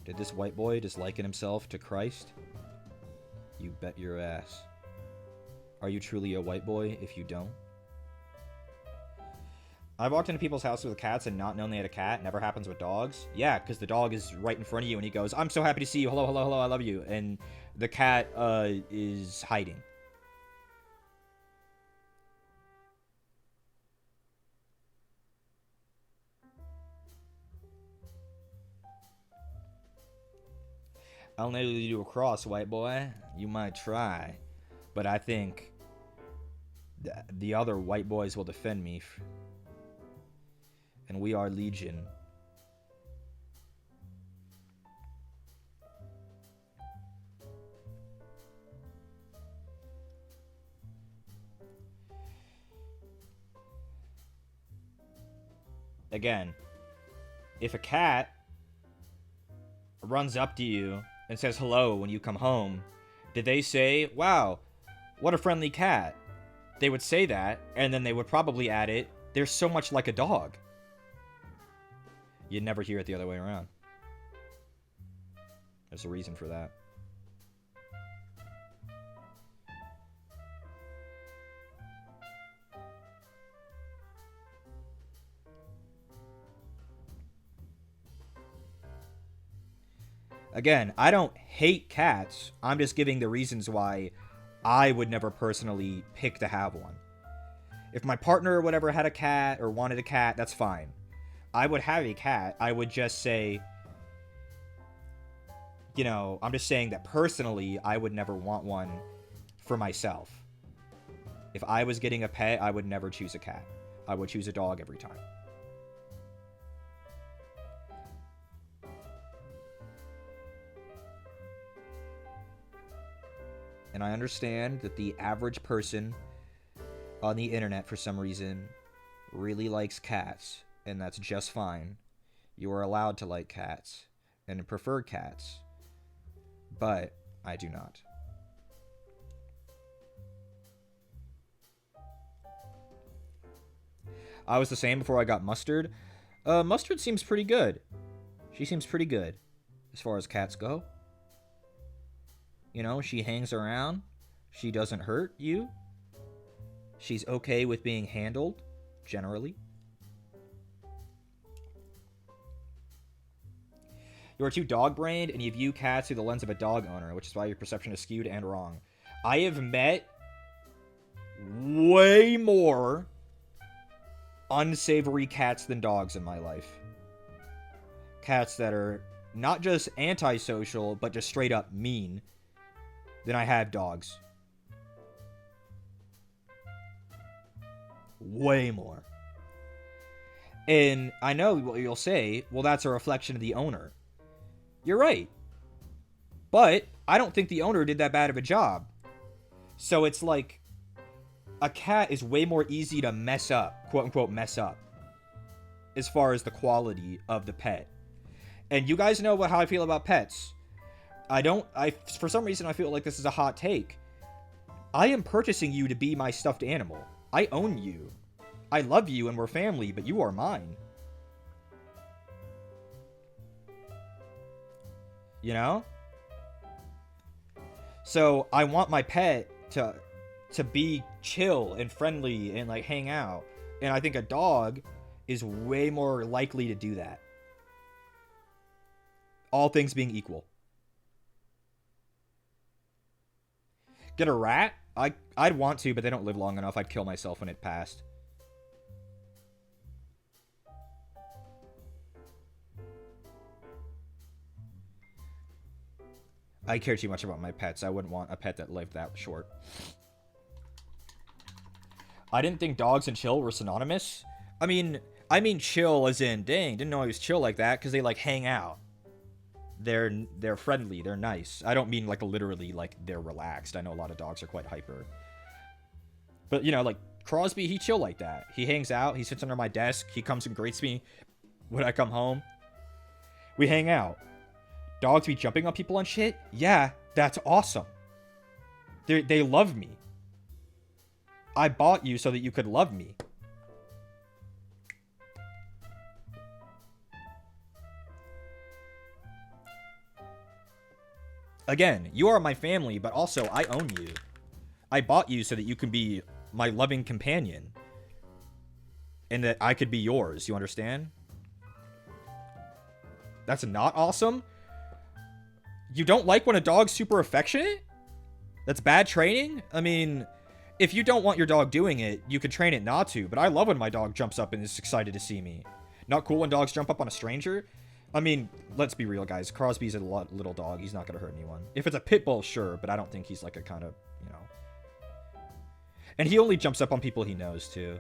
Did this white boy just liken himself to Christ? You bet your ass. Are you truly a white boy if you don't? I've walked into people's houses with cats and not known they had a cat. Never happens with dogs. Yeah, because the dog is right in front of you and he goes, I'm so happy to see you. Hello, hello, hello, I love you. And the cat is hiding. I'll nail you to a cross, white boy. You might try. But I think the other white boys will defend me. And we are legion. Again, if a cat runs up to you and says hello when you come home, did they say, wow, what a friendly cat? They would say that, and then they would probably add it, they're so much like a dog. You'd never hear it the other way around. There's a reason for that. Again, I don't hate cats. I'm just giving the reasons why I would never personally pick to have one. If my partner or whatever had a cat or wanted a cat, that's fine. I would have a cat. I would just say, you know, I'm just saying that personally, I would never want one for myself. If I was getting a pet, I would never choose a cat. I would choose a dog every time. And I understand that the average person on the internet, for some reason, really likes cats, and that's just fine. You are allowed to like cats and prefer cats, but I do not. I was the same before I got Mustard. Mustard seems pretty good. She seems pretty good as far as cats go. You know, she hangs around. She doesn't hurt you. She's okay with being handled, generally. You are too dog-brained, and you view cats through the lens of a dog owner, which is why your perception is skewed and wrong. I have met way more unsavory cats than dogs in my life. Cats that are not just antisocial, but just straight up mean, than I have dogs. Way more. And I know what you'll say, well, that's a reflection of the owner. You're right. But I don't think the owner did that bad of a job. So it's like, a cat is way more easy to mess up, quote unquote mess up, as far as the quality of the pet. And you guys know how I feel about pets. For some reason, I feel like this is a hot take. I am purchasing you to be my stuffed animal. I own you. I love you and we're family, but you are mine. You know? So I want my pet to be chill and friendly and like hang out. And I think a dog is way more likely to do that. All things being equal. Get a rat? I'd want to, but they don't live long enough. I'd kill myself when it passed. I care too much about my pets. I wouldn't want a pet that lived that short. I didn't think dogs and chill were synonymous. I mean chill as in, dang, didn't know he was chill like that, because they like hang out. They're friendly, they're nice. I don't mean like literally like they're relaxed. I know a lot of dogs are quite hyper. But you know, like Crosby, he chill like that. He hangs out, he sits under my desk, he comes and greets me when I come home. We hang out. Dogs be jumping on people and shit? Yeah, that's awesome. They love me. I bought you so that you could love me. Again, you are my family, but also I own you. I bought you so that you can be my loving companion. And that I could be yours, you understand? That's not awesome? You don't like when a dog's super affectionate? That's bad training? I mean, if you don't want your dog doing it, you can train it not to, but I love when my dog jumps up and is excited to see me. Not cool when dogs jump up on a stranger? I mean, let's be real, guys. Crosby's a little dog. He's not going to hurt anyone. If it's a pit bull, sure, but I don't think he's like a kind of, you know. And he only jumps up on people he knows, too.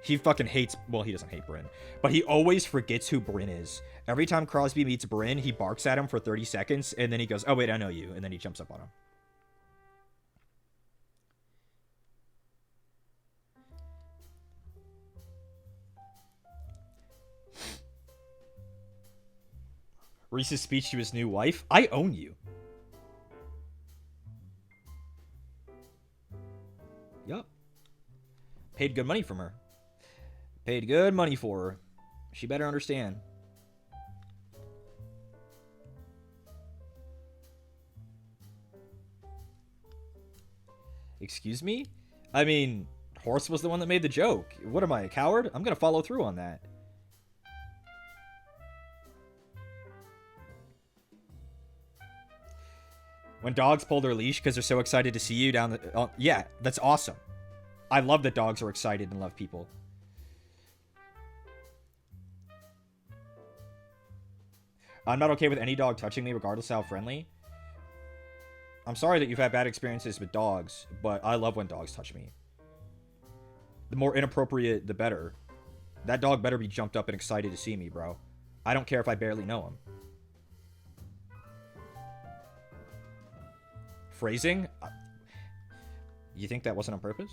He fucking hates, well, he doesn't hate Bryn, but he always forgets who Bryn is. Every time Crosby meets Bryn, he barks at him for 30 seconds, and then he goes, oh, wait, I know you, and then he jumps up on him. Reese's speech to his new wife. I own you. Yup. Paid good money from her. Paid good money for her. She better understand. Excuse me? I mean, Horse was the one that made the joke. What am I, a coward? I'm gonna follow through on that. When dogs pull their leash because they're so excited to see you down the... yeah, that's awesome. I love that dogs are excited and love people. I'm not okay with any dog touching me, regardless of how friendly. I'm sorry that you've had bad experiences with dogs, but I love when dogs touch me. The more inappropriate, the better. That dog better be jumped up and excited to see me, bro. I don't care if I barely know him. Phrasing? You think that wasn't on purpose?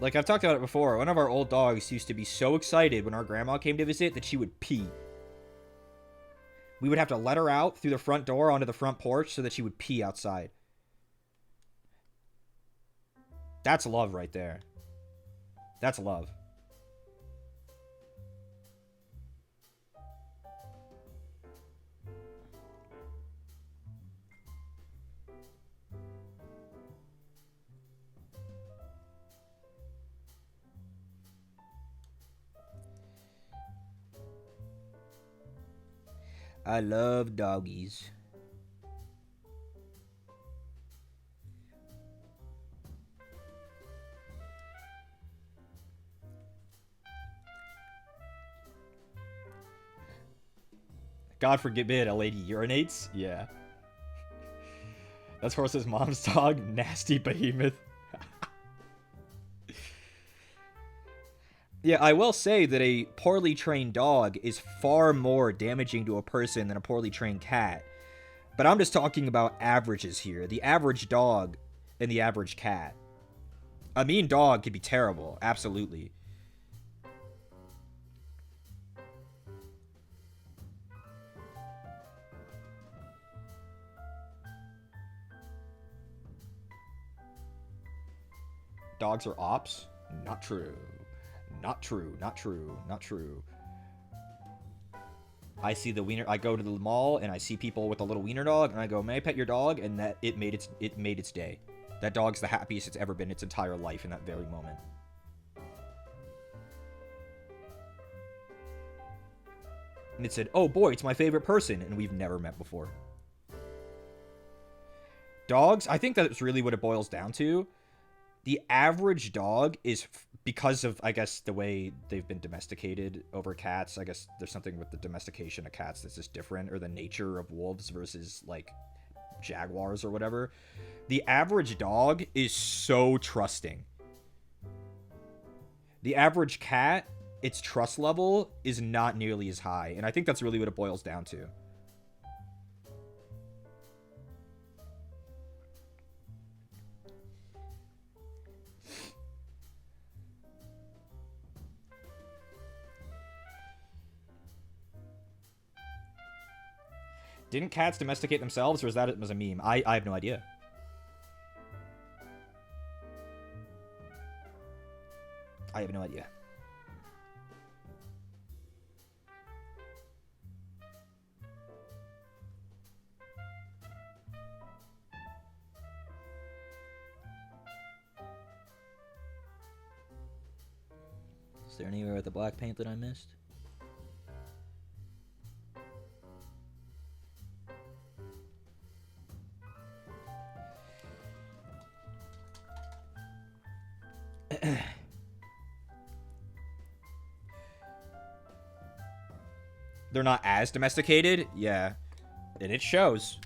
Like, I've talked about it before. One of our old dogs used to be so excited when our grandma came to visit that she would pee. We would have to let her out through the front door onto the front porch so that she would pee outside. That's love right there. That's love. I love doggies. God forbid a lady urinates? Yeah. That's Horse's mom's dog. Nasty behemoth. Yeah, I will say that a poorly trained dog is far more damaging to a person than a poorly trained cat. But I'm just talking about averages here. The average dog and the average cat. A mean dog could be terrible, absolutely. Dogs are ops? Not true. Not true, not true, not true. I see the wiener. I go to the mall and I see people with a little wiener dog, and I go, "May I pet your dog?" And that it made its day. That dog's the happiest it's ever been its entire life in that very moment. And it said, "Oh boy, it's my favorite person," and we've never met before. Dogs, I think that's really what it boils down to. The average dog is, because of, I guess, the way they've been domesticated over cats, I guess there's something with the domestication of cats that's just different, or the nature of wolves versus, like, jaguars or whatever. The average dog is so trusting. The average cat, its trust level is not nearly as high, and I think that's really what it boils down to. Didn't cats domesticate themselves, or is that it was a meme? I have no idea. I have no idea. Is there anywhere with the black paint that I missed? They're not as domesticated? Yeah. And it shows.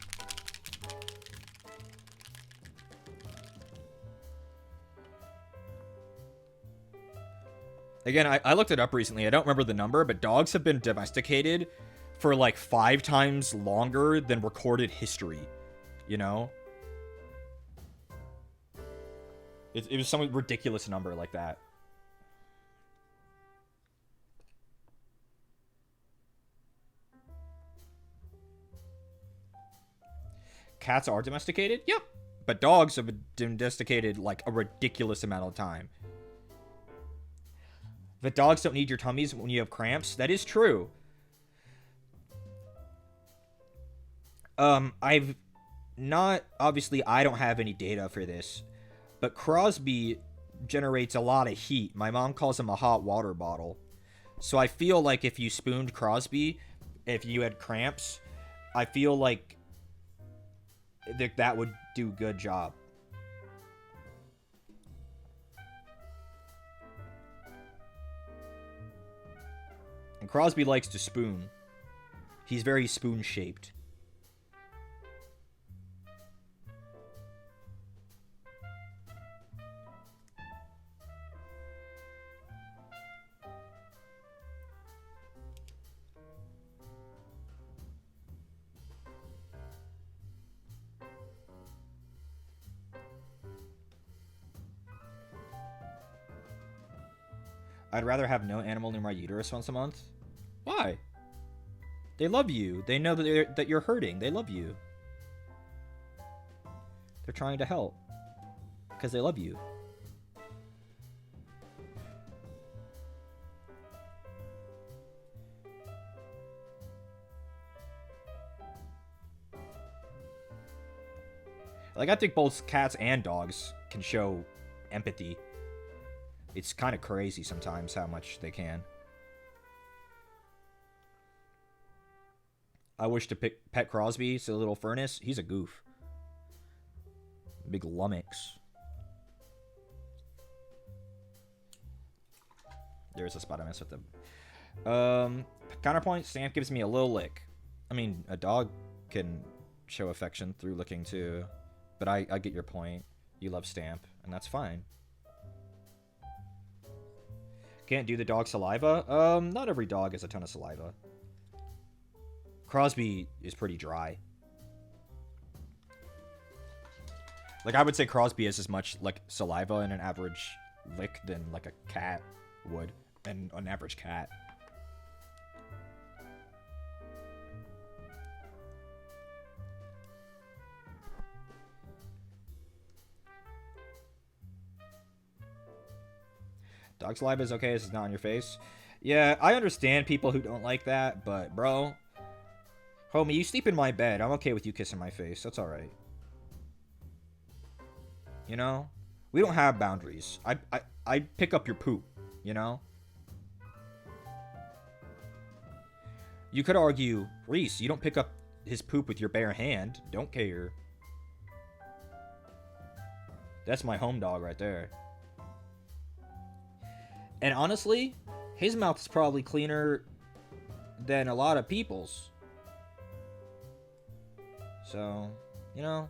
Again, I looked it up recently. I don't remember the number, but dogs have been domesticated for like 5 times longer than recorded history. You know? It was some ridiculous number like that. cats are domesticated? Yep. But dogs have been domesticated like a ridiculous amount of time. But dogs don't need your tummies when you have cramps. That is true. I've not... Obviously, I don't have any data for this. But Crosby generates a lot of heat. My mom calls him a hot water bottle. So I feel like if you spooned Crosby, if you had cramps, I feel like that would do a good job. And Crosby likes to spoon. He's very spoon-shaped. I'd rather have no animal near my uterus once a month. Why? They love you. They know that you're hurting. They love you. They're trying to help. Because they love you. Like, I think both cats and dogs can show empathy. It's kind of crazy sometimes how much they can. I wish to pet Crosby, so little furnace. He's a goof. Big lummox. There's a spot I mess with them. Counterpoint, Stamp gives me a little lick. I mean, a dog can show affection through licking too. But I get your point. You love Stamp, and that's fine. Can't do the dog saliva? Not every dog has a ton of saliva. Crosby is pretty dry. Like, I would say Crosby has as much, like, saliva in an average lick than, like, a cat would. And an average cat. Dog saliva is okay, this is not on your face. Yeah, I understand people who don't like that, but, bro... Homie, you sleep in my bed. I'm okay with you kissing my face. That's alright. You know? We don't have boundaries. I pick up your poop, you know? You could argue, Reese, you don't pick up his poop with your bare hand. Don't care. That's my home dog right there. And honestly, his mouth is probably cleaner than a lot of people's. So, you know,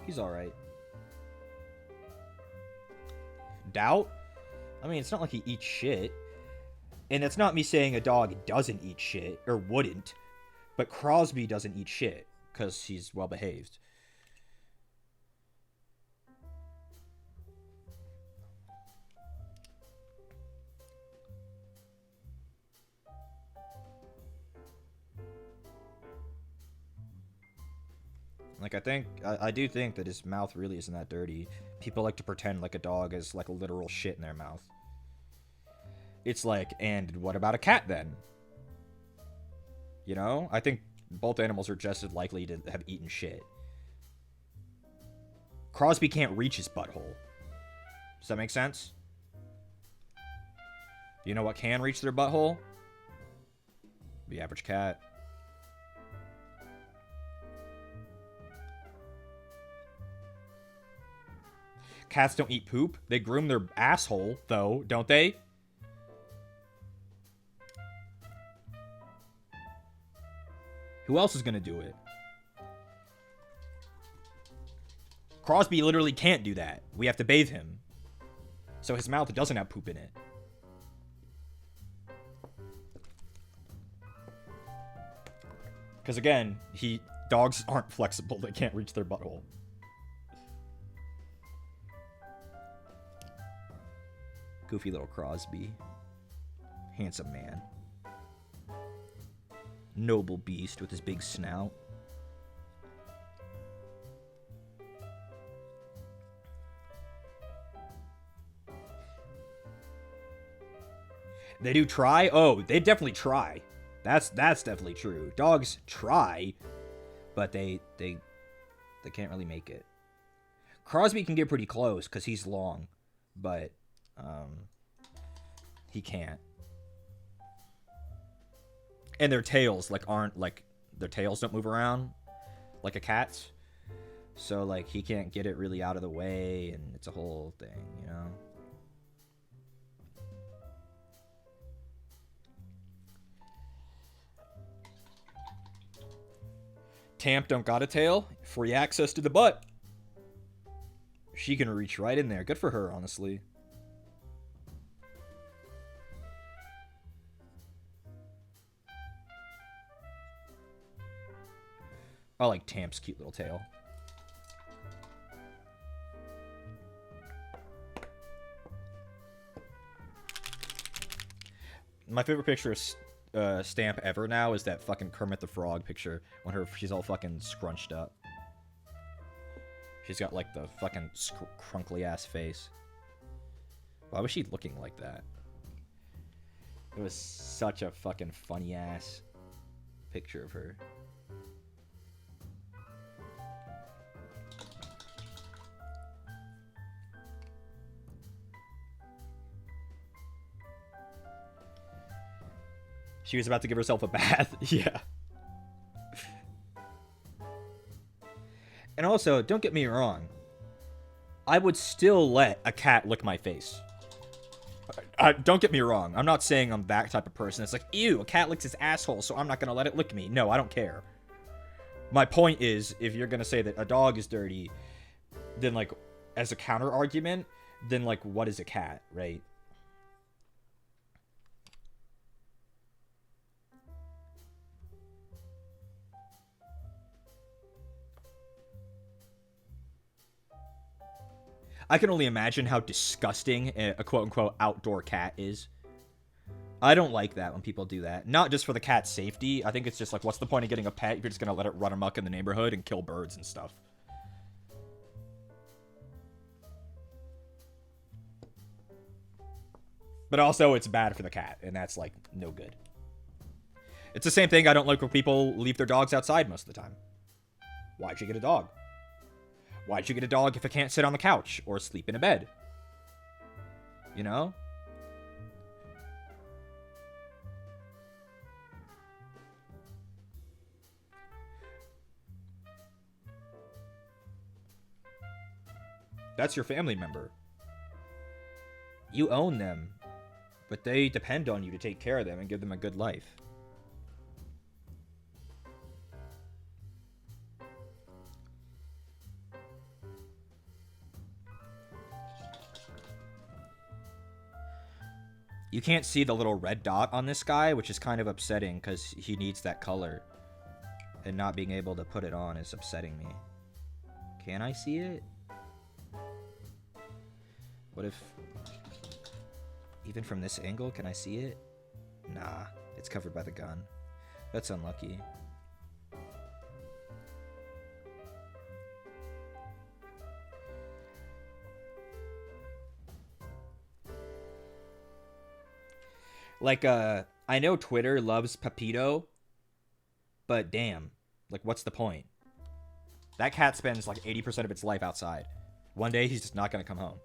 he's alright. Doubt? I mean, it's not like he eats shit. And it's not me saying a dog doesn't eat shit, or wouldn't. But Crosby doesn't eat shit, because he's well behaved. Like, I do think that his mouth really isn't that dirty. People like to pretend like a dog has, like, a literal shit in their mouth. It's like, and what about a cat, then? You know? I think both animals are just as likely to have eaten shit. Crosby can't reach his butthole. Does that make sense? You know what can reach their butthole? The average cat. Cats don't eat poop. They groom their asshole, though, don't they? Who else is gonna do it? Crosby literally can't do that. We have to bathe him. So his mouth doesn't have poop in it. Because again, dogs aren't flexible. They can't reach their butthole. Goofy little Crosby. Handsome man. Noble beast with his big snout. They do try? Oh, they definitely try. That's definitely true. Dogs try, but they can't really make it. Crosby can get pretty close because he's long, but he can't. And their tails their tails don't move around like a cat's. So like he can't get it really out of the way, and it's a whole thing, you know. Tamp don't got a tail. Free access to the butt. She can reach right in there. Good for her, honestly. I like Tamp's cute little tail. My favorite picture of Stamp ever now is that fucking Kermit the Frog picture when she's all fucking scrunched up. She's got like the fucking crunkly ass face. Why was she looking like that? It was such a fucking funny ass picture of her. She was about to give herself a bath. Yeah. And also, don't get me wrong. I would still let a cat lick my face. Don't get me wrong. I'm not saying I'm that type of person. It's like, ew, a cat licks his asshole, so I'm not going to let it lick me. No, I don't care. My point is, if you're going to say that a dog is dirty, then, like, as a counter argument, then, like, what is a cat, right? I can only imagine how disgusting a quote-unquote outdoor cat is. I don't like that when people do that. Not just for the cat's safety. I think it's just like, what's the point of getting a pet if you're just going to let it run amok in the neighborhood and kill birds and stuff? But also, it's bad for the cat, and that's, like, no good. It's the same thing I don't like when people leave their dogs outside most of the time. Why'd you get a dog? Why'd you get a dog if it can't sit on the couch or sleep in a bed? You know? That's your family member. You own them, but they depend on you to take care of them and give them a good life. You can't see the little red dot on this guy, which is kind of upsetting because he needs that color. And not being able to put it on is upsetting me. Can I see it? What if... Even from this angle, can I see it? Nah, it's covered by the gun. That's unlucky. Like, I know Twitter loves Pepito, but damn, like, what's the point? That cat spends, like, 80% of its life outside. One day, he's just not gonna come home.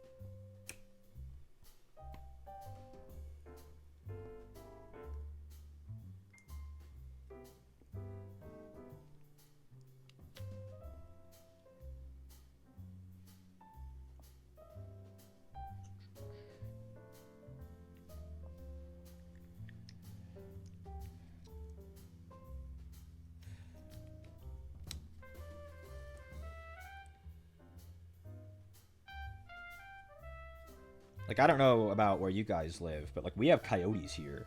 Like, I don't know about where you guys live, but, like, we have coyotes here.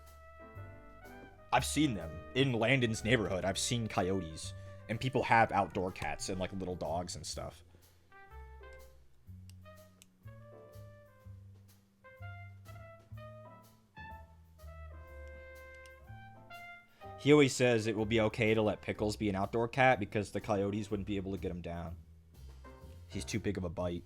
I've seen them. In Landon's neighborhood, I've seen coyotes. And people have outdoor cats and, like, little dogs and stuff. He always says it will be okay to let Pickles be an outdoor cat because the coyotes wouldn't be able to get him down. He's too big of a bite.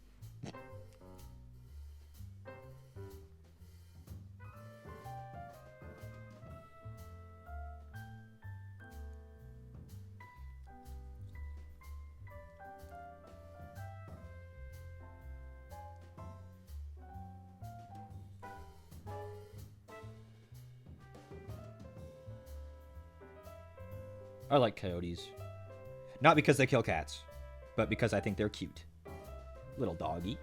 I like coyotes. Not because they kill cats, but because I think they're cute. Little doggy.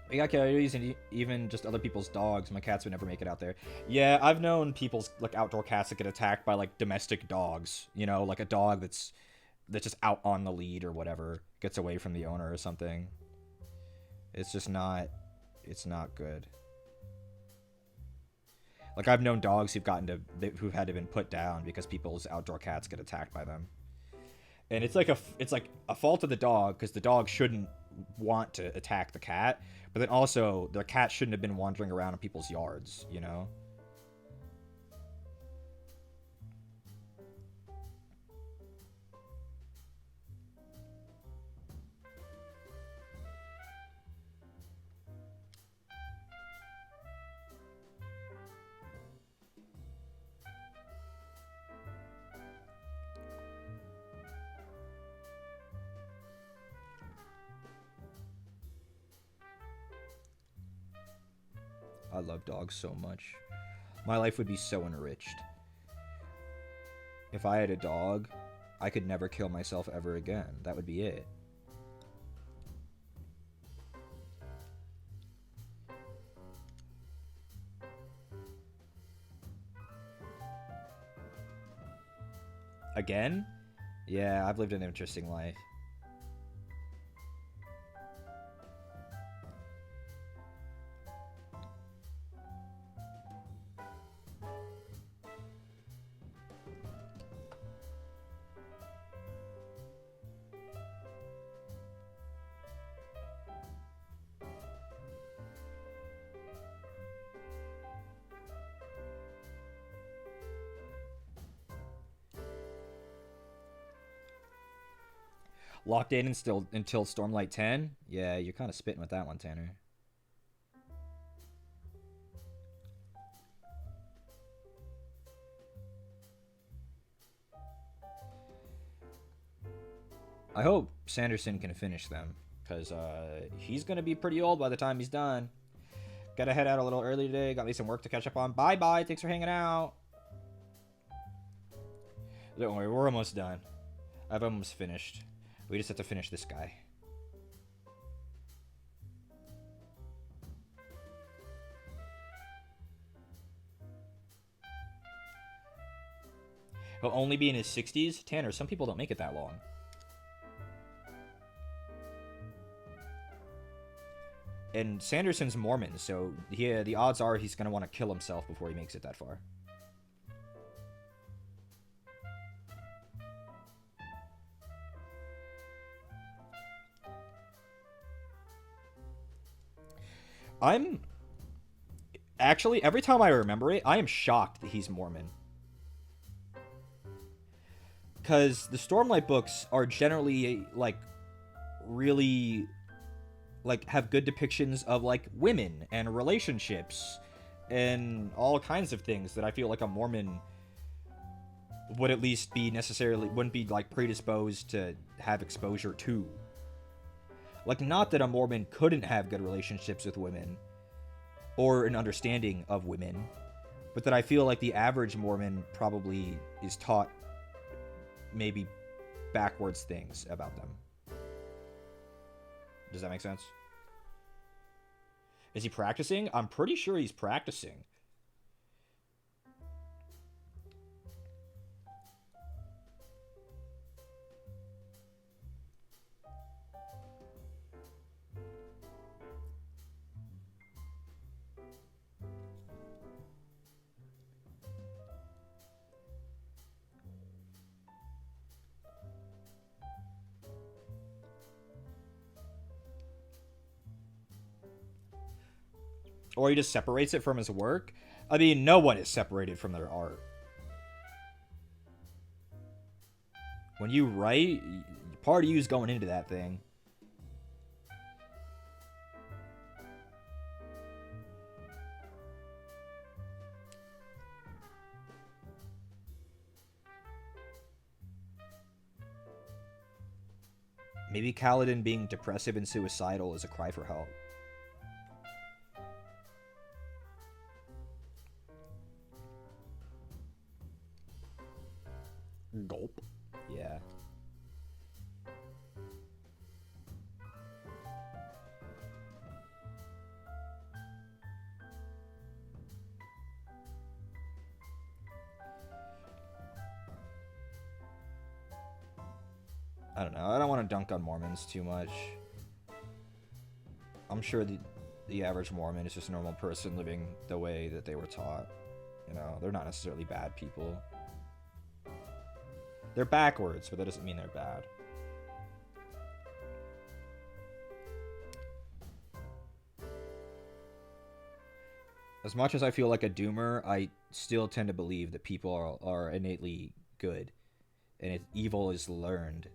We got coyotes and even just other people's dogs. My cats would never make it out there. Yeah, I've known people's like outdoor cats that get attacked by like domestic dogs. You know, like a dog that's just out on the lead or whatever, gets away from the owner or something. It's just not. It's not good. Like I've known dogs who've had to been put down because people's outdoor cats get attacked by them. And it's like a fault of the dog because the dog shouldn't want to attack the cat, but then also the cat shouldn't have been wandering around in people's yards, you know? I love dogs so much. My life would be so enriched. If I had a dog, I could never kill myself ever again. That would be it. Again? Yeah, I've lived an interesting life. Locked in until Stormlight 10? Yeah, you're kind of spitting with that one, Tanner. I hope Sanderson can finish them, because he's going to be pretty old by the time he's done. Gotta head out a little early today. Got me some work to catch up on. Bye-bye. Thanks for hanging out. Don't worry, we're almost done. I've almost finished. We just have to finish this guy. He'll only be in his 60s? Tanner, some people don't make it that long. And Sanderson's Mormon, so the odds are he's going to want to kill himself before he makes it that far. I'm actually, every time I remember it, I am shocked that he's Mormon. Because the Stormlight books are generally, like, really, like, have good depictions of, like, women and relationships and all kinds of things that I feel like a Mormon would at least be wouldn't be, like, predisposed to have exposure to. Like, not that a Mormon couldn't have good relationships with women or an understanding of women, but that I feel like the average Mormon probably is taught maybe backwards things about them. Does that make sense? Is he practicing? I'm pretty sure he's practicing. Or he just separates it from his work. I mean, no one is separated from their art. When you write, part of you is going into that thing. Maybe Kaladin being depressive and suicidal is a cry for help. I don't know. I don't want to dunk on Mormons too much. I'm sure the average Mormon is just a normal person living the way that they were taught. You know, they're not necessarily bad people. They're backwards, but that doesn't mean they're bad. As much as I feel like a doomer, I still tend to believe that people are innately good, and evil is learned.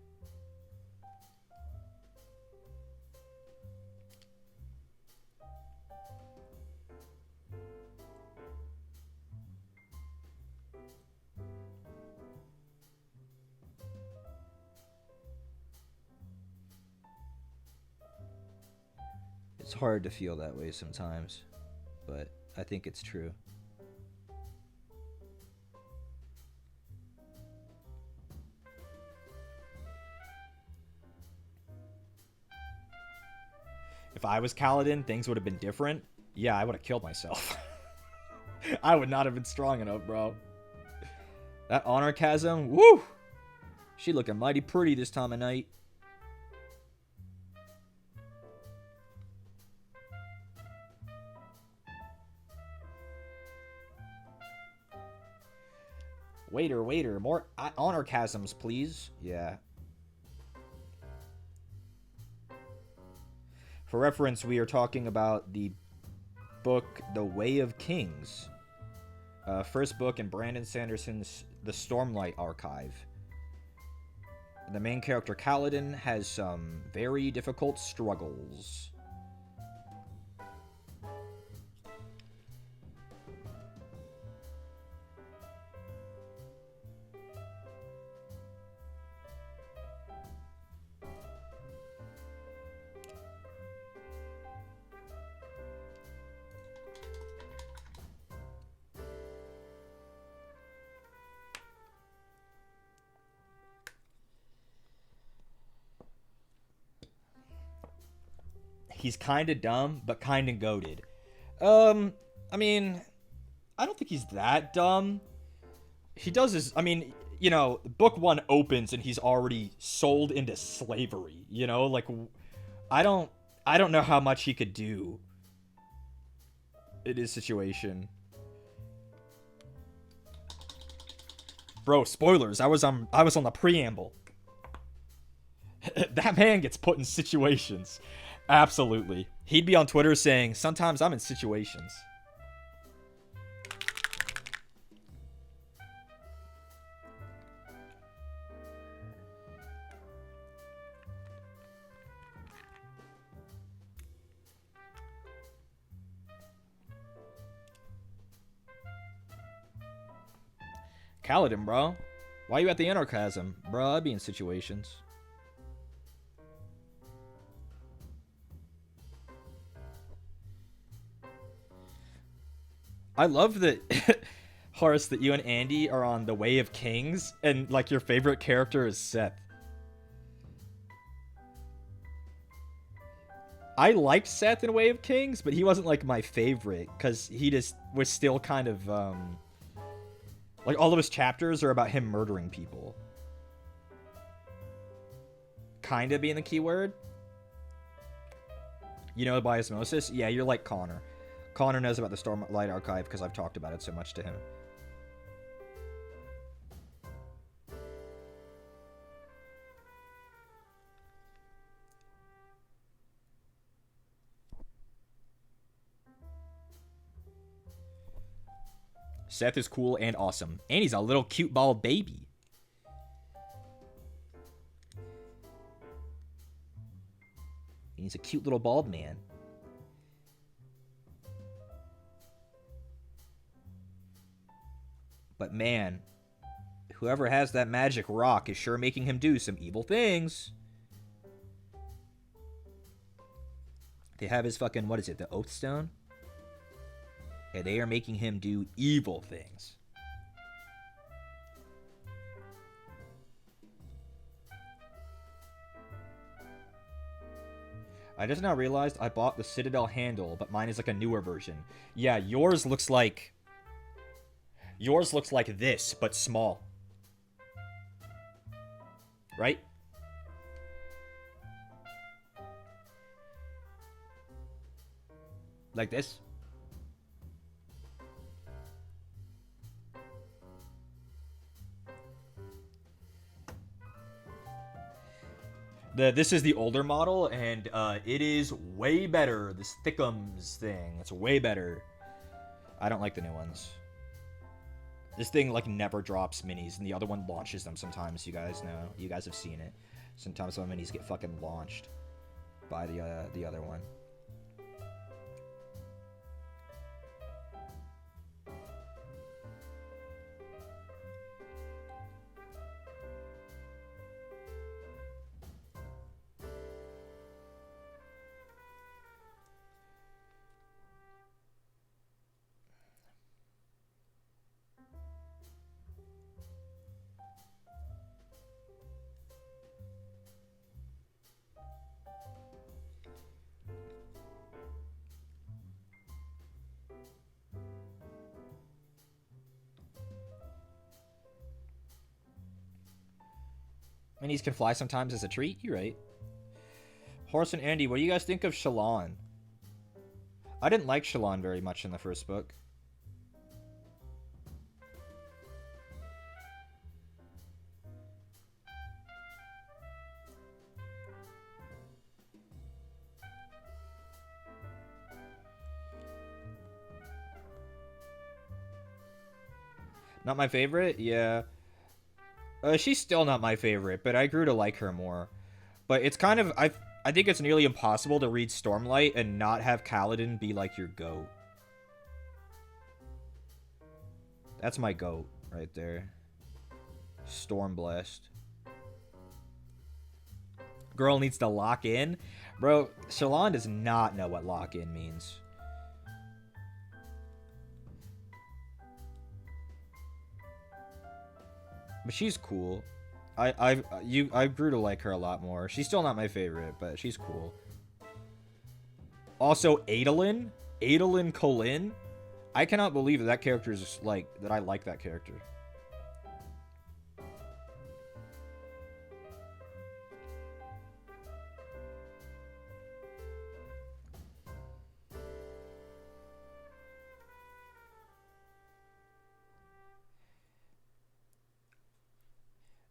It's hard to feel that way sometimes, but I think it's true. If I was Kaladin, things would have been different. Yeah, I would have killed myself. I would not have been strong enough, bro. That honor chasm, woo! She looking mighty pretty this time of night. Waiter, more honor chasms, please. Yeah. For reference, we are talking about the book The Way of Kings. First book in Brandon Sanderson's The Stormlight Archive. The main character, Kaladin, has some very difficult struggles. He's kind of dumb, but kind of goated. I mean, I don't think he's that dumb. He does his, I mean, you know, book 1 opens and he's already sold into slavery, you know? Like, I don't know how much he could do in his situation. Bro, spoilers. I was on the preamble. That man gets put in situations. Absolutely. He'd be on Twitter saying, sometimes I'm in situations. Kaladin, bro. Why you at the Anarchasm? Bro, I'd be in situations. I love that, Horace, that you and Andy are on The Way of Kings, and, like, your favorite character is Seth. I liked Seth in Way of Kings, but he wasn't, like, my favorite, because he just was still kind of, like, all of his chapters are about him murdering people. Kinda being the key word. You know, by osmosis? Yeah, you're like Connor. Connor knows about the Stormlight Archive because I've talked about it so much to him. Seth is cool and awesome. And he's a little cute bald baby. He's a cute little bald man. But man, whoever has that magic rock is sure making him do some evil things. They have his fucking, what is it, the Oath Stone? And they are making him do evil things. I just now realized I bought the Citadel handle, but mine is like a newer version. Yeah, yours looks like this, but small. Right? Like this. This is the older model, and it is way better. This Thickums thing, it's way better. I don't like the new ones. This thing like never drops minis, and the other one launches them sometimes. You guys know. You guys have seen it. Sometimes some minis get fucking launched by the other one. Minis can fly sometimes as a treat. You're right. Horace and Andy, what do you guys think of Shallan? I didn't like Shallan very much in the first book. Not my favorite? Yeah. She's still not my favorite, but I grew to like her more. But it's kind of... I think it's nearly impossible to read Stormlight and not have Kaladin be like your goat. That's my goat right there. Stormblessed. Girl needs to lock in. Bro, Shallan does not know what lock in means. But she's cool. I grew to like her a lot more. She's still not my favorite, but she's cool. Also, Adolin Kholin. I cannot believe that character is like that. I like that character.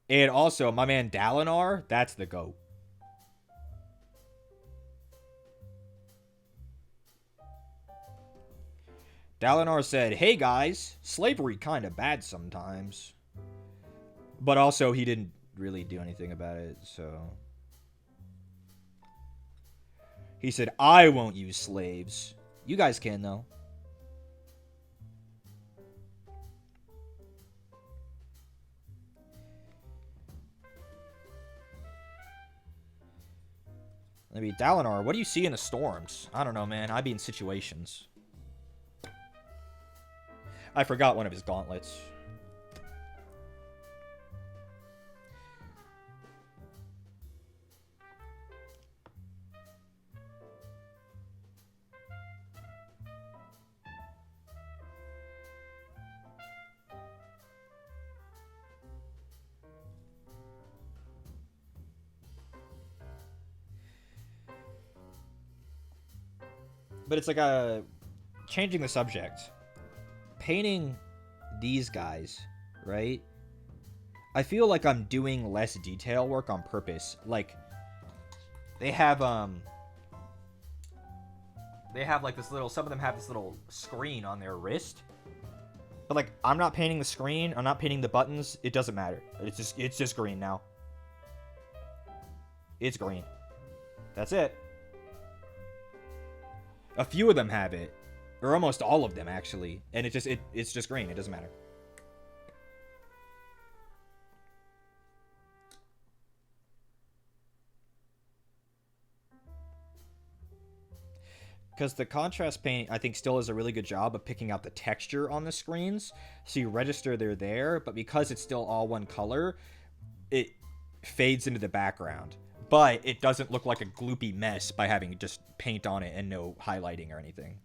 And also, my man Dalinar, that's the GOAT. Dalinar said, hey guys, slavery kinda bad sometimes. But also, he didn't really do anything about it, so... He said, I won't use slaves. You guys can, though. Maybe Dalinar, what do you see in the storms? I don't know, man. I be in situations. I forgot one of his gauntlets. But it's like changing the subject. Painting these guys, right? I feel like I'm doing less detail work on purpose. Like, they have like this little, some of them have this little screen on their wrist. But like, I'm not painting the screen, I'm not painting the buttons, it doesn't matter. It's just green now. It's green. That's it. A few of them have it, or almost all of them actually, and it's just green. It doesn't matter. Because the contrast paint, I think, still does a really good job of picking out the texture on the screens, so you register they're there. But because it's still all one color, it fades into the background. But it doesn't look like a gloopy mess by having just paint on it and no highlighting or anything.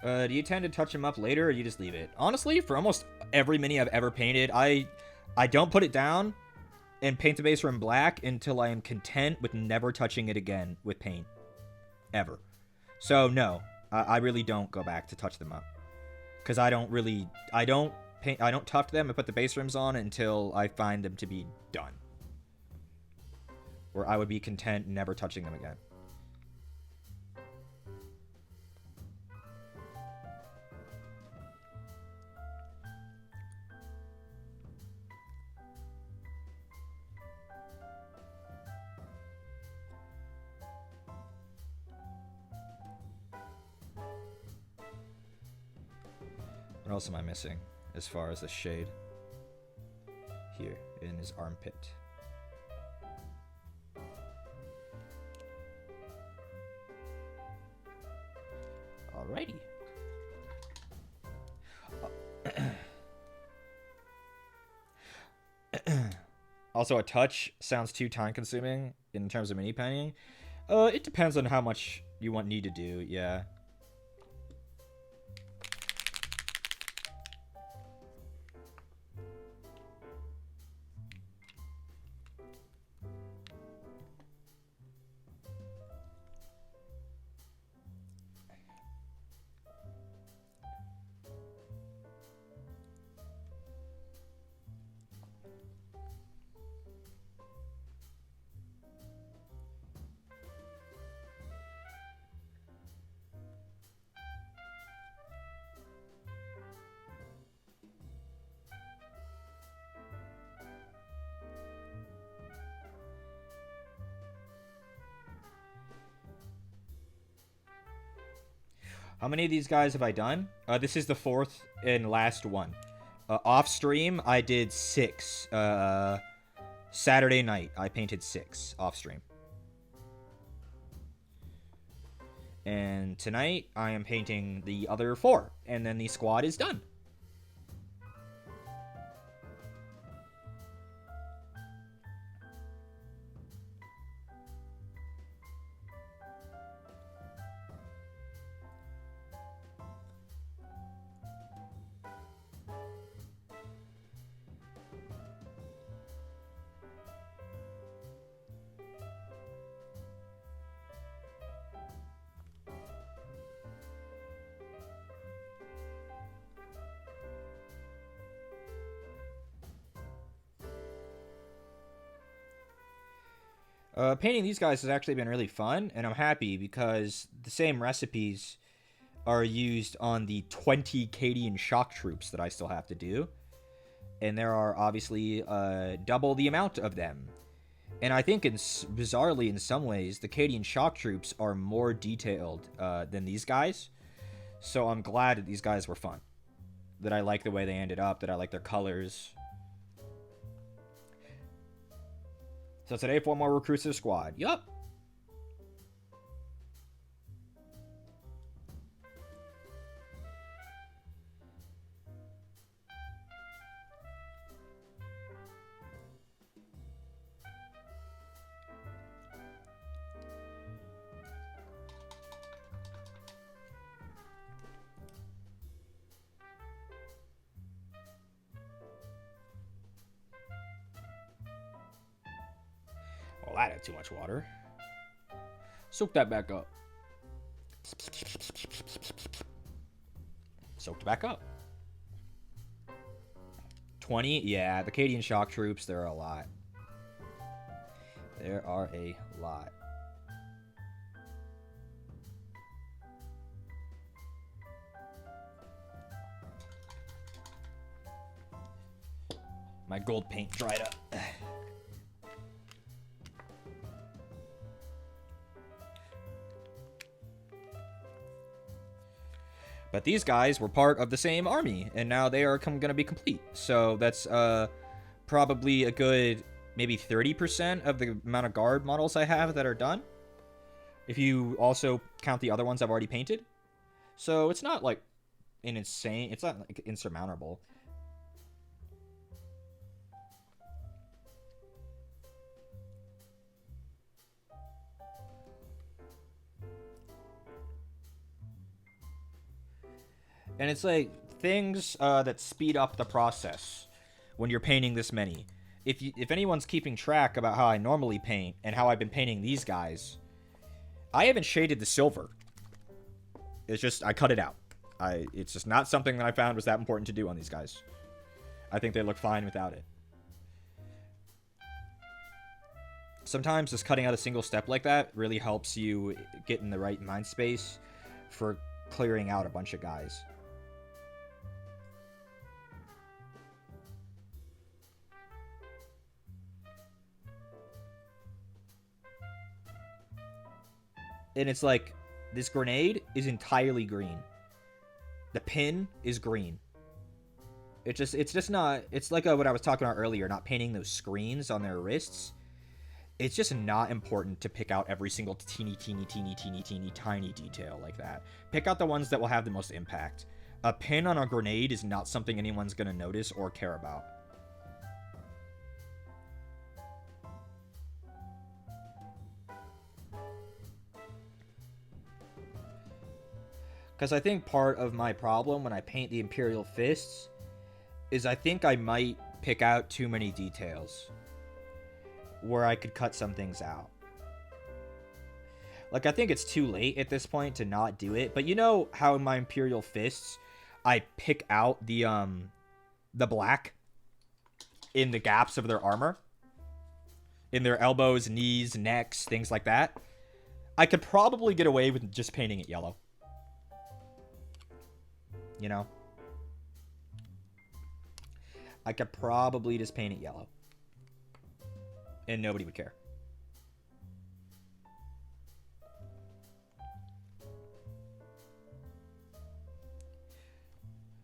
Do you tend to touch them up later, or do you just leave it? Honestly, for almost every mini I've ever painted, I don't put it down and paint the base rim black until I am content with never touching it again with paint. Ever. So, no. I really don't go back to touch them up. Because I don't tuft them and put the base rims on until I find them to be done. Where I would be content never touching them again. What else am I missing as far as the shade? Here, in his armpit. Alrighty. Also, a touch sounds too time consuming in terms of mini painting. It depends on how much you need to do, yeah. How many of these guys have I done? This is the fourth and last one. Off stream, I did 6. Saturday night, I painted 6 off stream. And tonight, I am painting the other 4. And then the squad is done. Painting these guys has actually been really fun, and I'm happy because the same recipes are used on the 20 Cadian shock troops that I still have to do. And there are obviously double the amount of them. And I think, bizarrely in some ways, the Cadian shock troops are more detailed than these guys. So I'm glad that these guys were fun. That I like the way they ended up, that I like their colors. So today, 4 more recruits to the squad. Yup. Oh, that had too much water. Soak that back up. Soaked back up. 20? Yeah, the Cadian shock troops, there are a lot. There are a lot. My gold paint dried up. But these guys were part of the same army, and now they are going to be complete. So that's probably a good maybe 30% of the amount of guard models I have that are done. If you also count the other ones I've already painted. So it's not like it's not like insurmountable. And it's like things that speed up the process when you're painting this many. If anyone's keeping track about how I normally paint and how I've been painting these guys, I haven't shaded the silver. It's just I cut it out. It's just not something that I found was that important to do on these guys. I think they look fine without it. Sometimes just cutting out a single step like that really helps you get in the right mind space for clearing out a bunch of guys. And it's like, this grenade is entirely green. The pin is green. It's just not, it's like what I was talking about earlier, not painting those screens on their wrists. It's just not important to pick out every single teeny tiny detail like that. Pick out the ones that will have the most impact. A pin on a grenade is not something anyone's going to notice or care about. Because I think part of my problem when I paint the Imperial Fists is I think I might pick out too many details where I could cut some things out. Like, I think it's too late at this point to not do it. But you know how in my Imperial Fists, I pick out the black in the gaps of their armor? In their elbows, knees, necks, things like that? I could probably get away with just painting it yellow. You know? I could probably just paint it yellow. And nobody would care.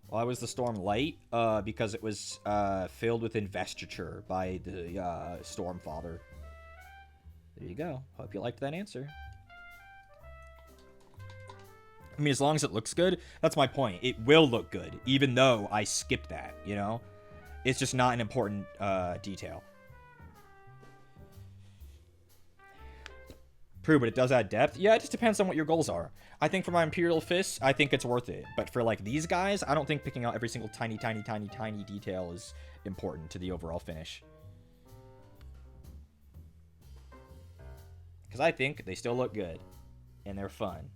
Why was the storm light? Because it was filled with investiture by the Stormfather. There you go. Hope you liked that answer. I mean, as long as it looks good, that's my point. It will look good, even though I skipped that, you know? It's just not an important detail. True, but it does add depth. Yeah, it just depends on what your goals are. I think for my Imperial Fists, I think it's worth it. But for, like, these guys, I don't think picking out every single tiny detail is important to the overall finish. Because I think they still look good. And they're fun.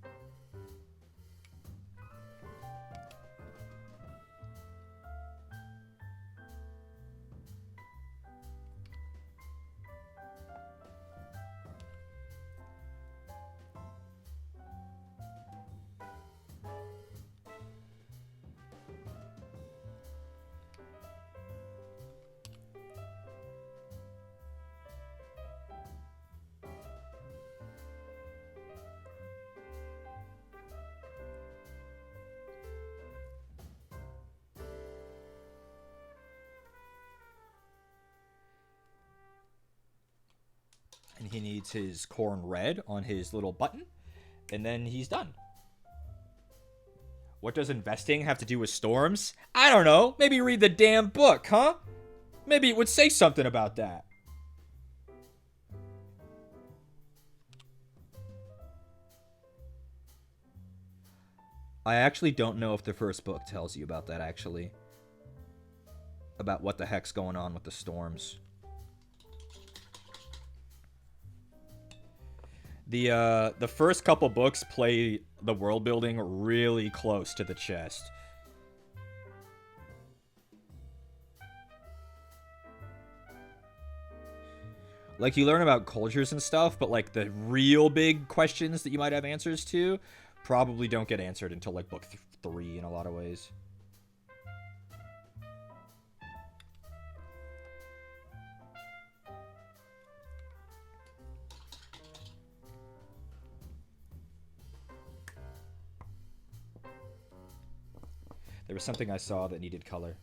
And he needs his corn red on his little button. And then he's done. What does investing have to do with storms? I don't know. Maybe read the damn book, huh? Maybe it would say something about that. I actually don't know if the first book tells you about that, actually. About what the heck's going on with the storms. The first couple books play the world building really close to the chest. Like, you learn about cultures and stuff, but, like, the real big questions that you might have answers to probably don't get answered until, like, book 3 in a lot of ways. There was something I saw that needed color.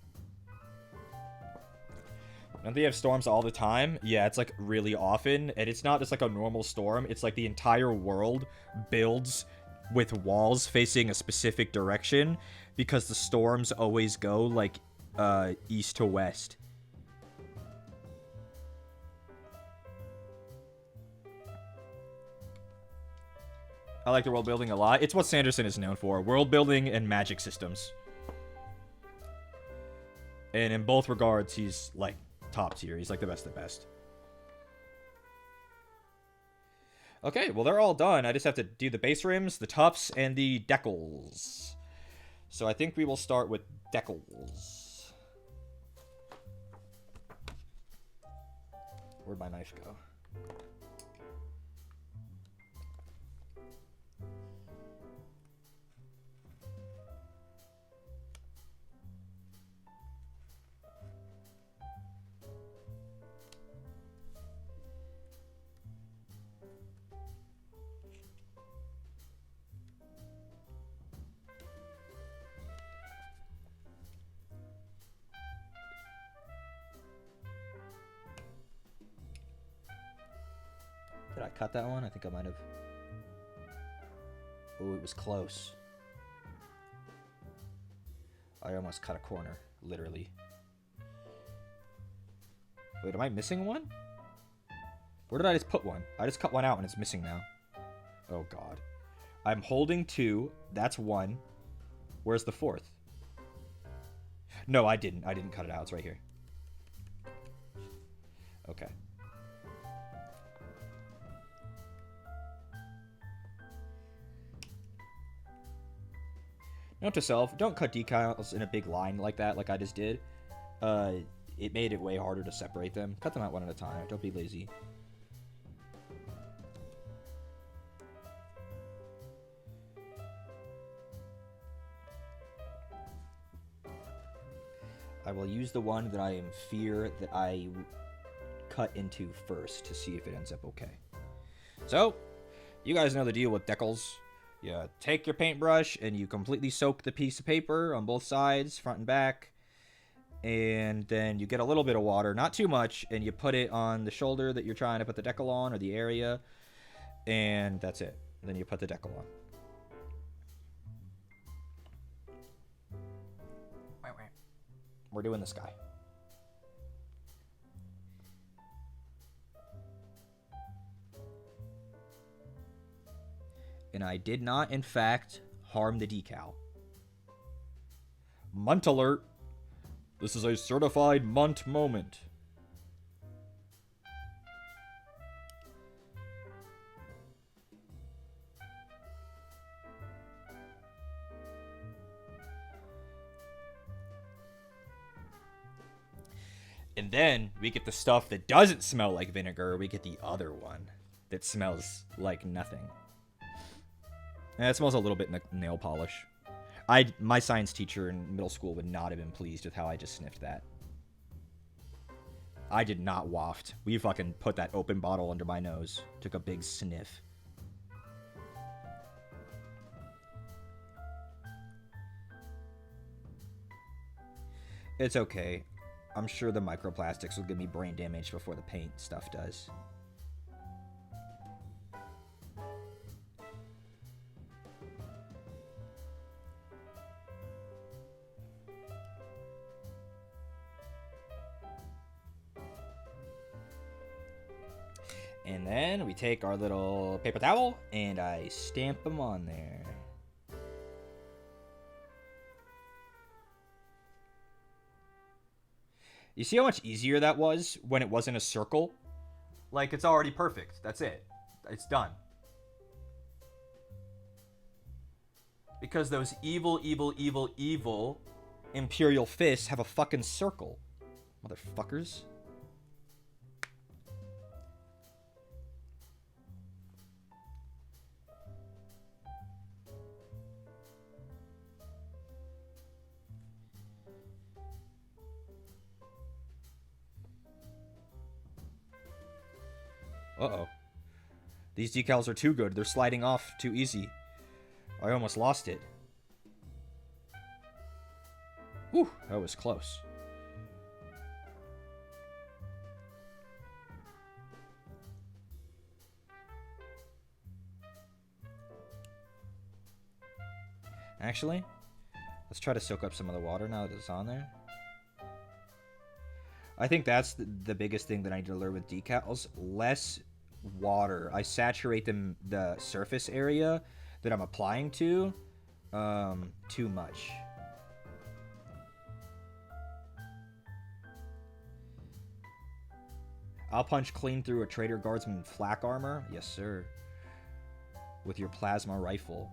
Don't they have storms all the time? Yeah, it's like really often, and it's not just like a normal storm. It's like the entire world builds with walls facing a specific direction because the storms always go like east to west. I like the world building a lot. It's what Sanderson is known for. World building and magic systems. And in both regards, he's, like, top tier. He's, like, the best of the best. Okay, well, they're all done. I just have to do the base rims, the tufts, and the decals. So I think we will start with decals. Where'd my knife go? Did I cut that one? I think I might have. Oh, it was close. I almost cut a corner, literally. Wait, am I missing one? Where did I just put one? I just cut one out and it's missing now. Oh, God. I'm holding 2. That's 1. Where's the 4th? No, I didn't. I didn't cut it out. It's right here. Okay. Note to self, don't cut decals in a big line like that, like I just did. It made it way harder to separate them. Cut them out one at a time. Don't be lazy. I will use the one that I am fear that I cut into first to see if it ends up okay. So, you guys know the deal with decals. You take your paintbrush and you completely soak the piece of paper on both sides, front and back. And then you get a little bit of water, not too much, and you put it on the shoulder that you're trying to put the decal on, or the area. And that's it. And then you put the decal on. We're doing this guy. And I did not, in fact, harm the decal. Munt alert. This is a certified munt moment. And then we get the stuff that doesn't smell like vinegar. We get the other one that smells like nothing. And it smells a little bit nail polish. My science teacher in middle school would not have been pleased with how I just sniffed that. I did not waft. We fucking put that open bottle under my nose. Took a big sniff. It's okay. I'm sure the microplastics will give me brain damage before the paint stuff does. And then we take our little paper towel and I stamp them on there. You see how much easier that was when it wasn't a circle? Like, it's already perfect. That's it. It's done. Because those evil, evil, evil, evil Imperial fists have a fucking circle. Motherfuckers. Uh-oh. These decals are too good. They're sliding off too easy. I almost lost it. Whew, that was close. Actually, let's try to soak up some of the water now that it's on there. I think that's the biggest thing that I need to learn with decals. Less water. I saturate the surface area that I'm applying to too much. I'll punch clean through a Trader Guardsman flak armor. Yes, sir. With your plasma rifle.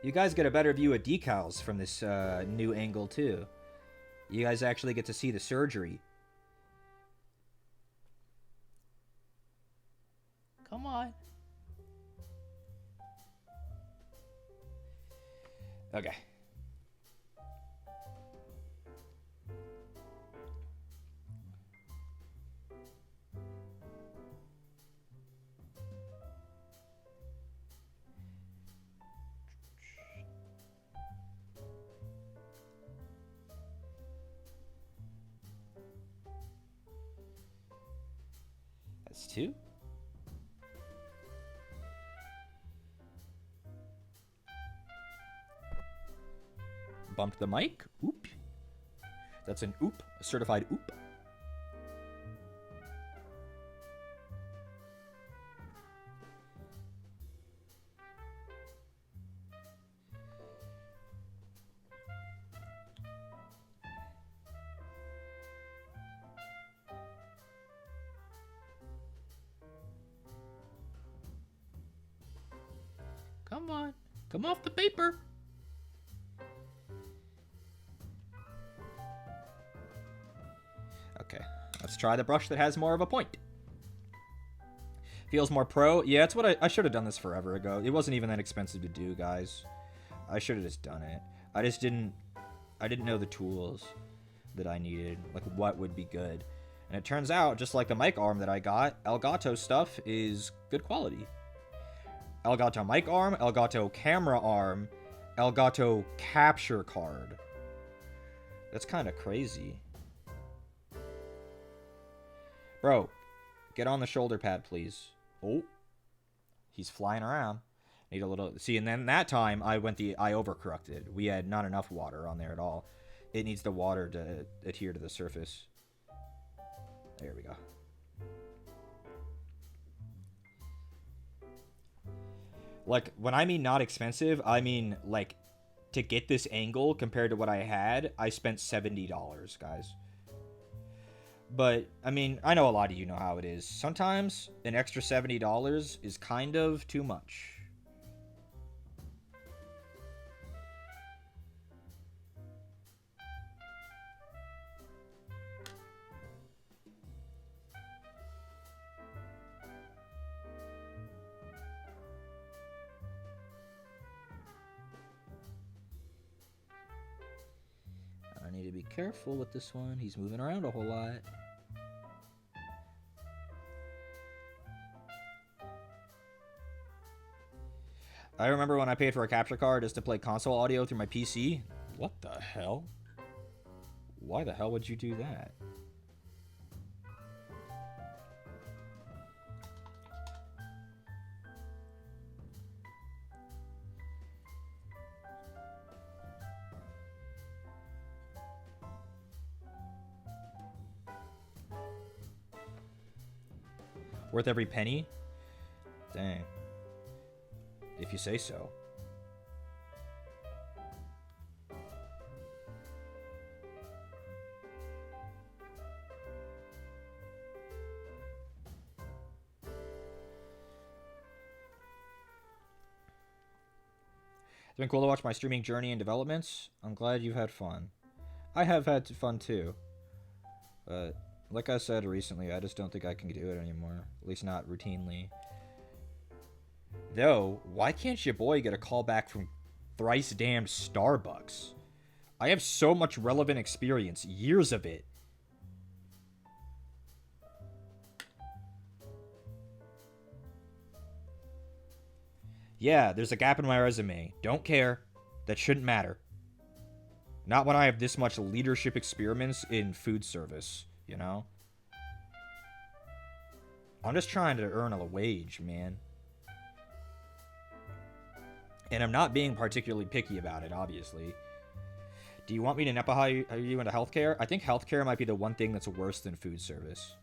You guys get a better view of decals from this new angle, too. You guys actually get to see the surgery. Come on. Okay. That's 2. Bumped the mic. Oop. That's an oop. A certified oop. Come on. Come off the paper. Okay, let's try the brush that has more of a point. Feels more pro. Yeah, it's what I should have done this forever ago. It wasn't even that expensive to do, guys. I should have just done it. I didn't know the tools that I needed, like what would be good. And it turns out, just like the mic arm that I got, Elgato stuff is good quality. Elgato mic arm, Elgato camera arm, Elgato capture card. That's kind of crazy. Bro, get on the shoulder pad, please. Oh, he's flying around. Need a little... See, and then that time, I overcorrected. We had not enough water on there at all. It needs the water to adhere to the surface. There we go. Like, when I mean not expensive, I mean, like, to get this angle compared to what I had, I spent $70, guys. But, I mean, I know a lot of you know how it is. Sometimes an extra $70 is kind of too much. I need to be careful with this one. He's moving around a whole lot. I remember when I paid for a capture card just to play console audio through my PC. What the hell? Why the hell would you do that? Worth every penny? Dang. If you say so. It's been cool to watch my streaming journey and developments. I'm glad you've had fun. I have had fun too. But like I said recently, I just don't think I can do it anymore. At least not routinely. Though, why can't your boy get a call back from thrice damned Starbucks? I have so much relevant experience, years of it. Yeah, there's a gap in my resume. Don't care. That shouldn't matter. Not when I have this much leadership experience in food service, you know? I'm just trying to earn a wage, man. And I'm not being particularly picky about it, obviously. Do you want me to NEPA hire you into healthcare? I think healthcare might be the one thing that's worse than food service.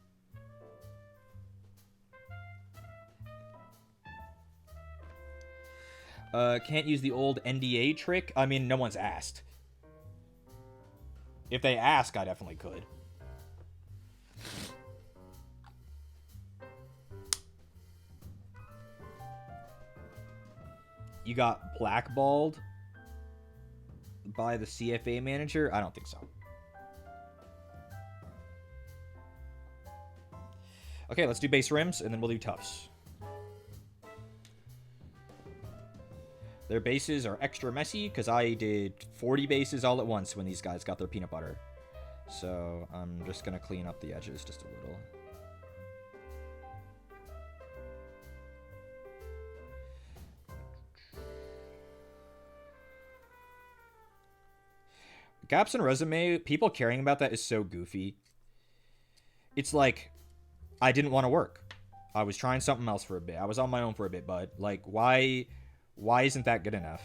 Can't use the old NDA trick? I mean, no one's asked. If they ask, I definitely could. You got blackballed by the CFA manager? I don't think so. Okay, let's do base rims, and then we'll do tufts. Their bases are extra messy, because I did 40 bases all at once when these guys got their peanut butter. So, I'm just going to clean up the edges just a little. Gaps in resume, people caring about that is so goofy. It's like, I didn't want to work. I was trying something else for a bit. I was on my own for a bit, bud. Like, why isn't that good enough?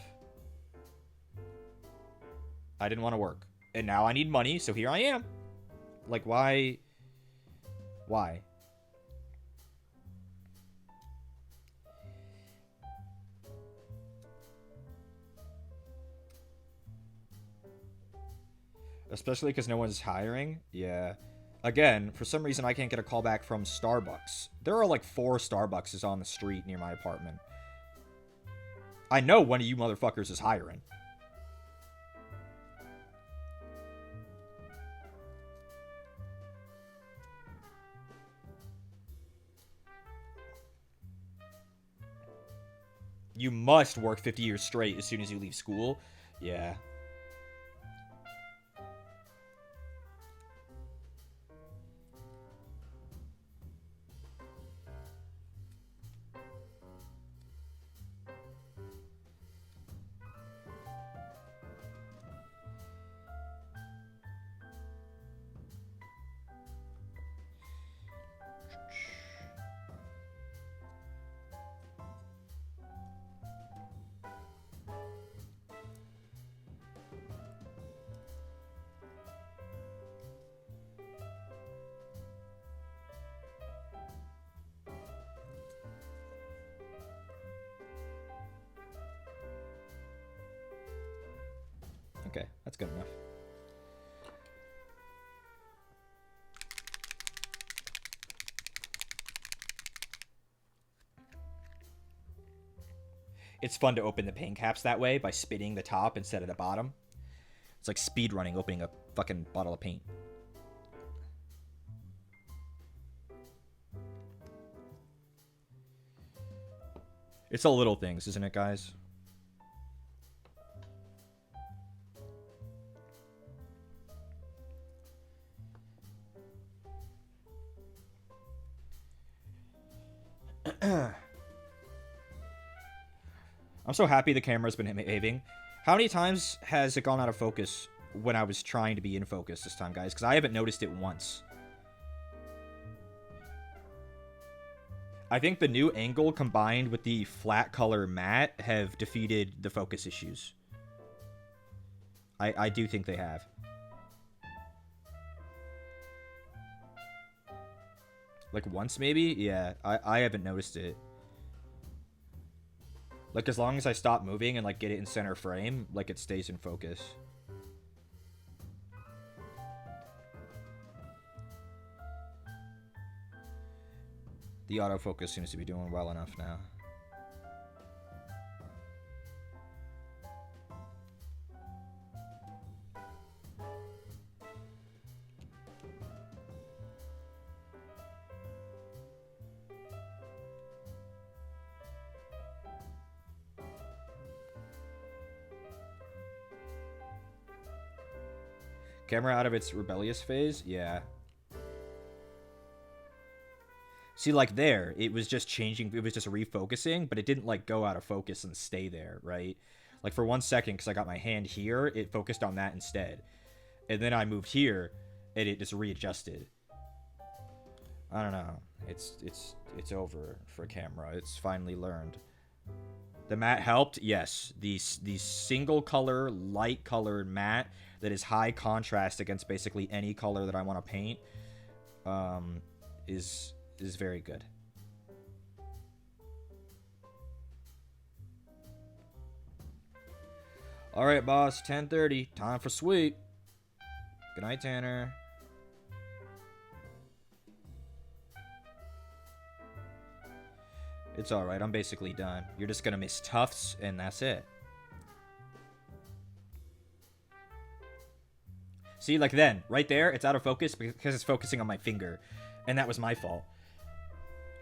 I didn't want to work. And now I need money, so here I am. Like, why? Why? Especially because no one's hiring? Yeah. Again, for some reason I can't get a call back from Starbucks. There are like 4 Starbucks on the street near my apartment. I know one of you motherfuckers is hiring. You must work 50 years straight as soon as you leave school. Yeah. Okay, that's good enough. It's fun to open the paint caps that way by spinning the top instead of the bottom. It's like speed running opening a fucking bottle of paint. It's all little things, isn't it, guys? I'm so happy the camera's been behaving. How many times has it gone out of focus when I was trying to be in focus this time, guys? Because I haven't noticed it once. I think the new angle combined with the flat color matte have defeated the focus issues. I do think they have. Like once maybe? Yeah, I haven't noticed it. Like, as long as I stop moving and, like, get it in center frame, like, it stays in focus. The autofocus seems to be doing well enough now. Camera out of its rebellious phase? Yeah. See, like there, it was just changing, it was just refocusing, but it didn't, like, go out of focus and stay there, right? Like, for 1 second, because I got my hand here, it focused on that instead. And then I moved here, and it just readjusted. I don't know. It's over for camera. It's finally learned. The matte helped, yes. The single color, light colored matte that is high contrast against basically any color that I want to paint, is very good. All right, boss. 10:30. Time for sweep. Good night, Tanner. It's alright, I'm basically done. You're just gonna miss tufts, and that's it. See, like then, right there, it's out of focus because it's focusing on my finger. And that was my fault.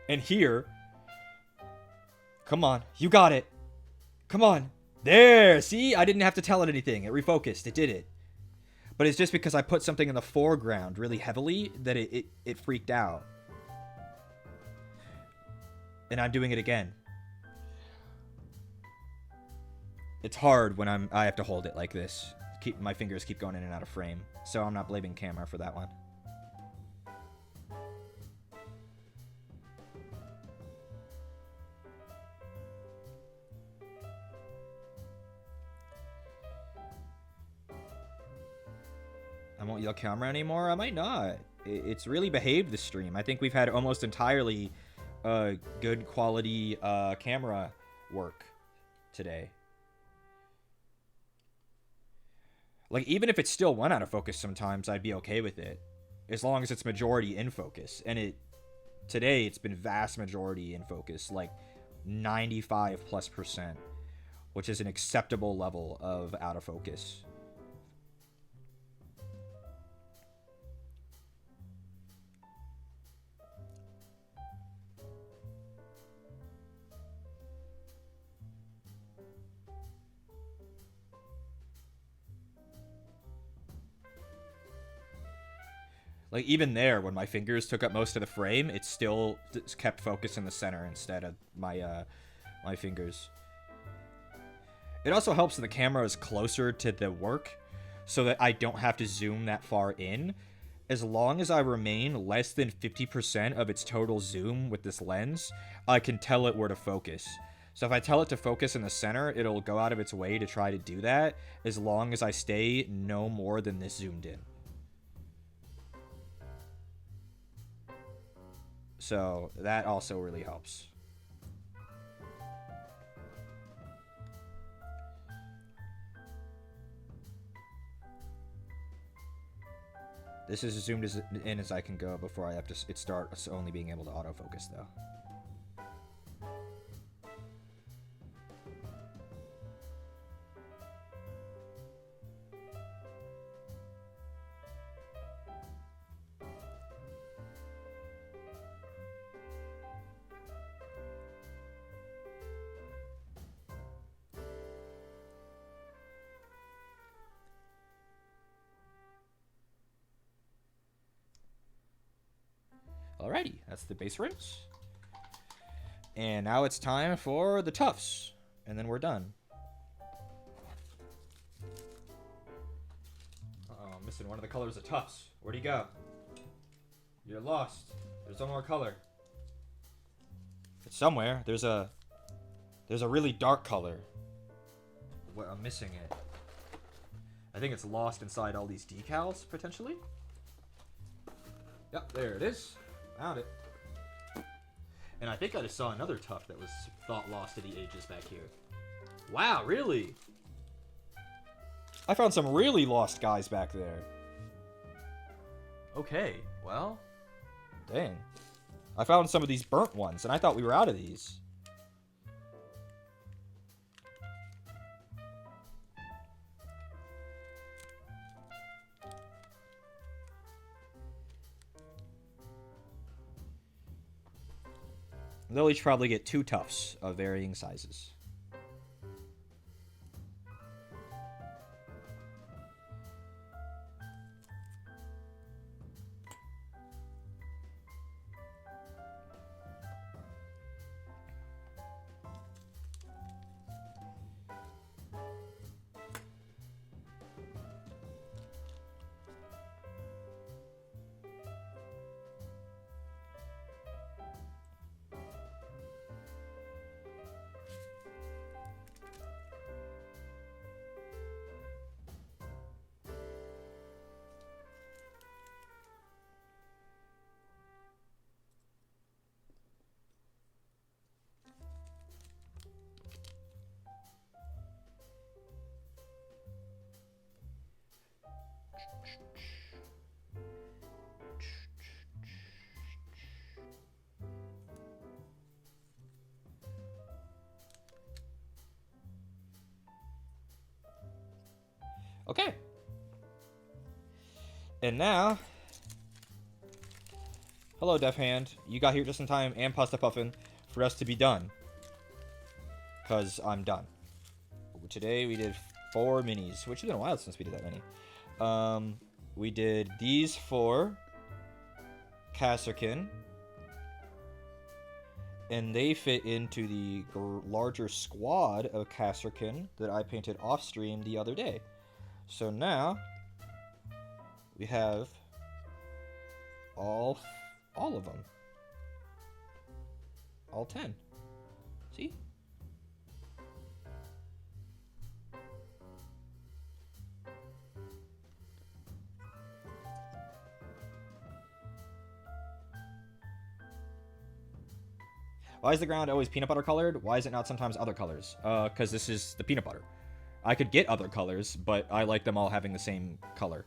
And here... Come on, you got it. Come on. There, see? I didn't have to tell it anything. It refocused, it did it. But it's just because I put something in the foreground really heavily that it freaked out. And I'm doing it again. It's hard when I have to hold it like this. My fingers keep going in and out of frame. So I'm not blaming camera for that one. I won't yell camera anymore? I might not. It's really behaved this stream. I think we've had almost entirely good quality camera work today. Like, even if it still went out of focus sometimes, I'd be okay with it. As long as it's majority in focus. And today, it's been vast majority in focus. Like, 95+%. Which is an acceptable level of out of focus. Like, even there, when my fingers took up most of the frame, it still kept focus in the center instead of my my fingers. It also helps that the camera is closer to the work, so that I don't have to zoom that far in. As long as I remain less than 50% of its total zoom with this lens, I can tell it where to focus. So if I tell it to focus in the center, it'll go out of its way to try to do that, as long as I stay no more than this zoomed in. So that also really helps. This is as zoomed in as I can go before I have to start only being able to autofocus, though. Alrighty, that's the base rims. And now it's time for the tufts. And then we're done. Uh-oh, I'm missing one of the colors of tufts. Where'd he go? You're lost. There's one more color. It's somewhere. There's a really dark color. What, I'm missing it. I think it's lost inside all these decals, potentially. Yep, there it is. Found it. And I think I just saw another tuft that was thought lost to the ages back here. Wow, really? I found some really lost guys back there. Okay, well, dang. I found some of these burnt ones, and I thought we were out of these. They'll each probably get 2 tufts of varying sizes. Okay. And now, hello, Deaf Hand. You got here just in time, and Pasta Puffin, for us to be done. Because I'm done. Today we did 4 minis, which has been a while since we did that many. We did these 4 Kasrkin, and they fit into the larger squad of Kasrkin that I painted off stream the other day. So now we have all of them, all 10. See? Why is the ground always peanut butter colored? Why is it not sometimes other colors? Because this is the peanut butter. I could get other colors, but I like them all having the same color.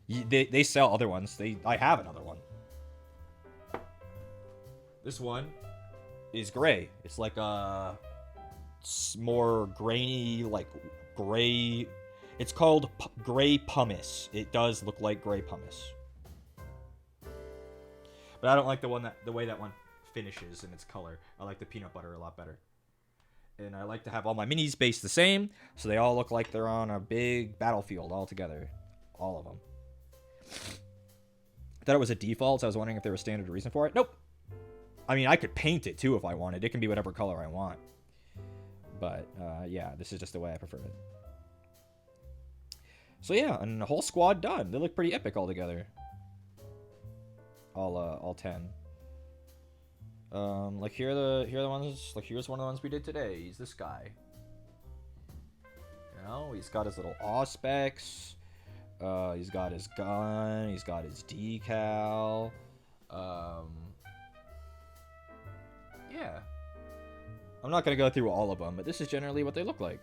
They sell other ones. I have another one. This one is gray. It's like a more grainy, like gray. It's called gray pumice. It does look like gray pumice. But I don't like the way that one finishes in its color. I like the peanut butter a lot better. And I like to have all my minis based the same, so they all look like they're on a big battlefield all together. All of them. I thought it was a default, so I was wondering if there was a standard reason for it. Nope. I mean, I could paint it too if I wanted. It can be whatever color I want. But, yeah, this is just the way I prefer it. So yeah, and the whole squad done. They look pretty epic all together. All 10. Like here are the ones. Like here's one of the ones we did today. He's this guy. You know, he's got his little auspex. He's got his gun. He's got his decal. Yeah. I'm not gonna go through all of them, but this is generally what they look like.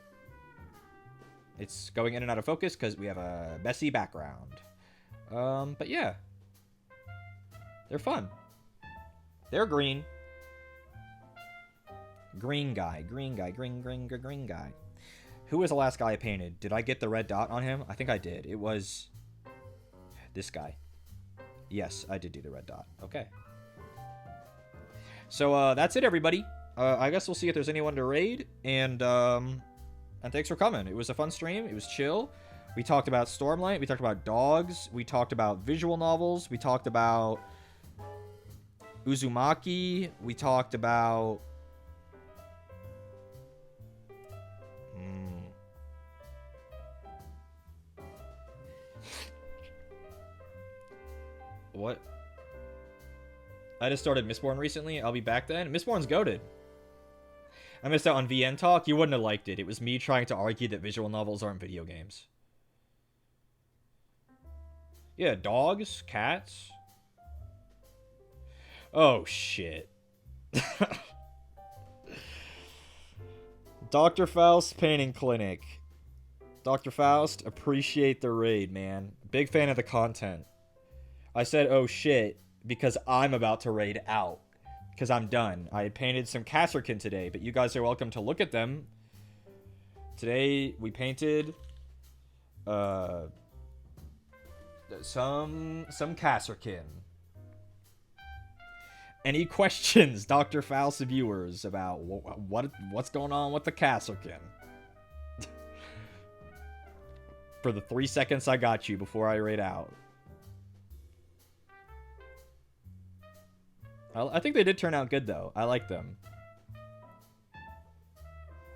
It's going in and out of focus because we have a messy background. But yeah. They're fun. They're green. Green guy. Green guy. Green guy. Who was the last guy I painted? Did I get the red dot on him? I think I did. It was this guy. Yes, I did do the red dot. Okay. So, that's it, everybody. I guess we'll see if there's anyone to raid. And thanks for coming. It was a fun stream. It was chill. We talked about Stormlight. We talked about dogs. We talked about visual novels. We talked about Uzumaki. We talked about... What? I just started Mistborn recently. I'll be back then. Mistborn's goated. I missed out on VN talk. You wouldn't have liked it. It was me trying to argue that visual novels aren't video games. Yeah, dogs, cats. Oh, shit. Dr. Faust Painting Clinic. Dr. Faust, appreciate the raid, man. Big fan of the content. I said, oh shit, because I'm about to raid out. Because I'm done. I had painted some Kasrkin today, but you guys are welcome to look at them. Today, we painted some Kasrkin. Any questions, Dr. Faust viewers, about what's going on with the Kasrkin? For the 3 seconds I got you before I raid out. I think they did turn out good, though. I like them.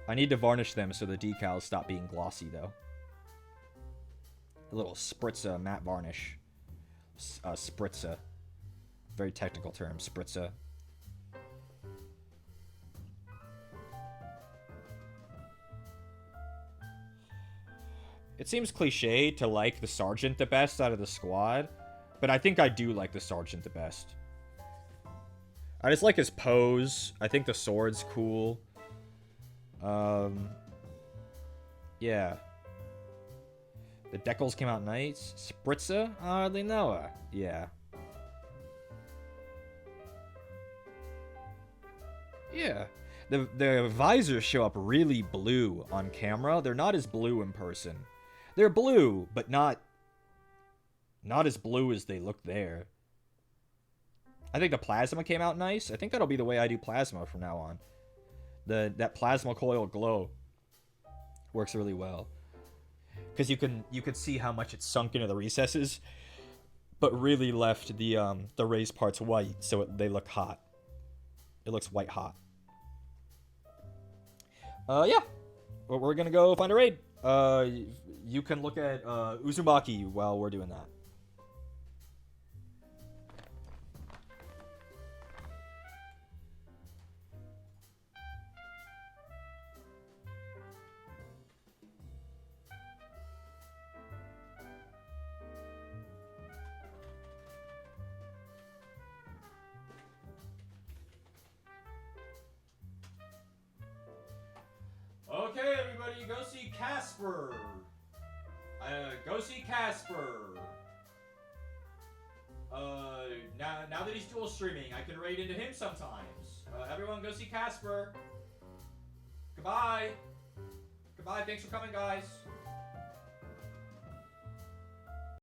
I need to varnish them so the decals stop being glossy, though. A little spritza matte varnish. Spritza. Very technical term, spritza. It seems cliche to like the sergeant the best out of the squad, but I think I do like the sergeant the best. I just like his pose. I think the sword's cool. Yeah. The decals came out nice. Spritza? I hardly know her. Yeah. Yeah. The visors show up really blue on camera. They're not as blue in person. They're blue, but not as blue as they look there. I think the plasma came out nice. I think that'll be the way I do plasma from now on. That plasma coil glow works really well. Because you can see how much it's sunk into the recesses, but really left the raised parts white, so they look hot. It looks white hot. Yeah. We're gonna go find a raid. You can look at Uzumaki while we're doing that. Okay, everybody, go see Casper. Go see Casper. Now that he's dual streaming, I can raid into him sometimes. Everyone, go see Casper. Goodbye. Goodbye. Thanks for coming, guys.